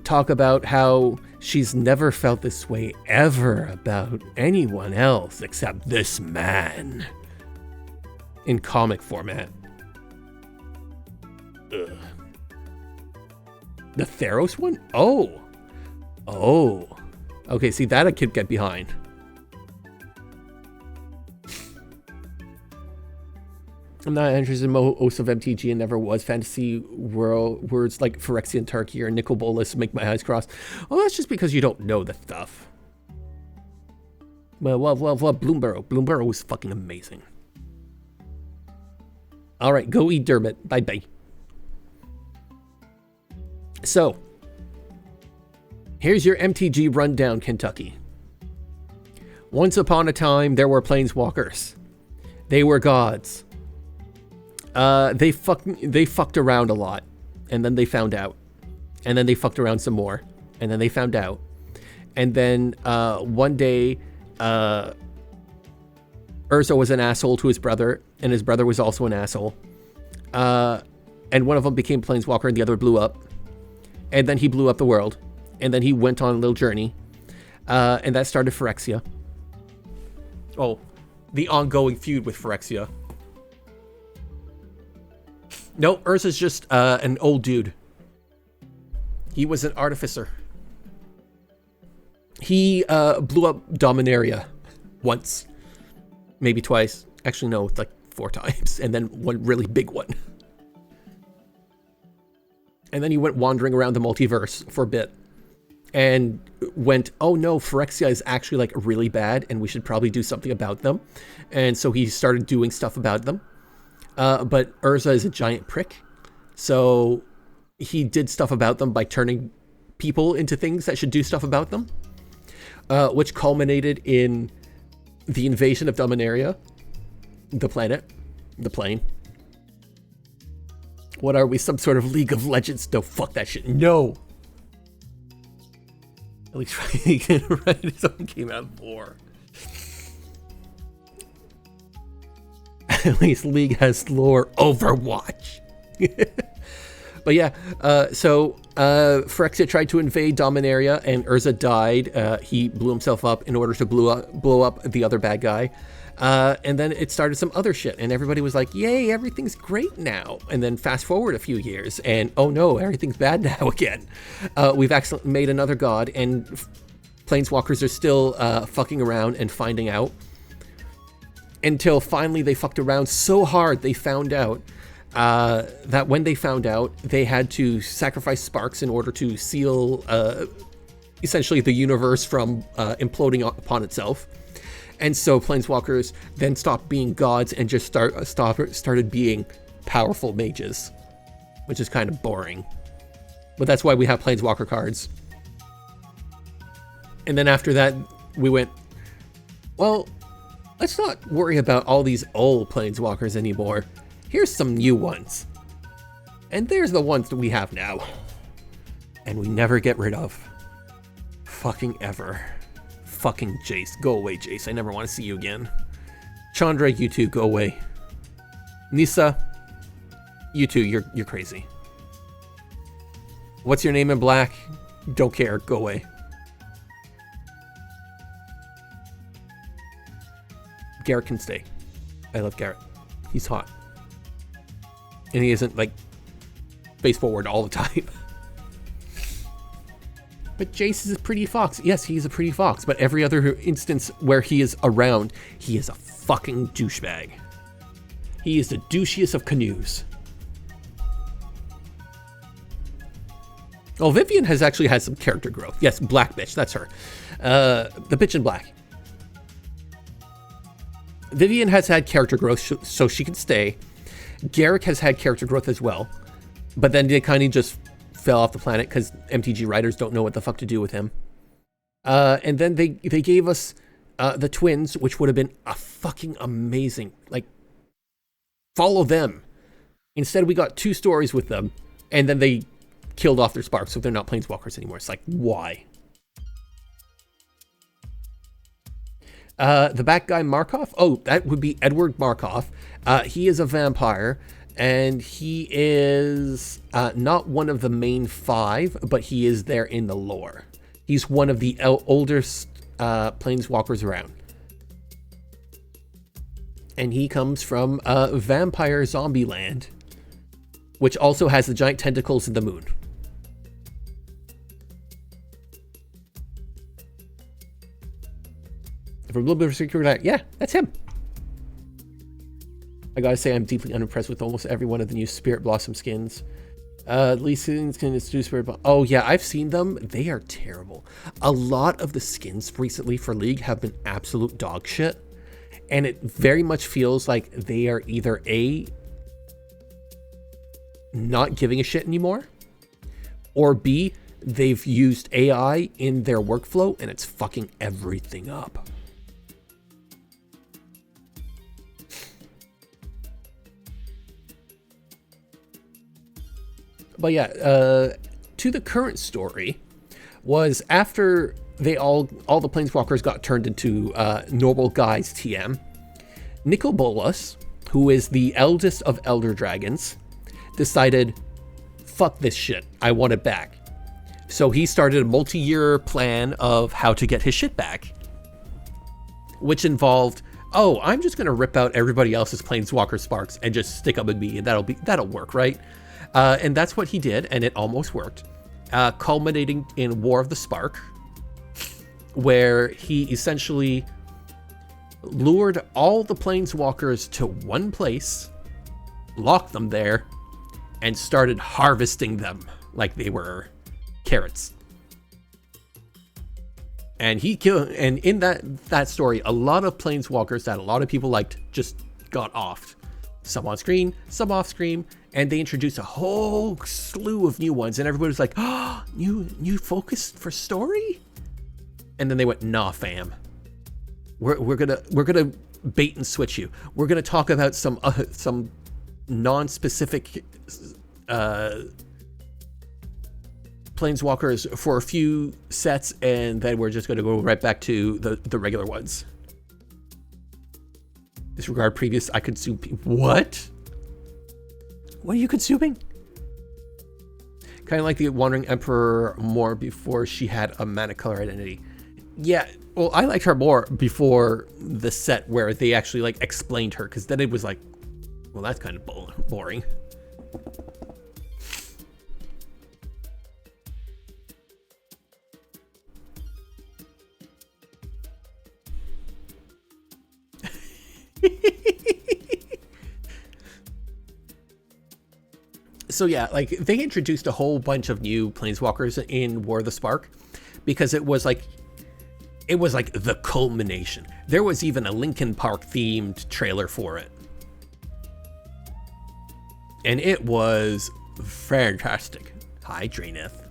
talk about how she's never felt this way ever about anyone else except this man in comic format. Ugh. The Theros one? Oh. Okay, see, that I could get behind. I'm not interested in most of MTG and never was. Fantasy words like Phyrexia and Tarkir and Nicol Bolas make my eyes cross. Well, that's just because you don't know the stuff. Well, Bloomburrow. Bloomburrow was fucking amazing. All right, go eat Dermot. Bye-bye. So, here's your MTG rundown, Kentucky. Once upon a time, there were planeswalkers. They were gods. They fucked around a lot, and then they found out, and then they fucked around some more, and then they found out, and then one day, Urza was an asshole to his brother, and his brother was also an asshole, and one of them became Planeswalker, and the other blew up, and then he blew up the world, and then he went on a little journey, and that started Phyrexia. Oh, the ongoing feud with Phyrexia. No, Urza's just an old dude. He was an artificer. He blew up Dominaria once, maybe twice. Actually, no, like 4 times, and then one really big one. And then he went wandering around the multiverse for a bit and went, oh no, Phyrexia is actually like really bad and we should probably do something about them. And so he started doing stuff about them. But Urza is a giant prick. So he did stuff about them by turning people into things that should do stuff about them, which culminated in the invasion of Dominaria, the planet, the plane. What are we, some sort of League of Legends? No, fuck that shit. No. At least right, something came out of war. At least League has lore. Overwatch. But yeah, so Phyrexia tried to invade Dominaria and Urza died. He blew himself up in order to blow up the other bad guy. And then it started some other shit and everybody was like, yay, everything's great now. And then fast forward a few years and oh no, everything's bad now again. We've accidentally made another god and Planeswalkers are still fucking around and finding out. Until finally they fucked around so hard they found out that when they found out, they had to sacrifice sparks in order to seal essentially the universe from imploding upon itself. And so Planeswalkers then stopped being gods and just started being powerful mages, which is kind of boring. But that's why we have Planeswalker cards. And then after that, we went, well, let's not worry about all these old Planeswalkers anymore. Here's some new ones. And there's the ones that we have now. And we never get rid of. Fucking ever. Fucking Jace. Go away, Jace. I never want to see you again. Chandra, you too, go away. Nisa, you too, you're crazy. What's your name in black? Don't care, go away. Garrett can stay. I love Garrett. He's hot. And he isn't like face forward all the time. But Jace is a pretty fox. Yes, he's a pretty fox, but every other instance where he is around, he is a fucking douchebag. He is the douchiest of canoes. Oh, Vivian has actually had some character growth. Yes, black bitch, that's her. The bitch in black. Vivian has had character growth, so she can stay. Garrick has had character growth as well, but then they kind of just fell off the planet because MTG writers don't know what the fuck to do with him. And then they gave us the twins, which would have been a fucking amazing, like, follow them. Instead, we got 2 stories with them, and then they killed off their sparks, so they're not Planeswalkers anymore. It's like, why? The back guy Markov? Oh, that would be Edward Markov. He is a vampire, and he is not one of the main 5, but he is there in the lore. He's one of the oldest Planeswalkers around. And he comes from vampire zombie land, which also has the giant tentacles in the moon. For a little bit of security, yeah, that's him. I gotta say, I'm deeply unimpressed with almost every one of the new Spirit Blossom skins. Lee Sin's skin is Spirit Blossom. Oh yeah, I've seen them. They are terrible. A lot of the skins recently for League have been absolute dog shit. And it very much feels like they are either A, not giving a shit anymore, or B, they've used AI in their workflow and it's fucking everything up. But yeah, to the current story was after they all the Planeswalkers got turned into normal guys TM, Nicobolas, who is the eldest of Elder Dragons, decided, fuck this shit, I want it back. So he started a multi-year plan of how to get his shit back, which involved, oh, I'm just gonna rip out everybody else's Planeswalker sparks and just stick them in me, and that'll work, right? And that's what he did, and it almost worked. culminating in War of the Spark, where he essentially lured all the planeswalkers to one place, locked them there, and started harvesting them like they were carrots. And he killed, and in that story, a lot of planeswalkers that a lot of people liked just got offed. Some on screen, some off screen, and they introduced a whole slew of new ones, and everybody was like, "Oh, new focus for story?" And then they went, "Nah, fam. We're gonna bait and switch you. We're gonna talk about some non-specific planeswalkers for a few sets, and then we're just gonna go right back to the regular ones." Disregard previous. I consume. What? What are you consuming? Kind of like the Wandering Emperor more before she had a mana color identity. Yeah, well, I liked her more before the set where they actually like explained her, because then it was like, well, that's kind of boring. So yeah, like they introduced a whole bunch of new planeswalkers in War of the Spark because it was like the culmination. There was even a Linkin Park themed trailer for it. And it was fantastic. Hi, Draenith.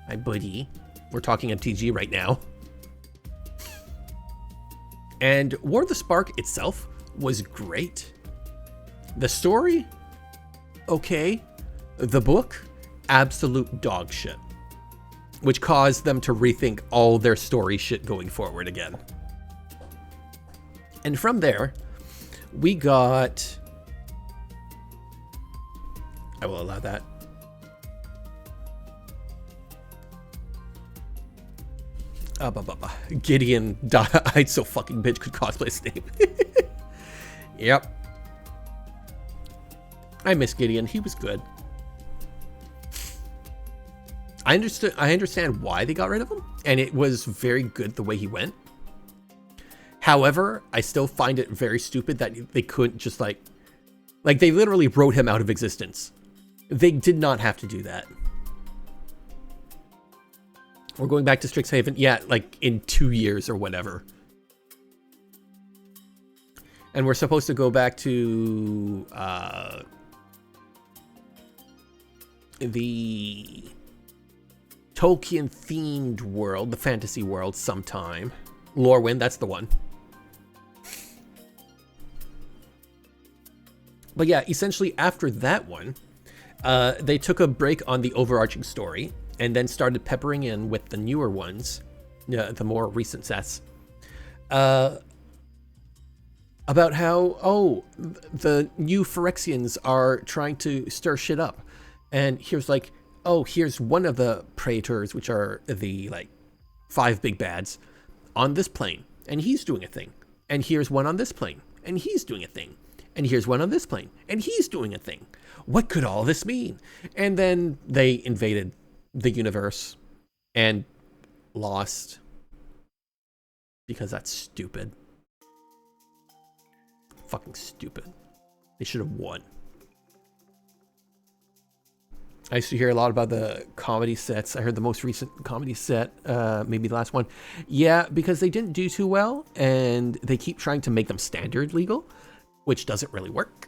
Hi, buddy. We're talking MTG right now. And War of the Spark itself was great. The story, okay. The book, absolute dog shit. Which caused them to rethink all their story shit going forward again. And from there, we got... I will allow that. Gideon died so fucking bitch could cosplay his name. Yep. I miss Gideon. He was good. I understand why they got rid of him, and it was very good the way he went. However, I still find it very stupid that they couldn't just like they literally wrote him out of existence. They did not have to do that. We're going back to Strixhaven, yeah, like in 2 years or whatever. And we're supposed to go back to the Tolkien-themed world, the fantasy world sometime. Lorwyn, that's the one. But yeah, essentially after that one, they took a break on the overarching story and then started peppering in with the newer ones, the more recent sets, about how, the new Phyrexians are trying to stir shit up. And here's like, here's one of the Praetors, which are the, 5 big bads, on this plane, and he's doing a thing. And here's one on this plane, and he's doing a thing. And here's one on this plane, and he's doing a thing. What could all this mean? And then they invaded the universe and lost because that's stupid. Fucking stupid. They should have won. I used to hear a lot about the comedy sets. I heard the most recent comedy set, maybe the last one. Yeah, because they didn't do too well, and they keep trying to make them standard legal, which doesn't really work.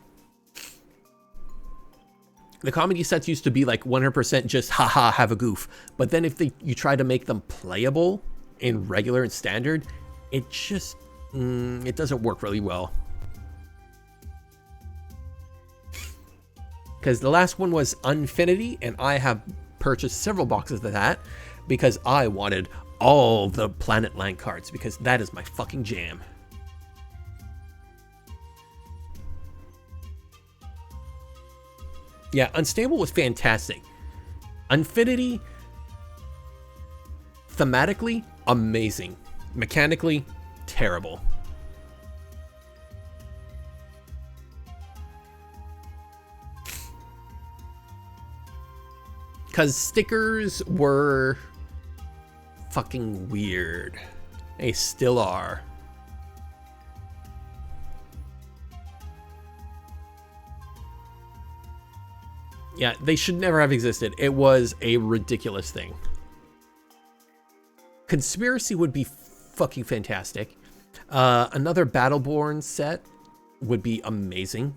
The comedy sets used to be like 100% just haha, have a goof. But then if you try to make them playable in regular and standard, it just, it doesn't work really well. Because the last one was Unfinity, and I have purchased several boxes of that because I wanted all the Planet Land cards, because that is my fucking jam. Yeah, Unstable was fantastic. Unfinity, thematically, amazing. Mechanically, terrible. because stickers were fucking weird. They still are. Yeah, they should never have existed. It was a ridiculous thing. Conspiracy would be fucking fantastic. Another Battleborn set would be amazing.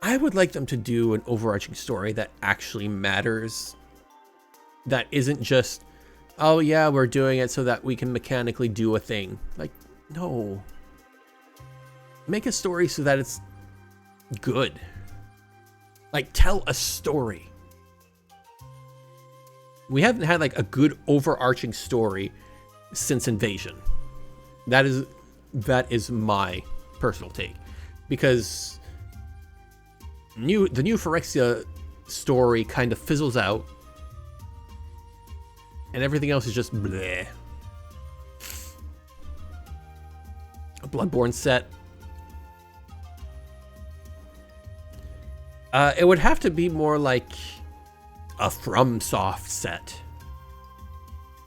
I would like them to do an overarching story that actually matters. That isn't just, oh yeah, we're doing it so that we can mechanically do a thing. Like, no. Make a story so that it's good. Like, tell a story. We haven't had like a good overarching story since Invasion. That is my personal take, because the new Phyrexia story kind of fizzles out, and everything else is just bleh. A Bloodborne set. It would have to be more like a FromSoft set.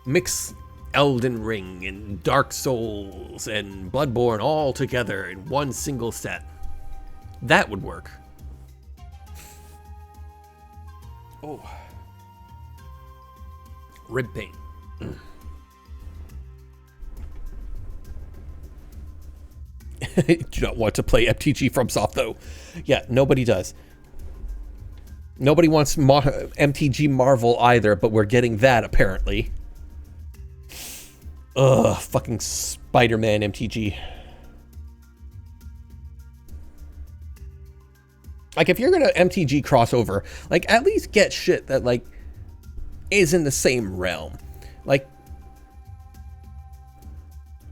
Mix Elden Ring and Dark Souls and Bloodborne all together in one single set. That would work. Oh. Rib pain. Do not want to play MTG FromSoft though. Yeah, nobody does. Nobody wants MTG Marvel either, but we're getting that apparently. Ugh, fucking Spider-Man MTG. Like, if you're gonna MTG crossover, like, at least get shit that, like, is in the same realm. Like,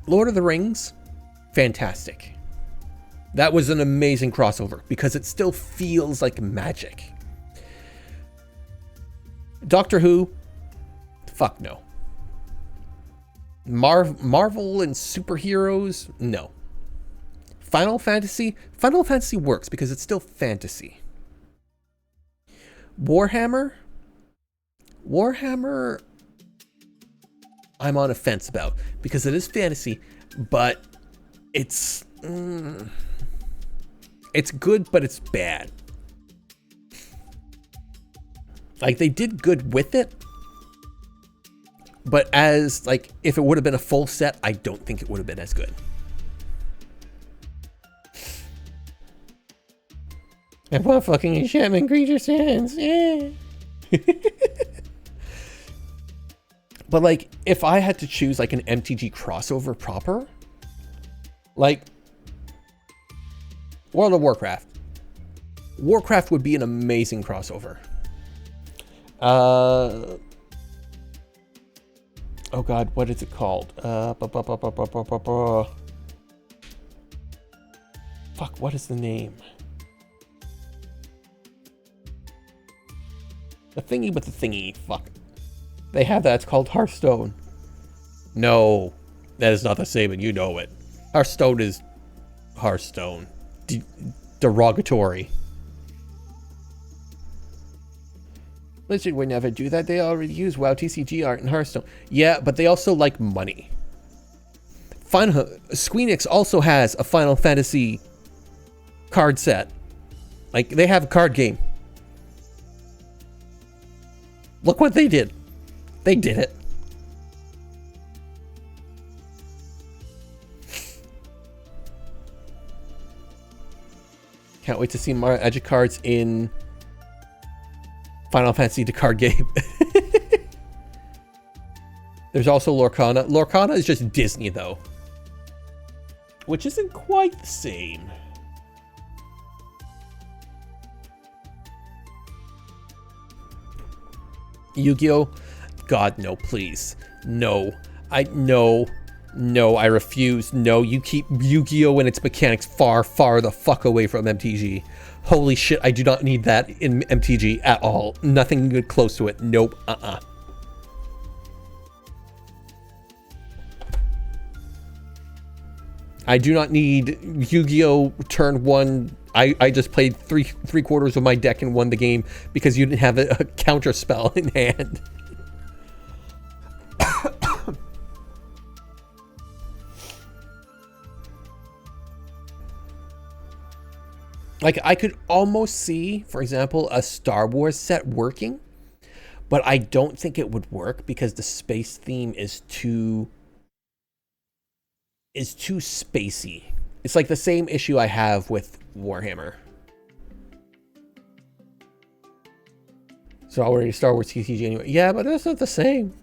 Lord of the Rings, fantastic. That was an amazing crossover because it still feels like magic. Doctor Who, fuck no. Marvel and superheroes, no. Final Fantasy works because it's still fantasy. Warhammer, I'm on a fence about because it is fantasy, but it's good, but it's bad. Like, they did good with it, but as, like, if it would have been a full set, I don't think it would have been as good. I want fucking enchantment creature sands, yeah. But, like, if I had to choose, like, an MTG crossover proper, like, World of Warcraft. Warcraft would be an amazing crossover. Oh god, what is it called? Fuck, what is the name? The thingy with the thingy, fuck. They have that, it's called Hearthstone. No, that is not the same and you know it. Hearthstone is Hearthstone. Derogatory. Blizzard would never do that. They already use WoW TCG art in Hearthstone. Yeah, but they also like money. Squeenix also has a Final Fantasy card set. Like, they have a card game. Look what they did. They did it. Can't wait to see more Magic cards in Final Fantasy, the card game. There's also Lorcana. Lorcana is just Disney, though. Which isn't quite the same. Yu-Gi-Oh! God, no, please. No. No, I refuse. No, you keep Yu-Gi-Oh! And its mechanics far, far the fuck away from MTG. Holy shit, I do not need that in MTG at all. Nothing good close to it. Nope. I do not need Yu-Gi-Oh! Turn 1. I just played three quarters of my deck and won the game because you didn't have a counter spell in hand. Like, I could almost see, for example, a Star Wars set working, but I don't think it would work because the space theme is too spacey. It's like the same issue I have with Warhammer. So already Star Wars TCG anyway. Yeah, but that's not the same.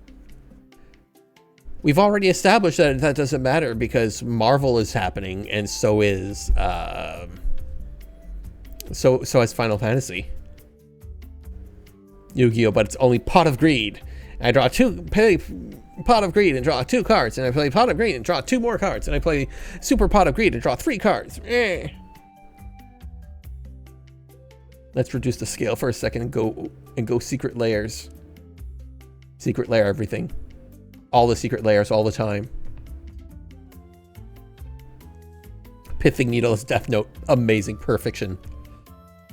We've already established that that doesn't matter because Marvel is happening, and so is so is Final Fantasy. Yu-Gi-Oh, but it's only Pot of Greed. I draw play Pot of Greed and draw 2 cards, and I play Pot of Greed and draw 2 more cards, and I play Super Pot of Greed and draw 3 cards. Let's reduce the scale for a second and go secret layers. Secret layer everything. All the secret layers all the time. Pithing Needles, Death Note, amazing, perfection.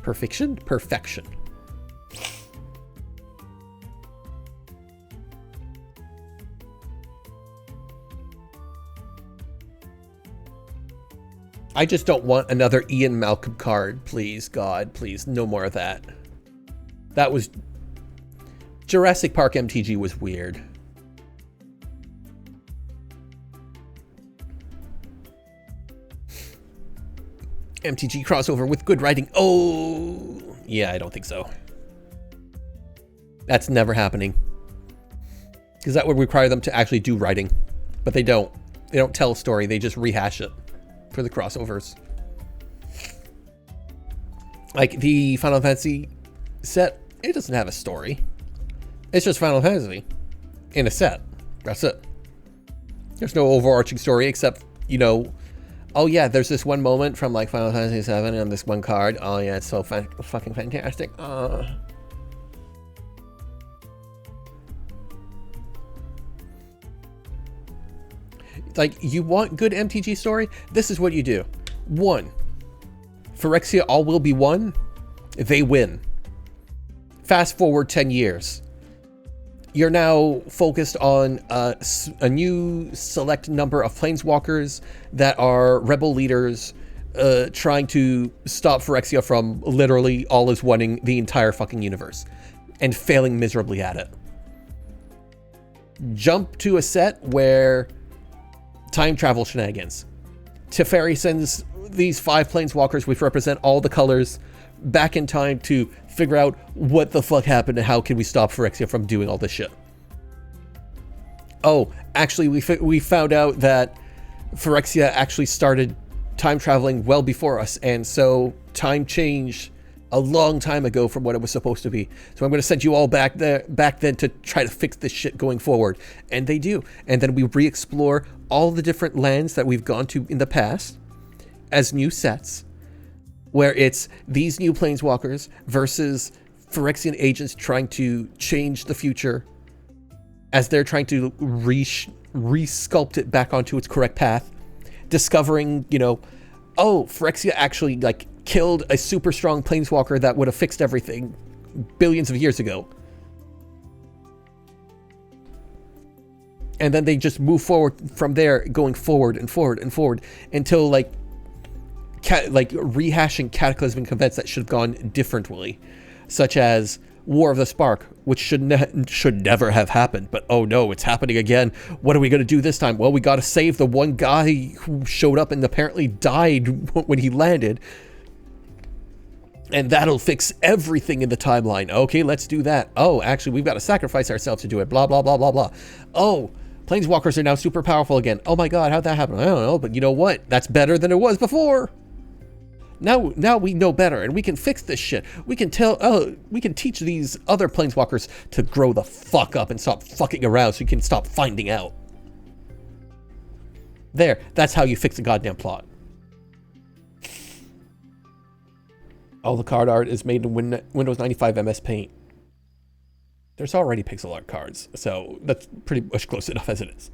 Perfection? Perfection. I just don't want another Ian Malcolm card, please, God, please, no more of that. That was... Jurassic Park MTG was weird. MTG crossover with good writing. Oh, yeah, I don't think so. That's never happening. Because that would require them to actually do writing. But they don't. They don't tell a story, they just rehash it for the crossovers. Like the Final Fantasy set, it doesn't have a story. It's just Final Fantasy in a set. That's it. There's no overarching story except, you know, oh yeah, there's this one moment from like Final Fantasy VII on this one card. Oh yeah, it's so fucking fantastic. Like, you want good MTG story? This is what you do. 1. Phyrexia all will be won. They win. Fast forward 10 years. You're now focused on a new select number of planeswalkers that are rebel leaders trying to stop Phyrexia from literally all is winning the entire fucking universe and failing miserably at it. Jump to a set where time travel shenanigans. Teferi sends these 5 planeswalkers, which represent all the colors, back in time to figure out what the fuck happened and how can we stop Phyrexia from doing all this shit. Oh, actually, we found out that Phyrexia actually started time traveling well before us, and so time changed a long time ago from what it was supposed to be. So I'm going to send you all back then to try to fix this shit going forward. And they do. And then we re-explore all the different lands that we've gone to in the past as new sets, where it's these new planeswalkers versus Phyrexian agents trying to change the future as they're trying to re-sculpt it back onto its correct path, discovering, you know, oh, Phyrexia actually, like, killed a super strong planeswalker that would have fixed everything billions of years ago. And then they just move forward from there, going forward and forward and forward until like rehashing cataclysmic events that should have gone differently, such as War of the Spark, which should never have happened, but oh no, it's happening again. What are we going to do this time? Well, we got to save the one guy who showed up and apparently died when he landed. And that'll fix everything in the timeline. Okay, let's do that. Oh, actually, we've got to sacrifice ourselves to do it. Blah, blah, blah, blah, blah. Oh, planeswalkers are now super powerful again. Oh my god, how'd that happen? I don't know, but you know what? That's better than it was before. Now we know better, and we can fix this shit. We can teach these other planeswalkers to grow the fuck up and stop fucking around so you can stop finding out. There, that's how you fix a goddamn plot. All the card art is made in Windows 95 MS Paint. There's already pixel art cards, so that's pretty much close enough as it is.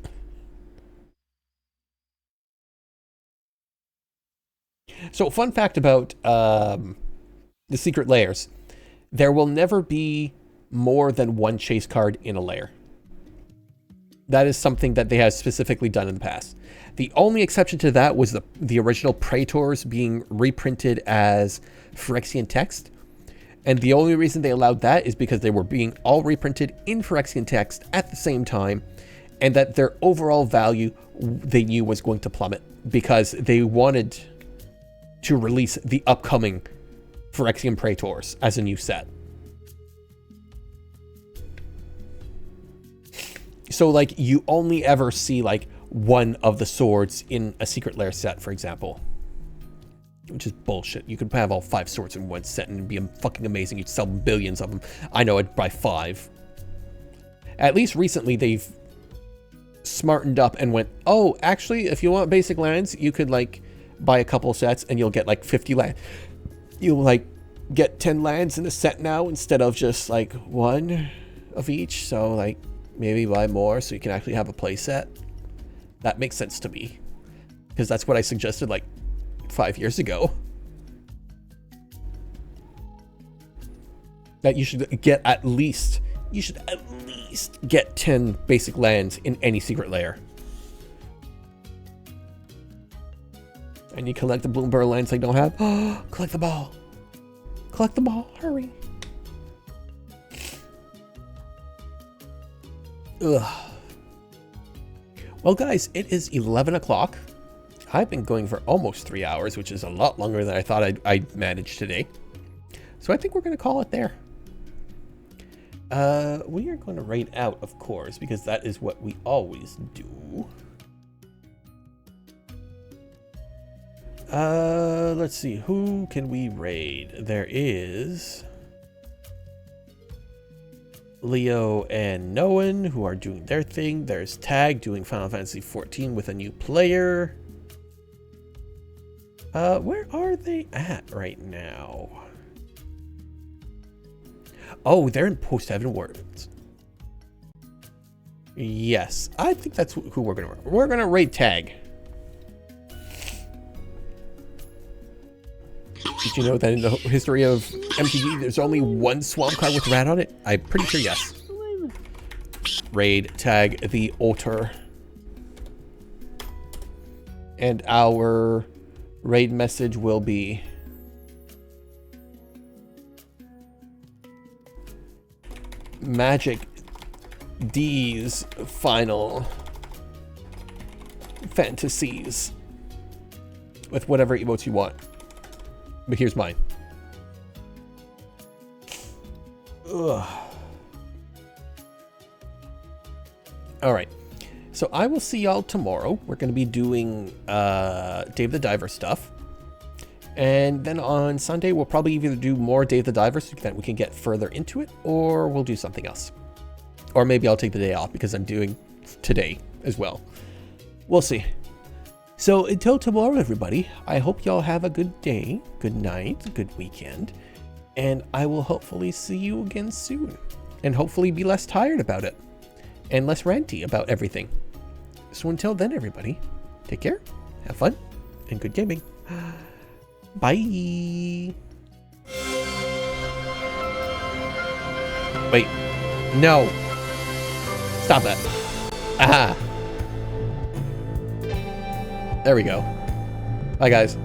So fun fact about the secret layers. There will never be more than one chase card in a layer. That is something that they have specifically done in the past. The only exception to that was the original Praetors being reprinted as Phyrexian text. And the only reason they allowed that is because they were being all reprinted in Phyrexian text at the same time, and that their overall value they knew was going to plummet because they wanted to release the upcoming Phyrexian Praetors as a new set. So like you only ever see like one of the swords in a secret lair set, for example. Which is bullshit. You could have all 5 swords in one set and it'd be fucking amazing. You'd sell billions of them. I know, I'd buy 5. At least recently they've smartened up and went, oh, actually, if you want basic lands, you could like buy a couple sets and you'll get like 50 lands. You'll like get 10 lands in a set now instead of just like 1 of each. So like maybe buy more so you can actually have a play set. That makes sense to me because that's what I suggested like 5 years ago. That you should get at least get 10 basic lands in any secret lair. And you collect the Bloomberg lands they don't have. Oh, collect the ball. Collect the ball, hurry. Ugh. Well guys, it is 11 o'clock. I've been going for almost 3 hours, which is a lot longer than I thought I'd manage today. So I think we're going to call it there. We are going to raid out, of course, because that is what we always do. Let's see. Who can we raid? There is Leo and Noan, who are doing their thing. There's Tag doing Final Fantasy XIV with a new player. Where are they at right now? Oh, they're in Post-Heaven Wardens. Yes, I think that's who we're gonna raid Tag. Did you know that in the history of MTG, there's only one swamp card with rat on it? I'm pretty sure yes. Raid Tag the Otter. And our raid message will be Magic D's Final Fantasies with whatever emotes you want. But here's mine. Ugh. All right. So I will see y'all tomorrow. We're going to be doing Dave the Diver stuff. And then on Sunday, we'll probably either do more Dave the Diver so that we can get further into it, or we'll do something else. Or maybe I'll take the day off because I'm doing today as well. We'll see. So until tomorrow, everybody, I hope y'all have a good day, good night, good weekend. And I will hopefully see you again soon. And hopefully be less tired about it. And less ranty about everything. So until then, everybody, take care, have fun, and good gaming. Bye. Wait. No. Stop that. Aha. There we go. Bye, guys.